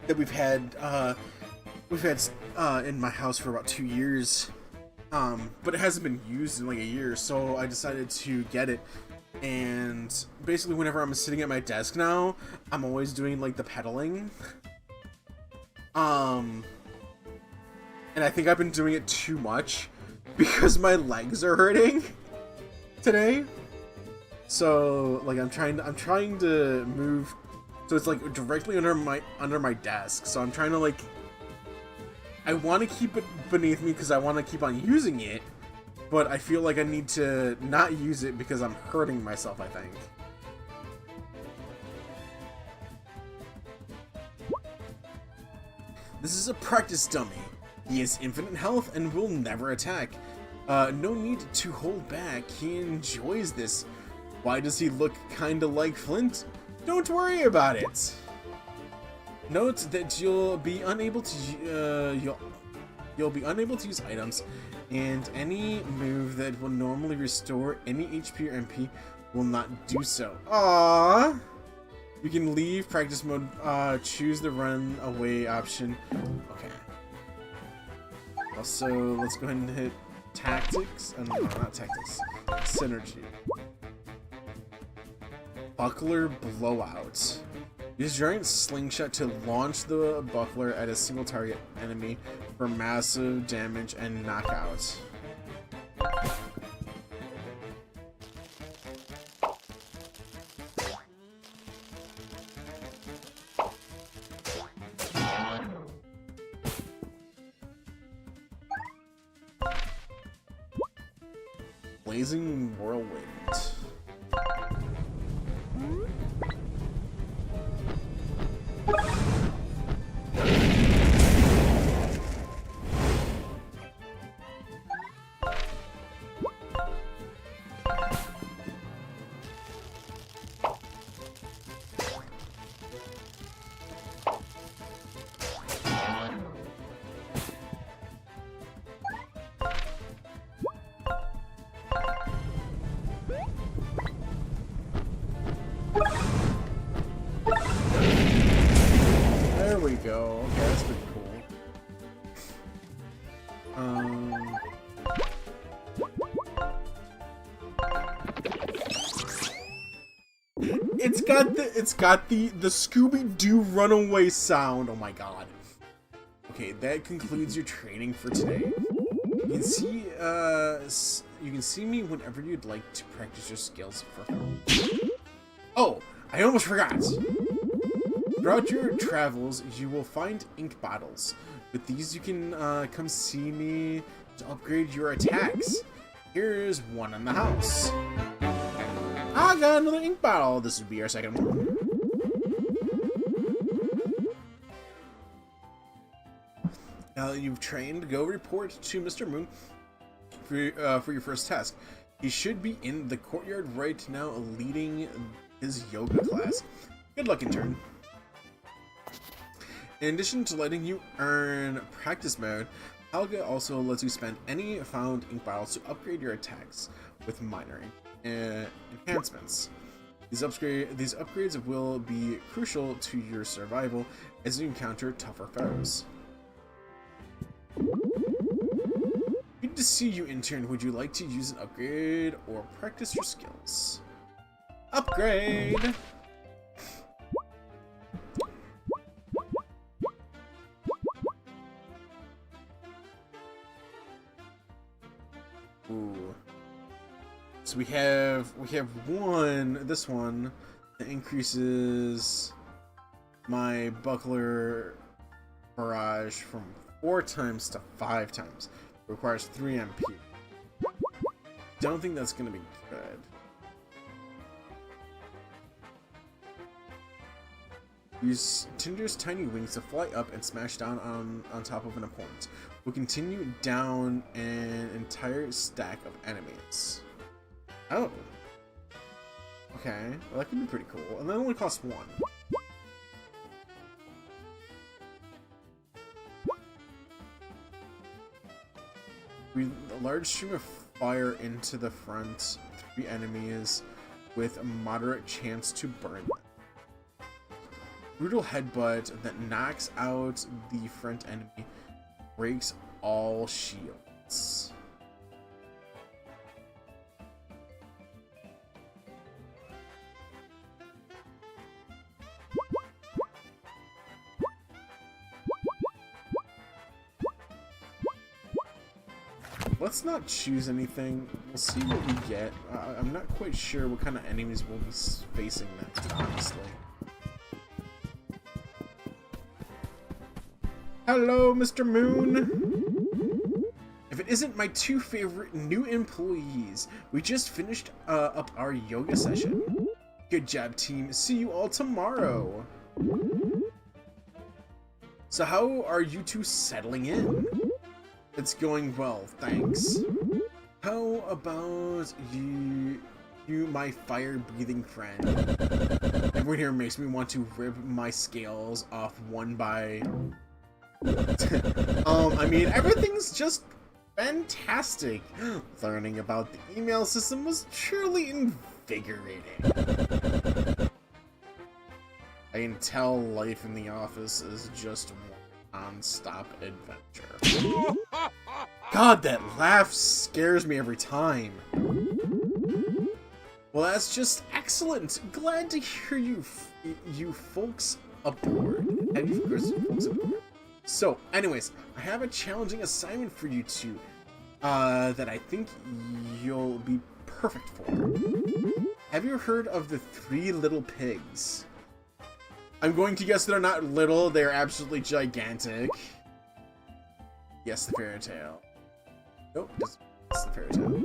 that we've had in my house for about 2 years, but it hasn't been used in like a year, so I decided to get it. And basically, whenever I'm sitting at my desk now, I'm always doing like the pedaling. And I think I've been doing it too much because my legs are hurting today. So like I'm trying to move so it's like directly under my desk. So I'm trying to like, I want to keep it beneath me because I want to keep on using it, but I feel like I need to not use it because I'm hurting myself, I think. This is a practice dummy. He has infinite health and will never attack. No need to hold back. He enjoys this. Why does he look kinda like Flint? Don't worry about it. Note that you'll be unable to use items, and any move that will normally restore any HP or MP will not do so. Aww. You can leave practice mode, choose the run away option. Okay. Also, let's go ahead and hit tactics. Oh, no, not tactics. Synergy. Buckler blowout. Use giant slingshot to launch the buckler at a single target enemy for massive damage and knockout. Blazing whirlwind. There we go. Okay, that's pretty cool. It's got the Scooby-Doo runaway sound. Oh my god. Okay, that concludes your training for today. You can see me whenever you'd like to practice your skills further. Oh, I almost forgot. Throughout your travels, you will find ink bottles. With these, you can come see me to upgrade your attacks. Here's one in the house. I got another ink bottle. This would be our second one. Now that you've trained, go report to Mr. Moon for your first task. He should be in the courtyard right now leading his yoga class. Good luck, intern. In addition to letting you earn practice mode, Helga also lets you spend any found ink bottles to upgrade your attacks with minor enhancements. These upgrades will be crucial to your survival as you encounter tougher foes. Good to see you, intern. Would you like to use an upgrade or practice your skills? Upgrade! Ooh. So we have this one that increases my buckler barrage from 4 times to 5 times. It requires 3 MP. Don't think that's gonna be good. Use Tinder's tiny wings to fly up and smash down on top of an opponent. We'll continue down an entire stack of enemies. Oh. Okay, well, that could be pretty cool. And that only costs 1. We a large stream of fire into the front 3 enemies with a moderate chance to burn them. Brutal headbutt that knocks out the front enemy, breaks all shields. Let's not choose anything. We'll see what we get. I'm not quite sure what kind of enemies we'll be facing next, honestly. Hello, Mr. Moon! If it isn't my 2 favorite new employees, we just finished up our yoga session. Good job, team. See you all tomorrow. So how are you 2 settling in? It's going well, thanks. How about you, my fire-breathing friend? Everyone here makes me want to rip my scales off one by... I mean, everything's just fantastic. Learning about the email system was truly invigorating. I can tell life in the office is just one non-stop adventure. God, that laugh scares me every time. Well, that's just excellent. Glad to hear you folks aboard. Have you folks aboard? So, anyways, I have a challenging assignment for you two that I think you'll be perfect for. Have you heard of the 3 little pigs? I'm going to guess they're not little, they're absolutely gigantic. Yes, the fairy tale. Nope, it's the fairy tale.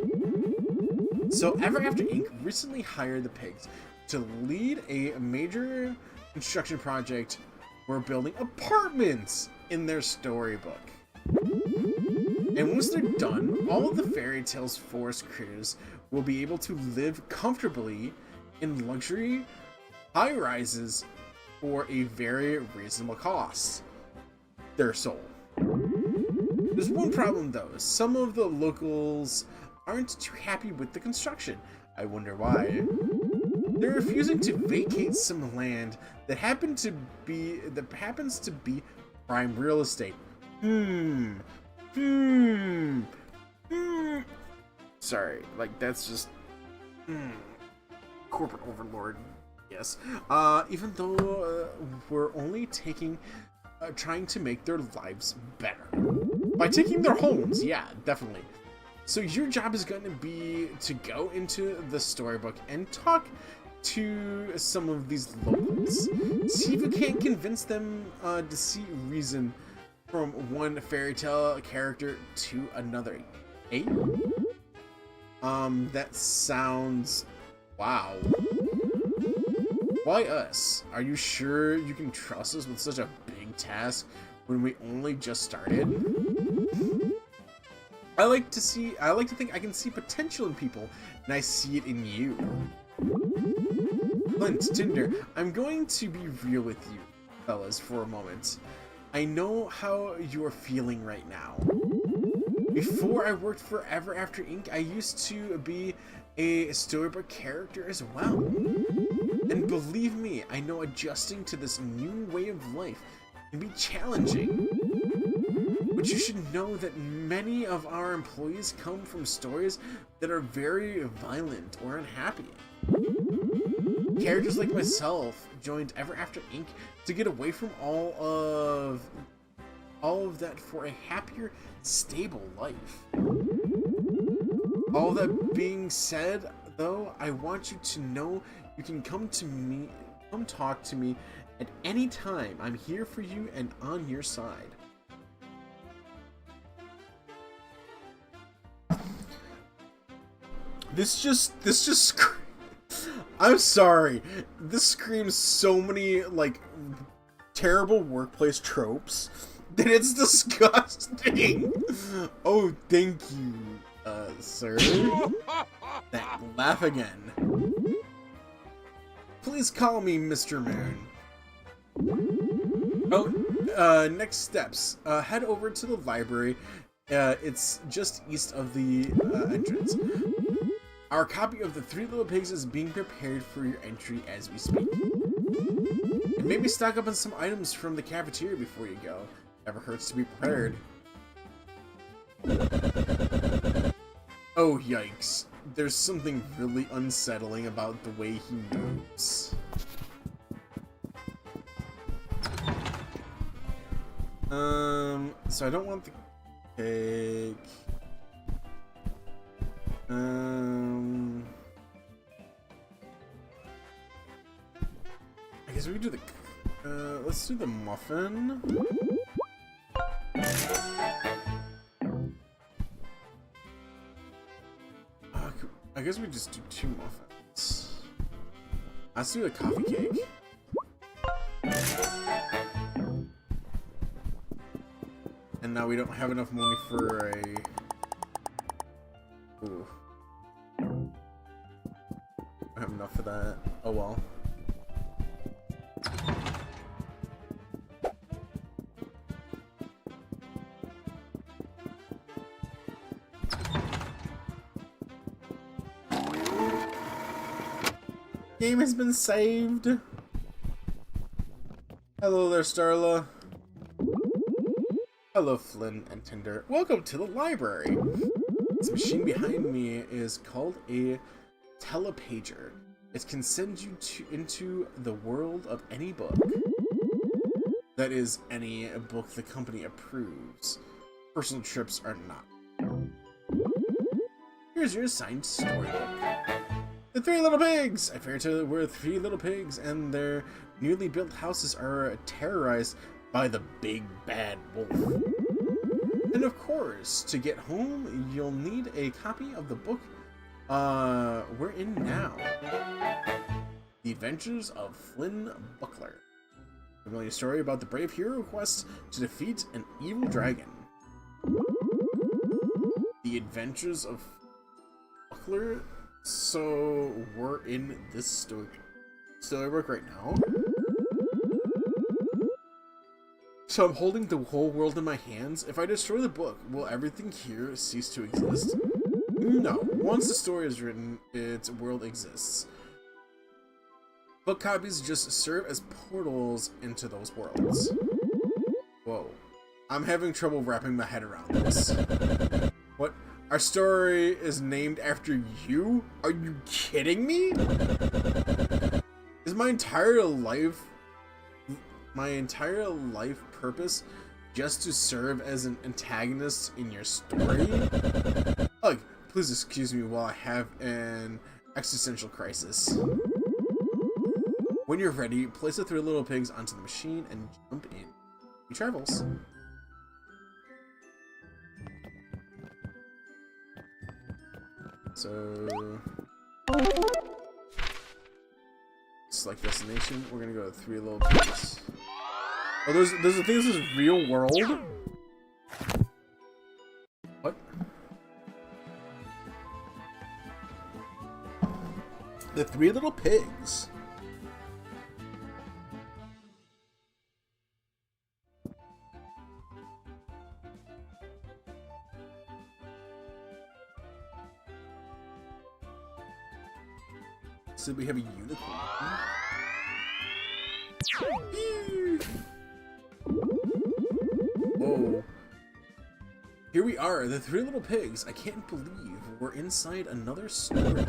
So, Ever After Inc. recently hired the pigs to lead a major construction project. We're building apartments in their storybook. And once they're done, all of the fairy tale's forest critters will be able to live comfortably in luxury high-rises for a very reasonable cost. They're sold. There's one problem though. Some of the locals aren't too happy with the construction. I wonder why. They're refusing to vacate some land that happens to be prime real estate. Sorry, like that's just corporate overlord. Yes. Even though we're only trying to make their lives better by taking their homes. Yeah, definitely. So your job is going to be to go into the storybook and talk to some of these locals. See if you can't convince them to see reason from one fairy tale character to another. 8? That sounds... wow. Why us? Are you sure you can trust us with such a big task when we only just started? I like to think I can see potential in people, and I see it in you. Clint, Tinder, I'm going to be real with you, fellas, for a moment. I know how you're feeling right now. Before I worked for Ever After Inc., I used to be a storybook character as well. And believe me, I know adjusting to this new way of life can be challenging. But you should know that many of our employees come from stories that are very violent or unhappy. Characters like myself joined Ever After Inc. to get away from all of that for a happier, stable life. All that being said, though, I want you to know you can come talk to me at any time. I'm here for you and on your side. This just I'm sorry. This screams so many, like, terrible workplace tropes that it's disgusting. Oh, thank you, sir. That laugh again. Please call me Mr. Moon. Oh, next steps. Head over to the library. It's just east of the entrance. Our copy of the 3 Little Pigs is being prepared for your entry as we speak. And maybe stock up on some items from the cafeteria before you go. Never hurts to be prepared. Oh, yikes. There's something really unsettling about the way he moves. So I don't want the cake. I guess we could do the... let's do the muffin. I guess we just do 2 muffins. Let's do the coffee cake. And now we don't have enough money for a... Ooh. I don't have enough for that. Oh well. Game has been saved. Hello there, Starla. Hello, Flynn and Tinder. Welcome to the library. This machine behind me is called a telepager. It can send you into the world of any book. That is, any book the company approves. Personal trips are not. Here's your assigned storybook. The Three Little Pigs! A fairy tale where three little pigs and their newly built houses are terrorized by the big bad wolf. And of course, to get home, you'll need a copy of the book we're in now. The Adventures of Flynn Buckler. A familiar story about the brave hero quest to defeat an evil dragon. The Adventures of Buckler. So we're in this storybook right now. So I'm holding the whole world in my hands. If I destroy the book, will everything here cease to exist? No. Once the story is written, its world exists. Book copies just serve as portals into those worlds. Whoa. I'm having trouble wrapping my head around this. What? Our story is named after you? Are you kidding me? Is my entire life purpose just to serve as an antagonist in your story? Ugh, please excuse me while I have an existential crisis. When you're ready, place the three little pigs onto the machine and jump in. He travels. So, select destination. We're gonna go to Three Little Pigs. Oh, there's a thing that says real world. What? The Three Little Pigs. So we have a unicorn. Whoa. Here we are, the Three Little Pigs. I can't believe we're inside another story.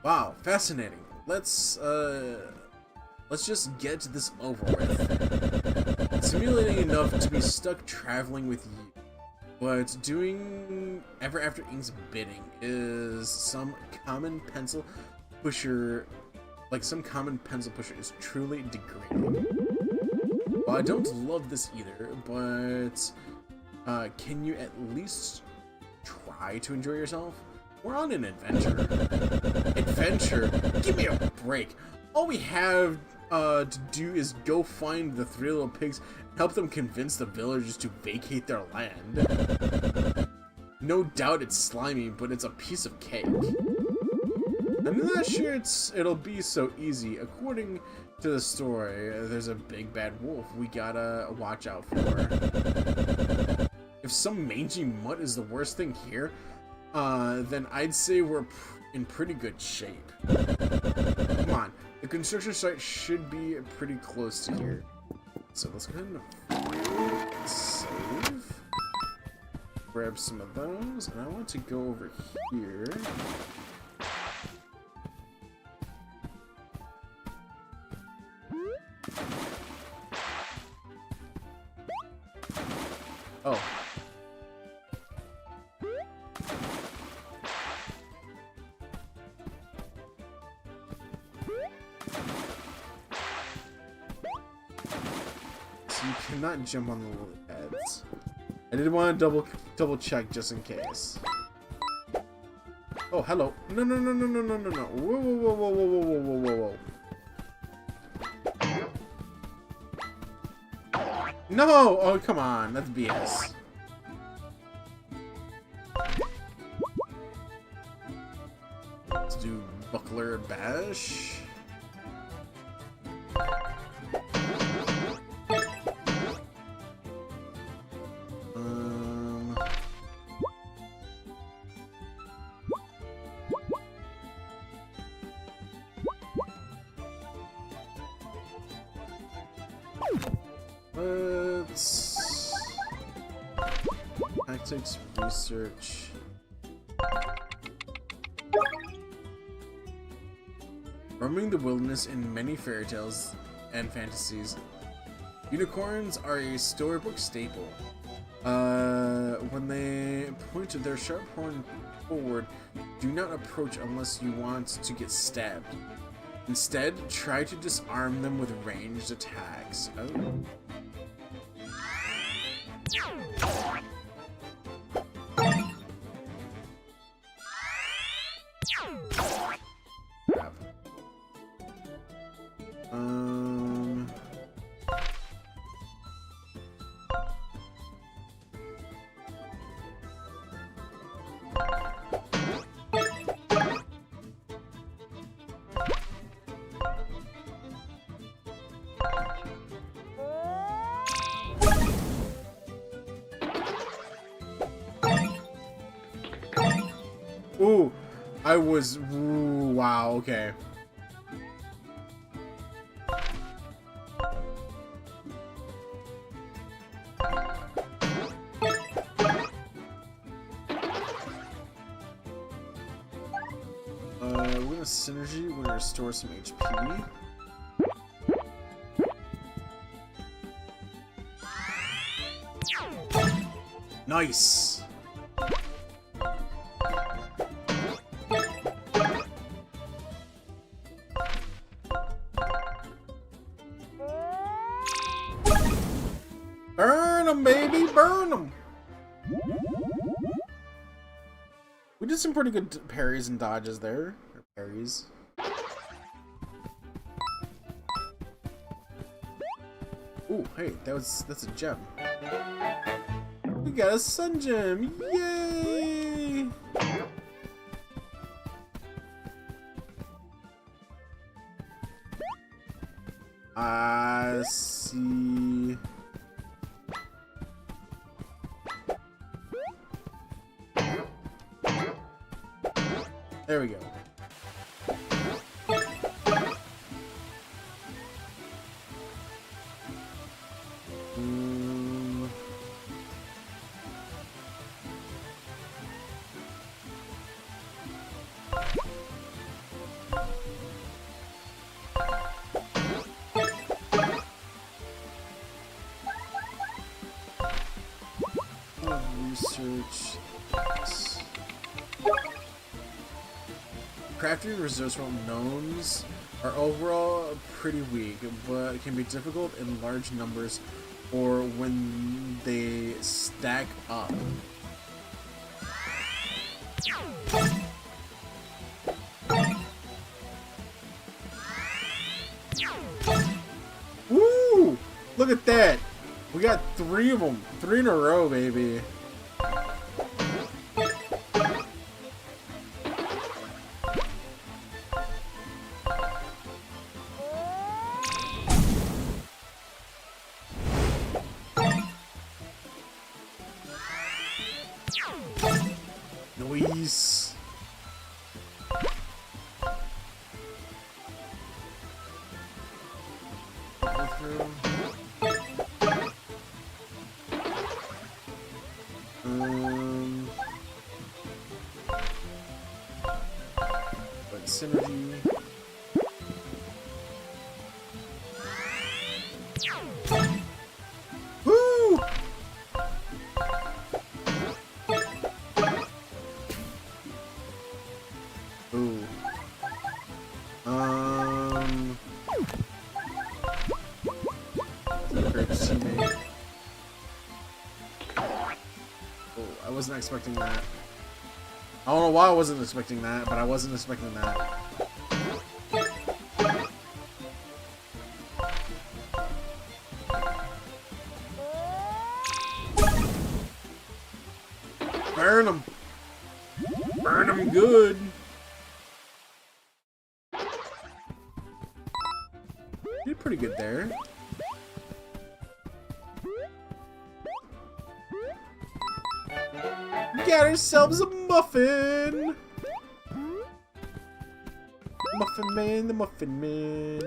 Wow, fascinating. Let's just get this over with. It's stimulating enough to be stuck traveling with you. But doing Ever After Ink's bidding is some common pencil pusher is truly degrading. Well, I don't love this either, but can you at least try to enjoy yourself? We're on an adventure. Adventure? Give me a break. All we have to do is go find the Three Little Pigs and help them convince the villagers to vacate their land. No doubt it's slimy, but it's a piece of cake. I'm not sure it'll be so easy. According to the story, there's a big bad wolf we gotta watch out for. If some mangy mutt is the worst thing here, then I'd say we're in pretty good shape. Come on, the construction site should be pretty close to here. So let's go ahead and save. Grab some of those, and I want to go over here. Oh. So you cannot jump on the little heads. I did want to double check just in case. Oh, hello. No. Whoa. No! Oh, come on. That's BS. Let's do Buckler Bash. Let's tactics research. Roaming the wilderness in many fairy tales and fantasies, unicorns are a storybook staple. When they point their sharp horn forward, do not approach unless you want to get stabbed. Instead, try to disarm them with ranged attacks. Oh. Crap. Ooh, I was. Ooh, wow, okay. We're gonna synergy, we're gonna restore some HP. Nice! Burn 'em, baby! Burn 'em! We did some pretty good parries and dodges there. Or parries. Ooh, hey, that's a gem. We got a sun gem! Yay! I see. There we go. Research. Crafting resourceful gnomes are overall pretty weak, but can be difficult in large numbers or when they stack up. Woo! Look at that! We got 3 of them. 3 in a row, baby. Nice. But synergy. Woo! Ooh. Great teammate. Oh, I wasn't expecting that. I don't know why I wasn't expecting that, but I wasn't expecting that. Burn them! Burn them good! Did pretty good there. Got ourselves a muffin! Muffin Man, the Muffin Man.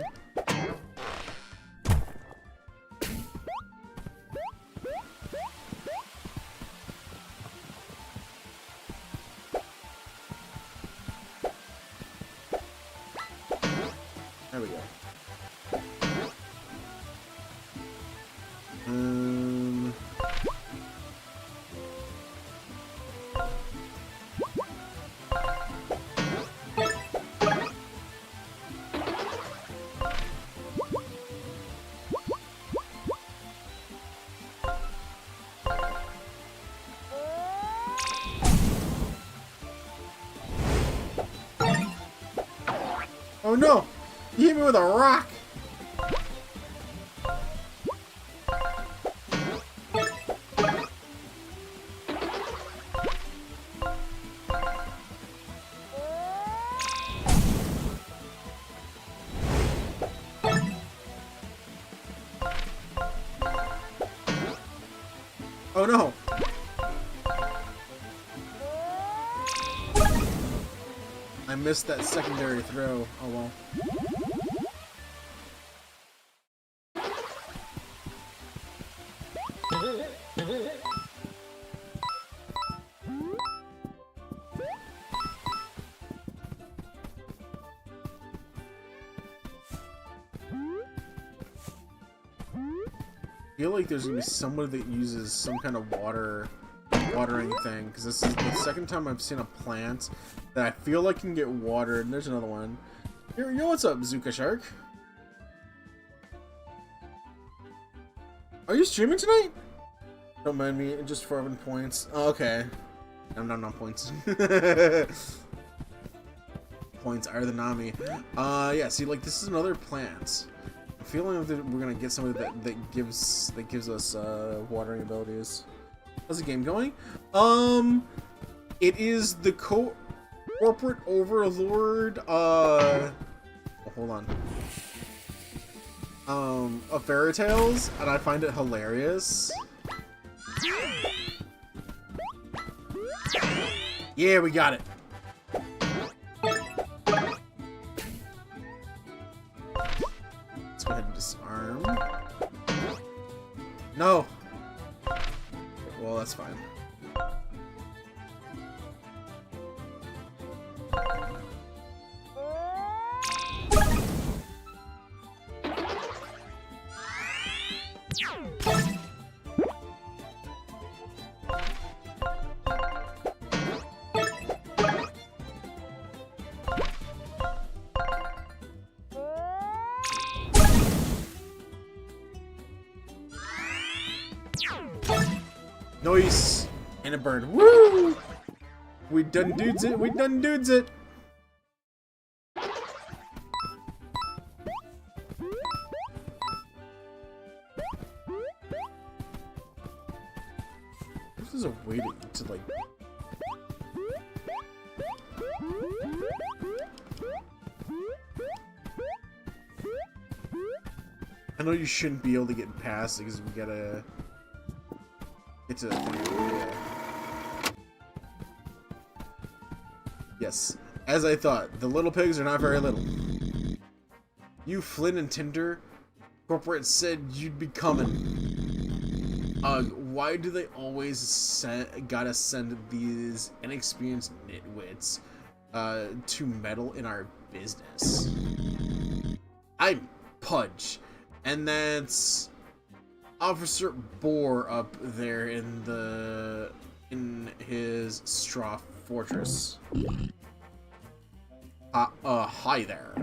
There we go. Oh no! He hit me with a rock! Oh no! I missed that secondary throw. Oh well. I feel like there's gonna be somebody that uses some kind of watering thing, because this is the second time I've seen a plant that I feel like can get watered. And there's another one. Yo, what's up, Zuka Shark? Are you streaming tonight? Don't mind me, just for 11 points. Oh, okay. No, not points. Points are the Nami. Yeah, see, like, this is another plant. I'm feeling that we're gonna get somebody that gives us watering abilities. How's the game going? It is the corporate overlord. Hold on. Of fairytales, and I find it hilarious. Yeah, we got it. Let's go ahead and disarm. No. Well, that's fine. Noise and a bird. Woo! We done dudes it. We done dudes it. This is a way to like. I know you shouldn't be able to get past it because we gotta. It's a yeah. Yes, as I thought, the little pigs are not very little. You, Flynn and Tinder, corporate said you'd be coming. Why do they always gotta send these inexperienced nitwits to meddle in our business? I'm Pudge, and that's Officer Boar up there in his straw fortress. Hi there.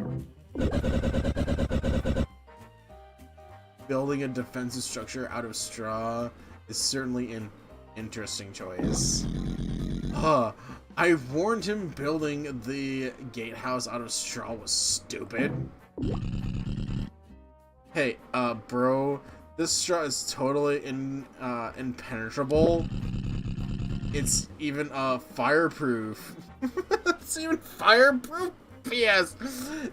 Building a defensive structure out of straw is certainly an interesting choice. I warned him building the gatehouse out of straw was stupid. Hey, bro. This straw is totally impenetrable. It's even fireproof. It's even fireproof? P.S.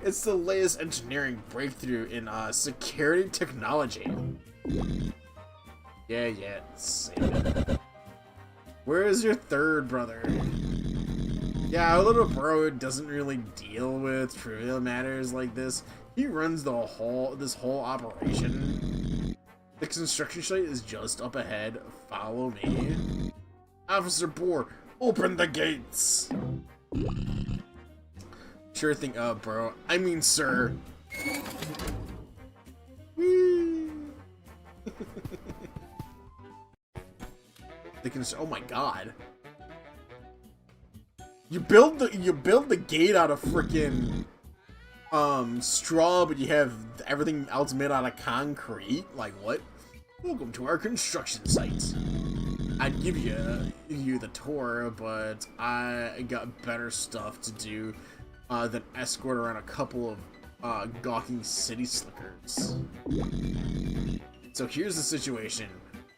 It's the latest engineering breakthrough in security technology. Yeah, save it. Where is your third brother? Yeah, our little bro doesn't really deal with trivial matters like this. He runs this whole operation. The construction site is just up ahead. Follow me. Officer Boar, open the gates! Sure thing, bro. I mean, sir. Whee! They can. Oh my god! You build the gate out of frickin' straw, but you have everything else made out of concrete. Like what? Welcome to our construction site. I'd give you the tour, but I got better stuff to do than escort around a couple of gawking city slickers. So here's the situation.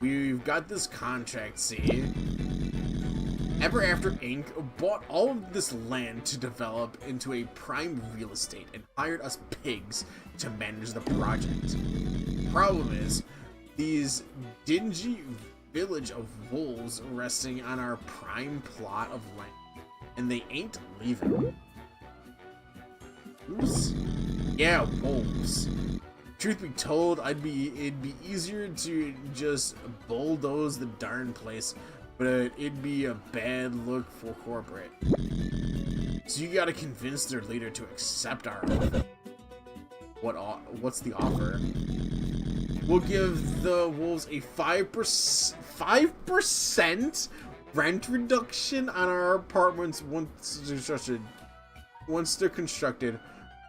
We've got this contract, see? Ever After Inc. bought all of this land to develop into a prime real estate and hired us pigs to manage the project. Problem is, these dingy village of wolves resting on our prime plot of land, and they ain't leaving. Who's? Yeah, wolves. Truth be told, it'd be easier to just bulldoze the darn place, but it'd be a bad look for corporate. So you gotta convince their leader to accept our offer. What's the offer? We'll give the wolves a 5% rent reduction on our apartments once they're constructed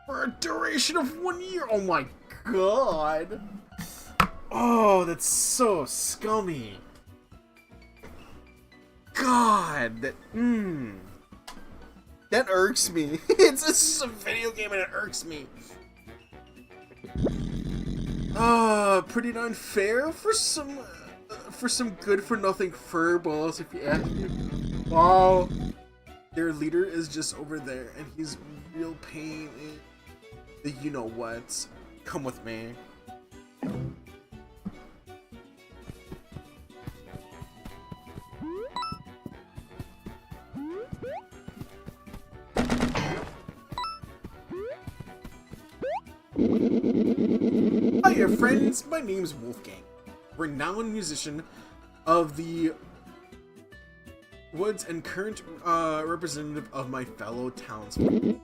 for a duration of 1 year. Oh my god. Oh, that's so scummy. God, that irks me. It's just a video game and it irks me. Pretty darn fair for some good-for-nothing furballs, if you ask me. Wow, their leader is just over there, and he's real pain in the you-know-what. Come with me. Hiya friends, my name's Wolfgang, renowned musician of the Woods and current representative of my fellow townsfolk.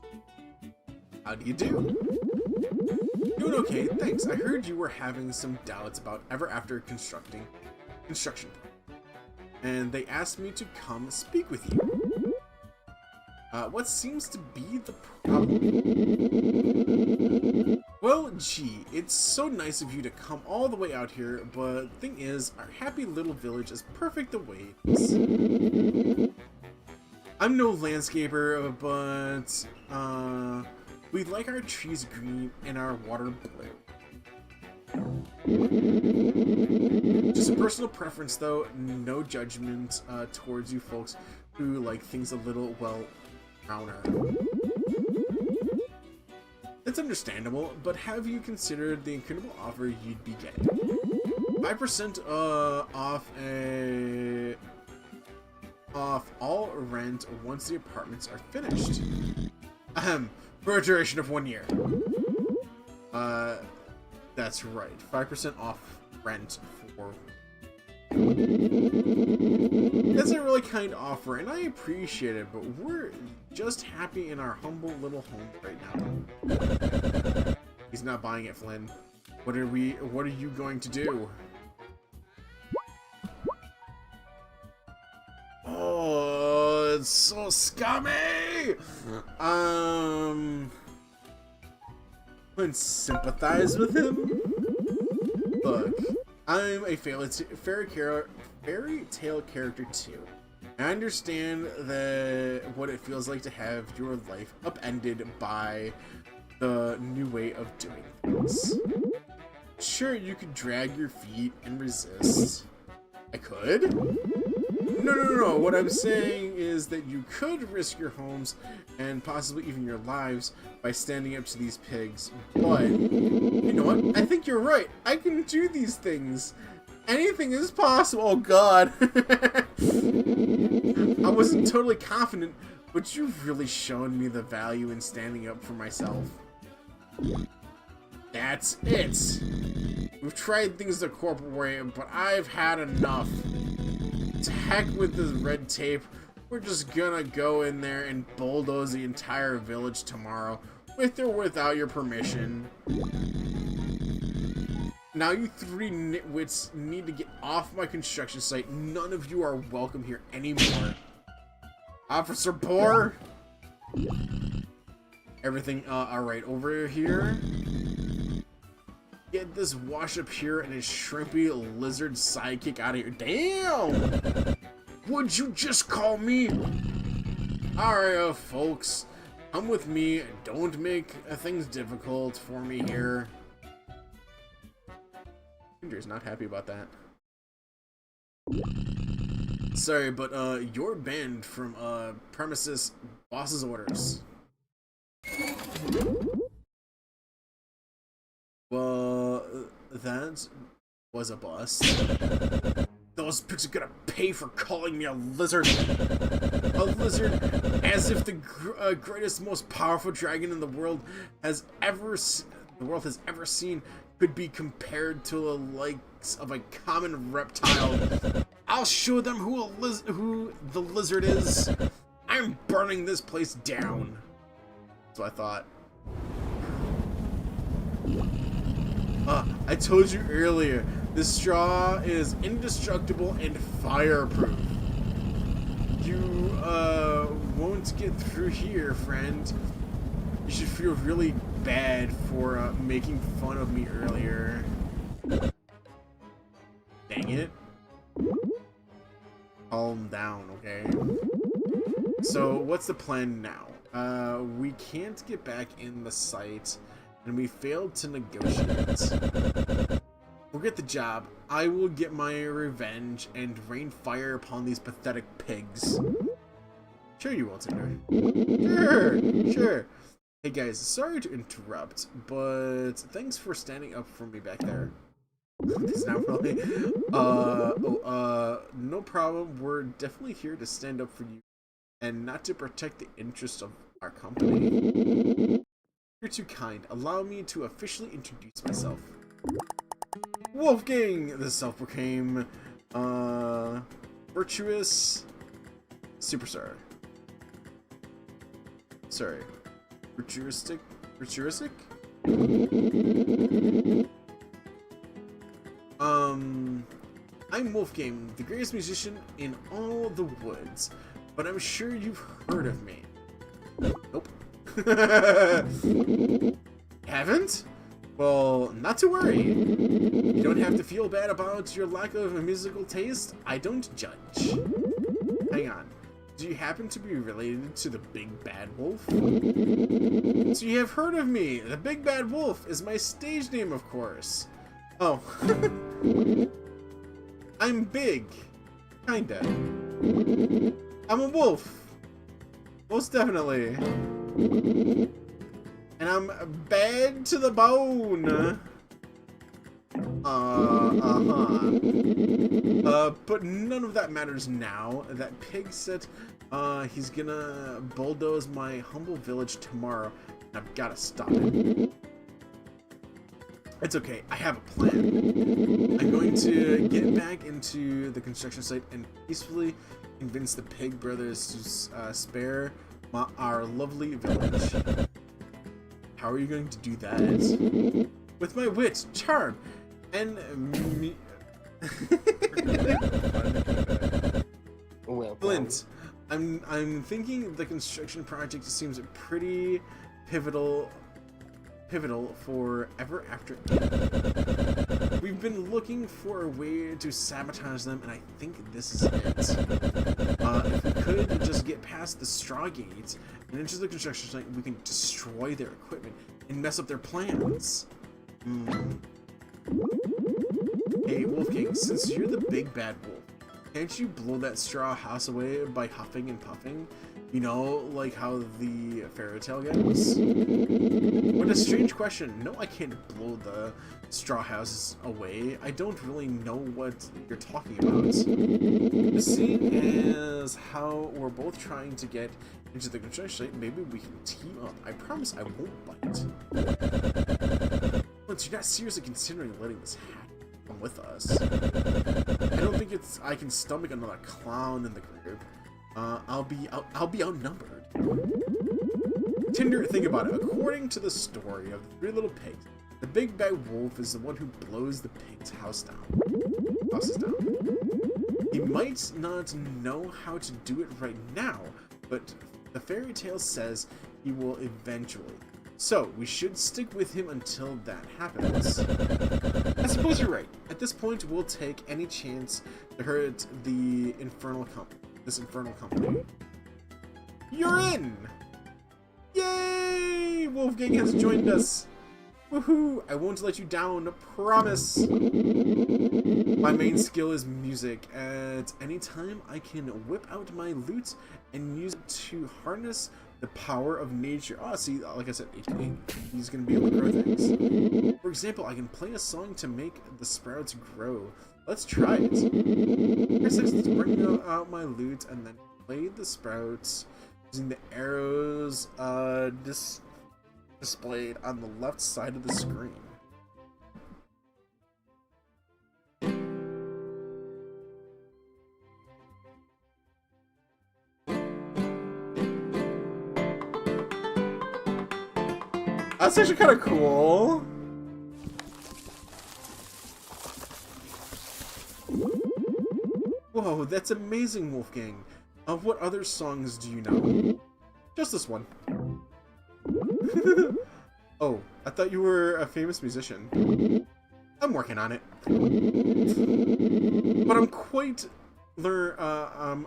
How do you do? Doing okay, thanks. I heard you were having some doubts about Ever After construction, and they asked me to come speak with you. What seems to be the problem? Well, gee, it's so nice of you to come all the way out here, but thing is, our happy little village is perfect the way it is. I'm no landscaper, but we like our trees green and our water blue. Just a personal preference, though, no judgment towards you folks who like things a little, well, browner. It's understandable, but have you considered the incredible offer you'd be getting? 5% off all rent once the apartments are finished. For a duration of 1 year. That's right. 5% off rent for... That's a really kind offer, and I appreciate it, but we're just happy in our humble little home right now. He's not buying it, Flynn. What are you going to do? Oh, it's so scummy! Couldn't sympathize with him? Look, I'm a fairy tale character too. I understand what it feels like to have your life upended by the new way of doing things. Sure, you could drag your feet and resist. I could? No. What I'm saying is that you could risk your homes and possibly even your lives by standing up to these pigs. But, you know what? I think you're right. I can do these things. Anything is possible. Oh, God. I wasn't totally confident, but you've really shown me the value in standing up for myself. That's it. We've tried things the corporate way, but I've had enough. To heck with this red tape. We're just gonna go in there and bulldoze the entire village tomorrow. With or without your permission. Now you three nitwits need to get off my construction site. None of you are welcome here anymore. Officer Boar! Everything, alright, over here. Get this wash up here and his shrimpy lizard sidekick out of here. Damn! Would you just call me? Alright, folks. Come with me. Don't make things difficult for me here. Ginger's not happy about that. Sorry, but you're banned from premises boss's orders. Well, that was a bust. Those pigs are gonna pay for calling me a lizard. A lizard, as if the greatest, most powerful dragon in the world has ever seen could be compared to the likes of a common reptile. I'll show them who the lizard is. I'm burning this place down. So I thought. I told you earlier, this straw is indestructible and fireproof. You won't get through here, friend. You should feel really bad for making fun of me earlier. Dang it. Calm down, okay? So, what's the plan now? We can't get back in the site, and we failed to negotiate. Forget the job. I will get my revenge and rain fire upon these pathetic pigs. Sure you will, Tinder. Sure. Hey guys, sorry to interrupt, but thanks for standing up for me back there. It's not really. No problem. We're definitely here to stand up for you, and not to protect the interests of our company. You're too kind. Allow me to officially introduce myself. Wolfgang, the self-proclaimed, virtuous superstar. Sorry. Virtuistic? I'm Wolfgang, the greatest musician in all the woods, but I'm sure you've heard of me. Nope. Haven't? Well, not to worry. You don't have to feel bad about your lack of musical taste. I don't judge. Hang on. Do you happen to be related to the Big Bad Wolf? So you have heard of me. The Big Bad Wolf is my stage name, of course. Oh. I'm big. Kinda. I'm a wolf. Most definitely. And I'm bad to the bone. But none of that matters now. That pig said he's gonna bulldoze my humble village tomorrow, and I've gotta stop it. It's okay, I have a plan. I'm going to get back into the construction site and peacefully convince the Pig Brothers to spare our lovely village. How are you going to do that? With my wit, charm, and me. Well, Flint, I'm thinking the construction project seems pretty pivotal for Ever After. We've been looking for a way to sabotage them, and I think this is it. If we could just get past the straw gate and into the construction site, we can destroy their equipment and mess up their plans. Hey, Wolfgang, since you're the big bad wolf, can't you blow that straw house away by huffing and puffing? You know, like how the fairytale goes? What a strange question. No, I can't blow the straw houses away. I don't really know what you're talking about. Seeing as how we're both trying to get into the construction site, maybe we can team up. I promise I won't bite. Once you're not seriously considering letting this happen with us. I don't think I can stomach another clown in the group. I'll be outnumbered. Tinder, think about it. According to the story of the 3 little pigs, the big bad wolf is the one who blows the pig's houses down. He might not know how to do it right now, but the fairy tale says he will eventually. So, we should stick with him until that happens. I suppose you're right. At this point, we'll take any chance to hurt the this infernal company. You're in! Yay! Wolfgang has joined us! Woohoo! I won't let you down, promise! My main skill is music. At any time, I can whip out my lute and use it to harness the power of nature. Oh, see, like I said, he's going to be able to grow things. For example, I can play a song to make the sprouts grow. Let's try it. First, let's bring out my lute and then play the sprouts using the arrows displayed on the left side of the screen. That's actually kind of cool. Whoa, that's amazing, Wolfgang. What other songs do you know? Just this one. Oh, I thought you were a famous musician. I'm working on it. But I'm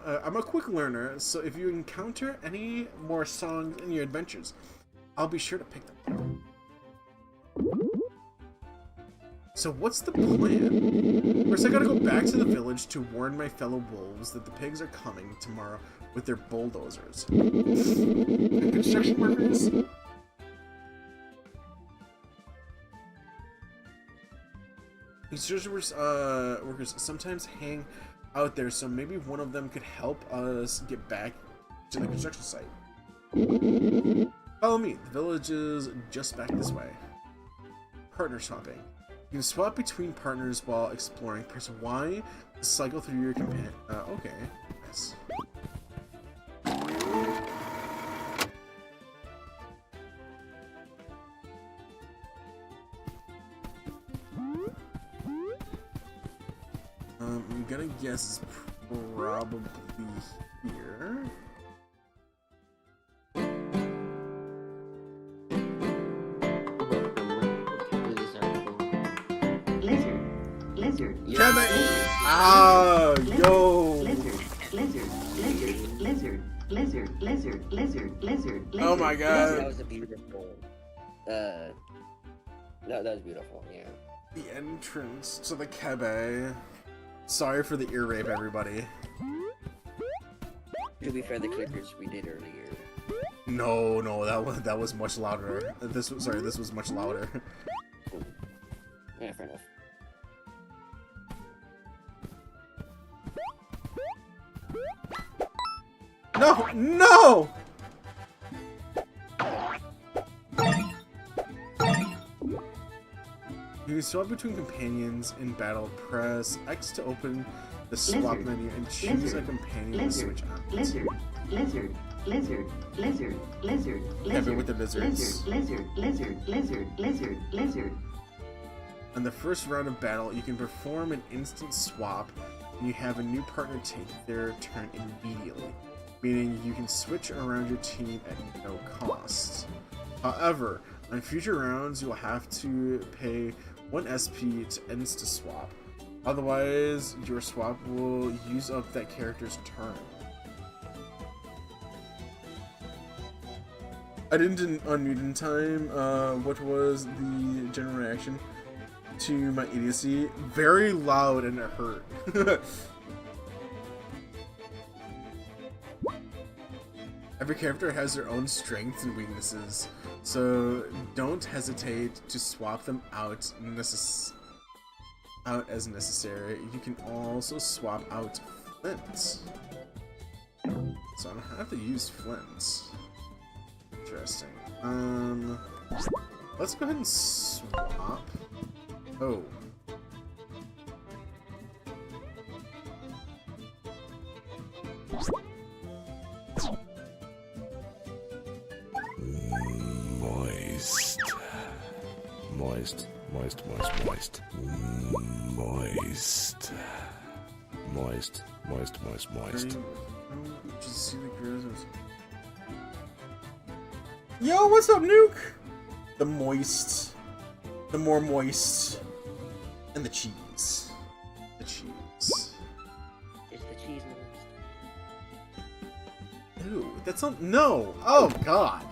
I'm a quick learner, so if you encounter any more songs in your adventures, I'll be sure to pick them. So what's the plan? First, I gotta go back to the village to warn my fellow wolves that the pigs are coming tomorrow with their bulldozers. And construction workers? Construction workers sometimes hang out there, so maybe one of them could help us get back to the construction site. Follow me. The village is just back this way. Partner swapping. You can swap between partners while exploring. Press Y to cycle through your companion. Okay. Nice. I'm gonna guess it's probably here. Ah, yo! Lizard. Oh my god. That was a beautiful. No, that was beautiful. Yeah. The entrance to the Kebe. Sorry for the ear rape, everybody. To be fair, the clickers we did earlier. No, that was much louder. This was much louder. Yeah, fair enough. No! No! You can swap between companions in battle. Press X to open the swap menu and choose a companion to switch on. Lizard. Kevin with the lizards. Lizard. On the first round of battle, you can perform an instant swap, and you have a new partner take their turn immediately, meaning you can switch around your team at no cost. However, on future rounds, you will have to pay 1 SP to insta-swap. Otherwise, your swap will use up that character's turn. I didn't unmute in time. What was the general reaction to my idiocy? Very loud and it hurt. Every character has their own strengths and weaknesses, so don't hesitate to swap them out as necessary. You can also swap out flints. So I don't have to use flints. Interesting. Let's go ahead and swap. Oh. Moist. Moist. Moist. Moist. Moist. Moist. Moist. Moist. Just see the grizzles. Yo, what's up, Nuke? The moist. The more moist. And the cheese. The cheese. It's the cheese moist. Ew, that's not. No! Oh, God.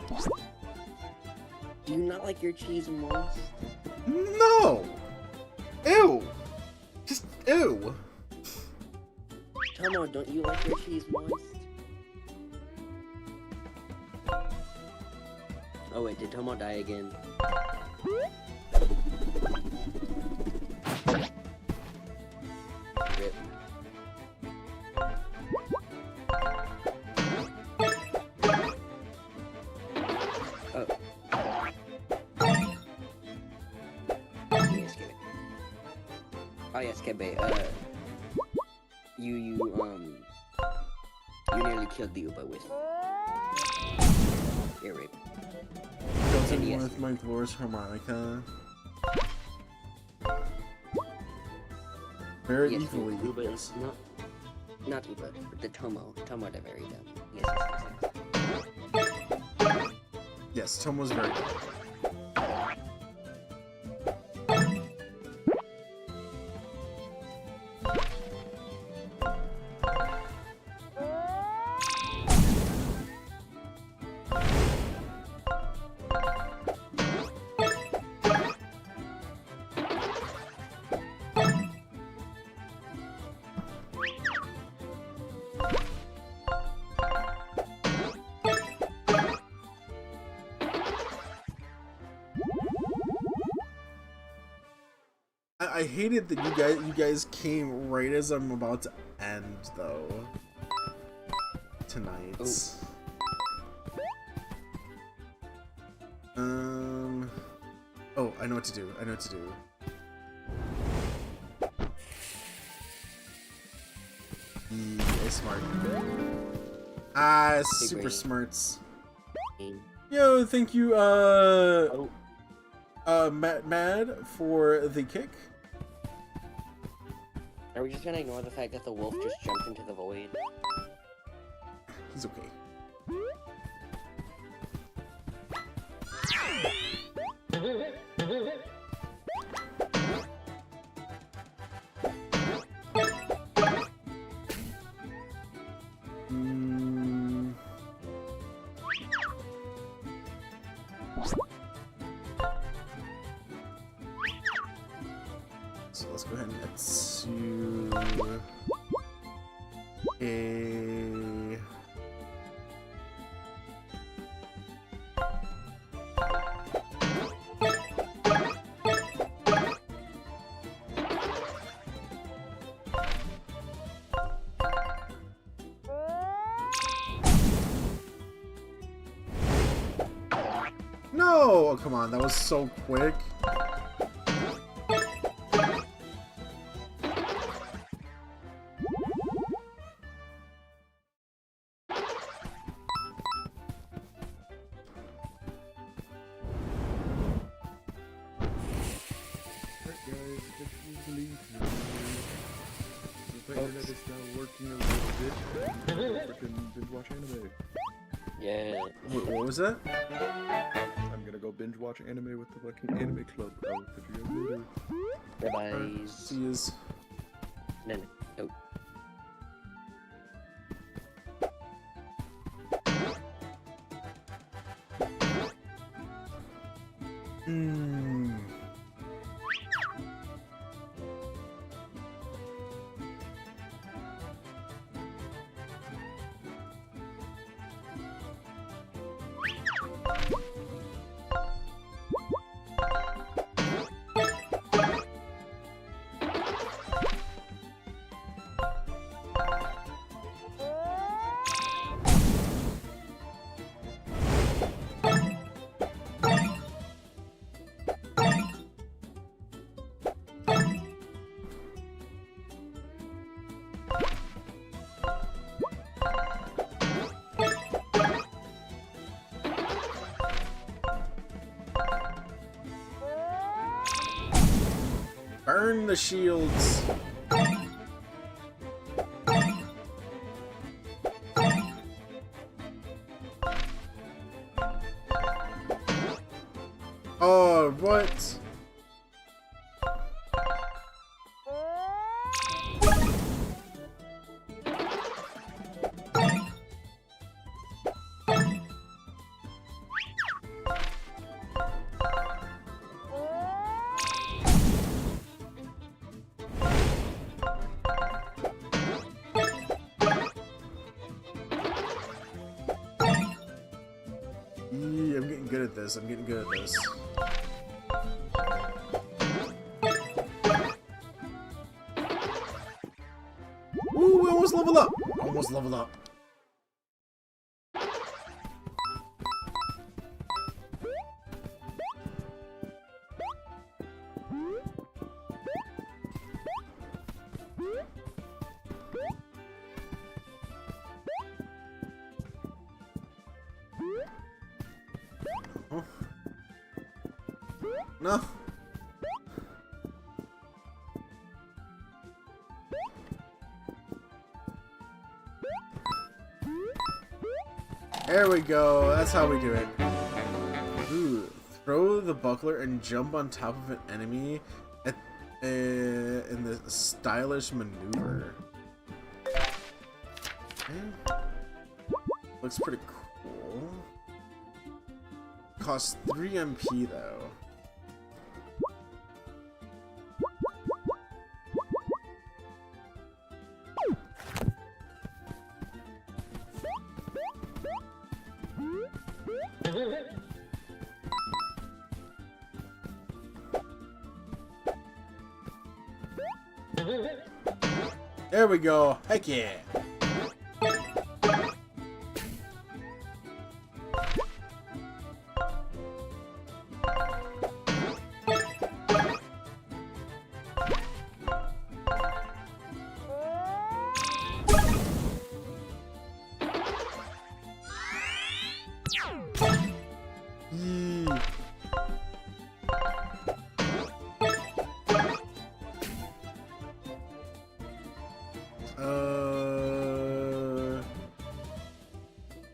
Do you not like your cheese moist? No! Ew! Just ew! Tomo, don't you like your cheese moist? Oh wait, did Tomo die again? Rip. Oh. Yes, Kebe. Oh yes, Kebe, you nearly killed the Uba with ear rape. Killed him Yes. with my glorious harmonica. Very Yes, evilly. Uba is not Uba, but the Tomo de very dumb. Yes. Yes, Tomo's very good. I hated that you guys came right as I'm about to end though. Tonight. Oh, I know what to do. I know what to do. Yeah, smart. Ah, super brain. smarts. Game. Yo, thank you, Mad for the kick. Are we just gonna ignore the fact that the wolf just jumped into the void? He's okay. So let's go ahead and get to a No! Oh, come on, that was so quick. Yeah. What was that? I'm gonna go binge watch anime with the fucking anime club, bro. Catch you guys later. Bye-bye. See yous. No, no. Oh. Burn the shields. Oh, what? I'm getting good at this. I'm getting good at this. Ooh, we almost leveled up. Almost leveled up. No. There we go. That's how we do it. Ooh, throw the buckler and jump on top of an enemy at, in the stylish maneuver. Okay. Looks pretty cool. Costs 3 MP though. There we go. Heck yeah. Yee.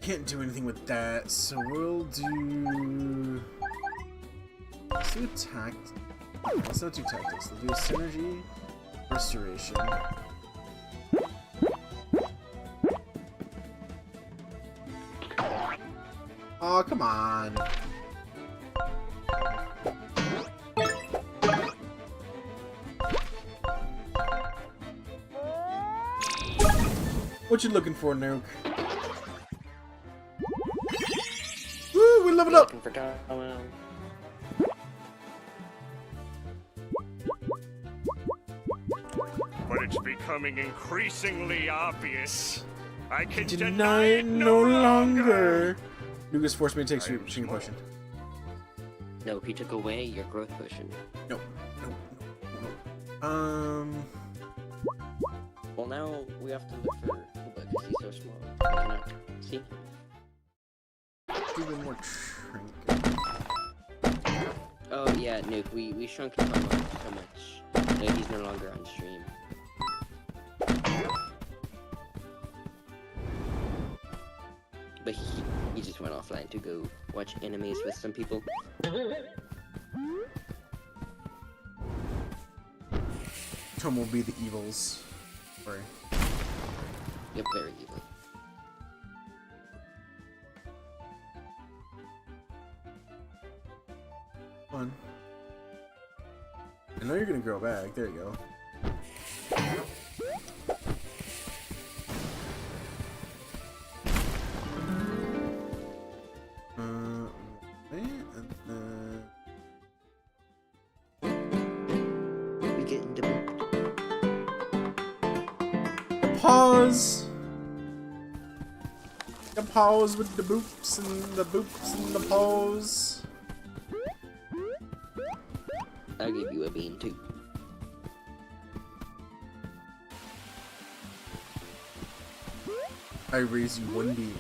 Can't do anything with that, so we'll do... Let's do let's not do tactics, we'll do synergy, restoration. Oh, come on. What you looking for, Nuke? Woo, we leveled up! But it's becoming increasingly obvious. I can Deny it no longer. Lucas forced me to take shooting potion. No, he took away your growth potion. No. Well, now we have to look for Kuba because he's so small. We cannot see him. Do one more trinket. Oh yeah, Nuke, we shrunk him so much. No, he's no longer on stream. But he just went offline to go watch animes with some people. Tom will be the evils. Sorry. Yep, very evil. Fun. I know you're gonna grow back. There you go. We get into Pause. The pause with the boops and the boops and the pause. I'll give you a bean too. I raise you 1 bean.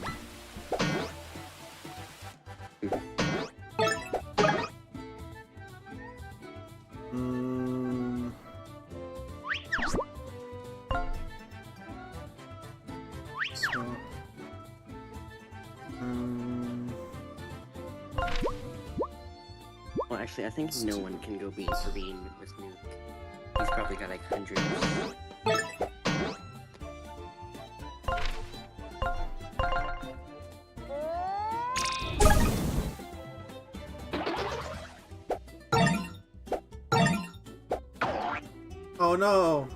actually, I think no one can go bean for bean with Nuke. He's probably got like hundreds. Oh no!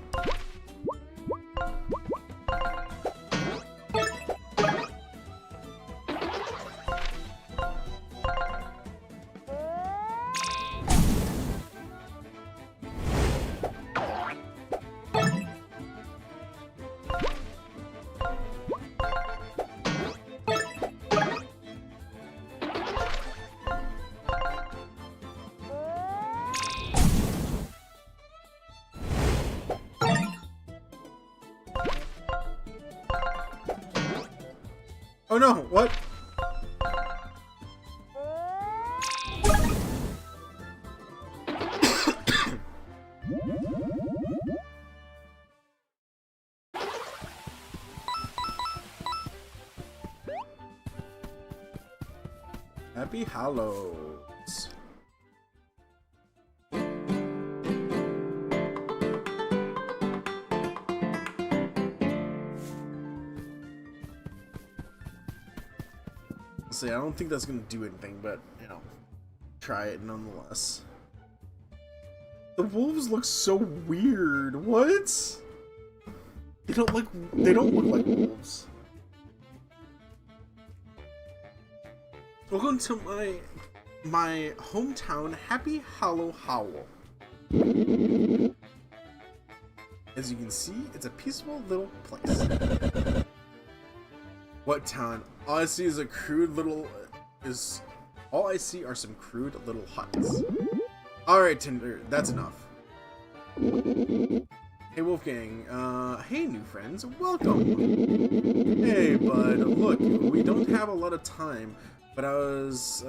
Oh no, what? Happy Hallows. See, I don't think that's gonna do anything, but you know, try it nonetheless. The wolves look so weird. What? They don't look like wolves. Welcome to my hometown, Happy Hollow Howl. As you can see, it's a peaceful little place. What town? All I see is a crude little all I see are some crude little huts. Alright, Tinder, that's enough. Hey Wolfgang, hey new friends, welcome! Hey bud, look, we don't have a lot of time, but I was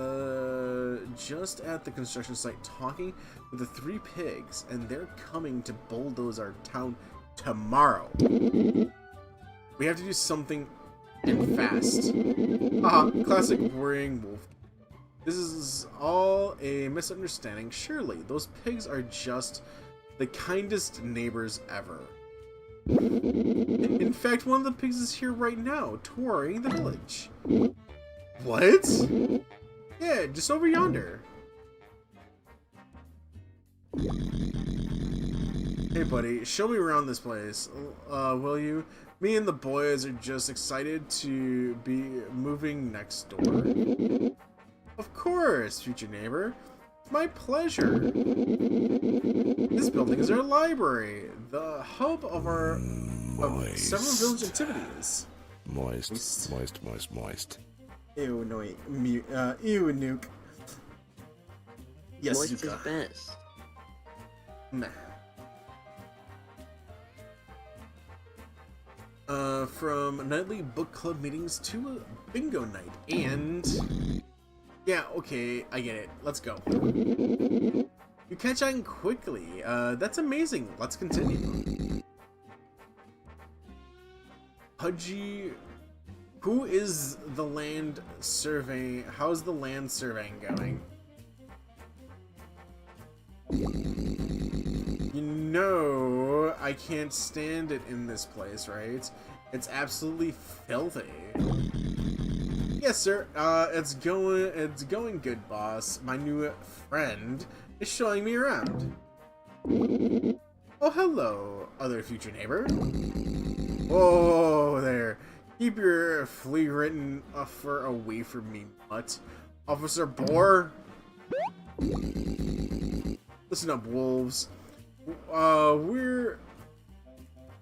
just at the construction site talking with the 3 pigs, and they're coming to bulldoze our town tomorrow. We have to do something and fast. Haha, classic worrying wolf. This is all a misunderstanding. Surely, those pigs are just the kindest neighbors ever. In fact, one of the pigs is here right now, touring the village. What? Yeah, just over yonder. Hey buddy, show me around this place, will you? Me and the boys are just excited to be moving next door. Of course, future neighbor. It's my pleasure. This building is our library, the hub of our several village activities. Moist. Ew, no, ew, Nuke. Yes, Moist is Zuka. best. Nah. From nightly book club meetings to a bingo night, and yeah, okay, I get it. Let's go. You catch on quickly. That's amazing. Let's continue. Pudgy, who is the land survey? How's the land surveying going? You know, I can't stand it in this place, right? It's absolutely filthy. Yes, sir. It's going good, boss. My new friend is showing me around. Oh, hello, other future neighbor. Whoa there. Keep your flea-ridden fur away from me, mutt. Officer Boar. Listen up, wolves.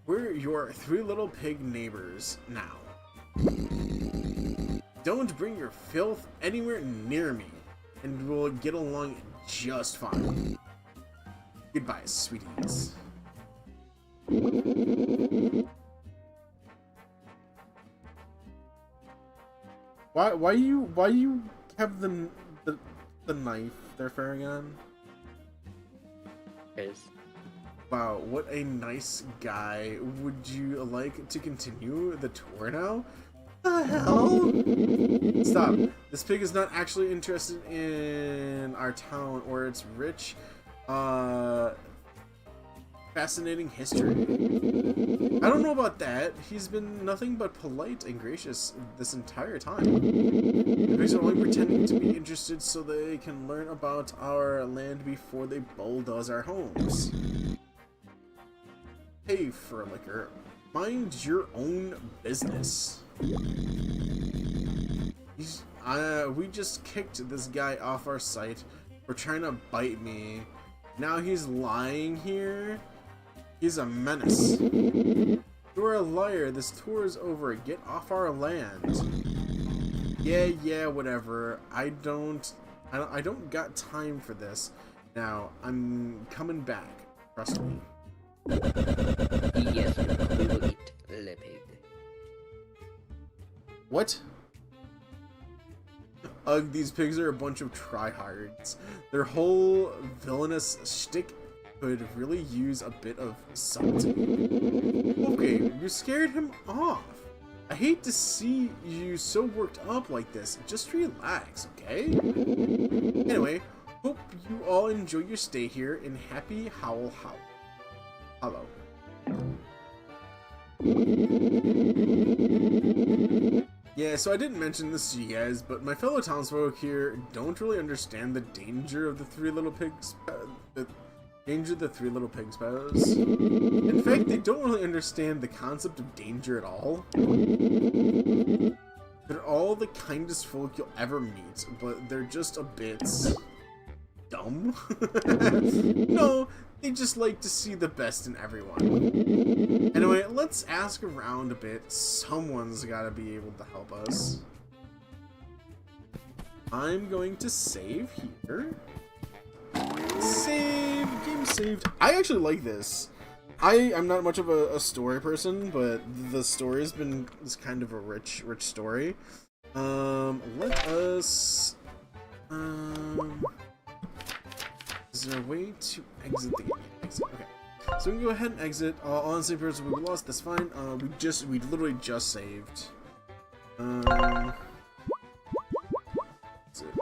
We're your 3 little pig neighbors now. Don't bring your filth anywhere near me, and we'll get along just fine. Goodbye, sweeties. Why you have the knife they're firing on? Is Wow, what a nice guy. Would you like to continue the tour now? The hell? Stop. This pig is not actually interested in our town or its rich, fascinating history. I don't know about that. He's been nothing but polite and gracious this entire time. The pigs are only pretending to be interested so they can learn about our land before they bulldoze our homes. Hey, Furlicker, mind your own business. We just kicked this guy off our site for trying to bite me. Now he's lying here. He's a menace. You're a liar. This tour is over. Get off our land. Yeah, whatever. I don't got time for this. Now, I'm coming back. Trust me. Yes, we will eat the pig. What? Ugh, these pigs are a bunch of tryhards. Their whole villainous shtick could really use a bit of salt. Okay, you scared him off. I hate to see you so worked up like this. Just relax, okay? Anyway, hope you all enjoy your stay here in happy Hollow. Yeah, so I didn't mention this to you guys, but my fellow townsfolk here don't really understand the danger of the three little pigs. The danger the three little pigs pose. In fact, they don't really understand the concept of danger at all. They're all the kindest folk you'll ever meet, but they're just a bit dumb. No, they just like to see the best in everyone. Anyway, let's ask around a bit. Someone's gotta be able to help us. I'm going to save here. Save! Game saved. I actually like this. I'm not much of a story person, but the story's been kind of a rich story. Let us... is there a way to exit the game? Exit. Okay. So we can go ahead and exit. On the same person we lost, that's fine. We literally just saved. Are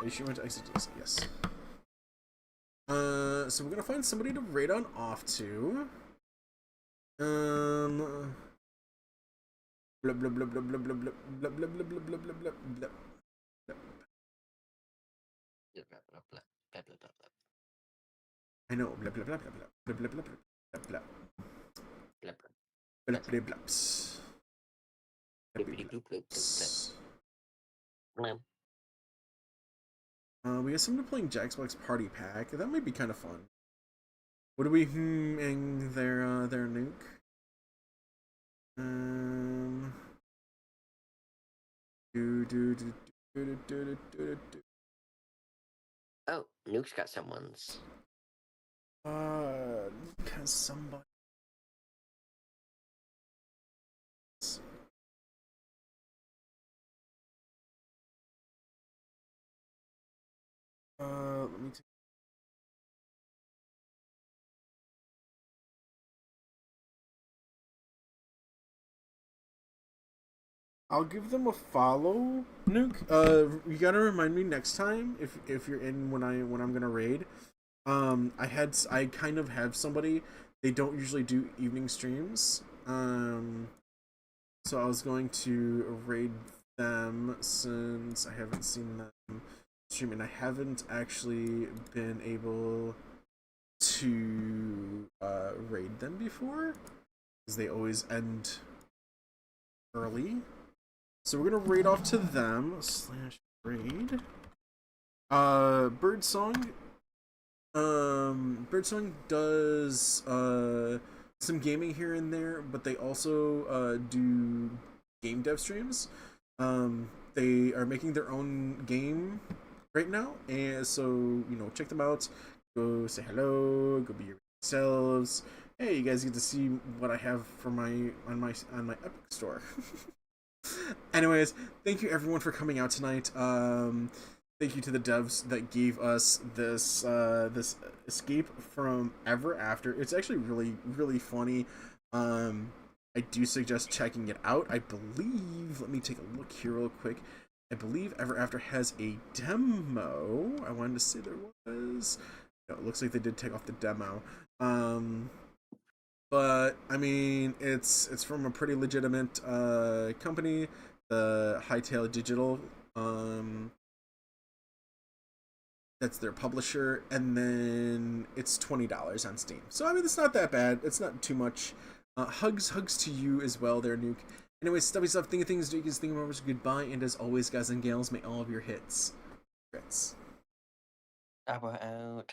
you sure we went to exit? Yes. So we're gonna find somebody to raid on off to. Blah blah blah blah blah blah blah blah blah blah blah blah blah blah blah. I know. Blah blah blah blah blah blah blah blah blah blah blah blah blaps. We got somebody playing Jackbox Party Pack. That might be kind of fun. What are we ing their nuke? Oh, Nuke's got someone's. Nuke has somebody. Let me take. I'll give them a follow, Nuke. You gotta remind me next time if you're in when I'm gonna raid. I kind of have somebody. They don't usually do evening streams. So I was going to raid them since I haven't seen them stream, and I haven't actually been able to raid them before because they always end early. So we're gonna raid off to them /raid. Birdsong. Birdsong does some gaming here and there, but they also do game dev streams. They are making their own game right now, and so check them out. Go say hello. Go be yourselves. Hey, you guys get to see what I have for on my Epic store. Anyways, thank you everyone for coming out tonight. Thank you to the devs that gave us this this escape from Ever After. It's actually really funny. I do suggest checking it out. I believe, let me take a look here real quick. I believe Ever After has a demo. I wanted to say there was. No, it looks like they did take off the demo. But I mean, it's from a pretty legitimate company, the Hightail Digital. That's their publisher, and then it's $20 on Steam. So I mean, it's not that bad. It's not too much. Hugs to you as well, there, Nuke. Anyways, stubby stuff, think of things, do you guys think of goodbye, and as always, guys and gals, may all of your hits crits. Abba out.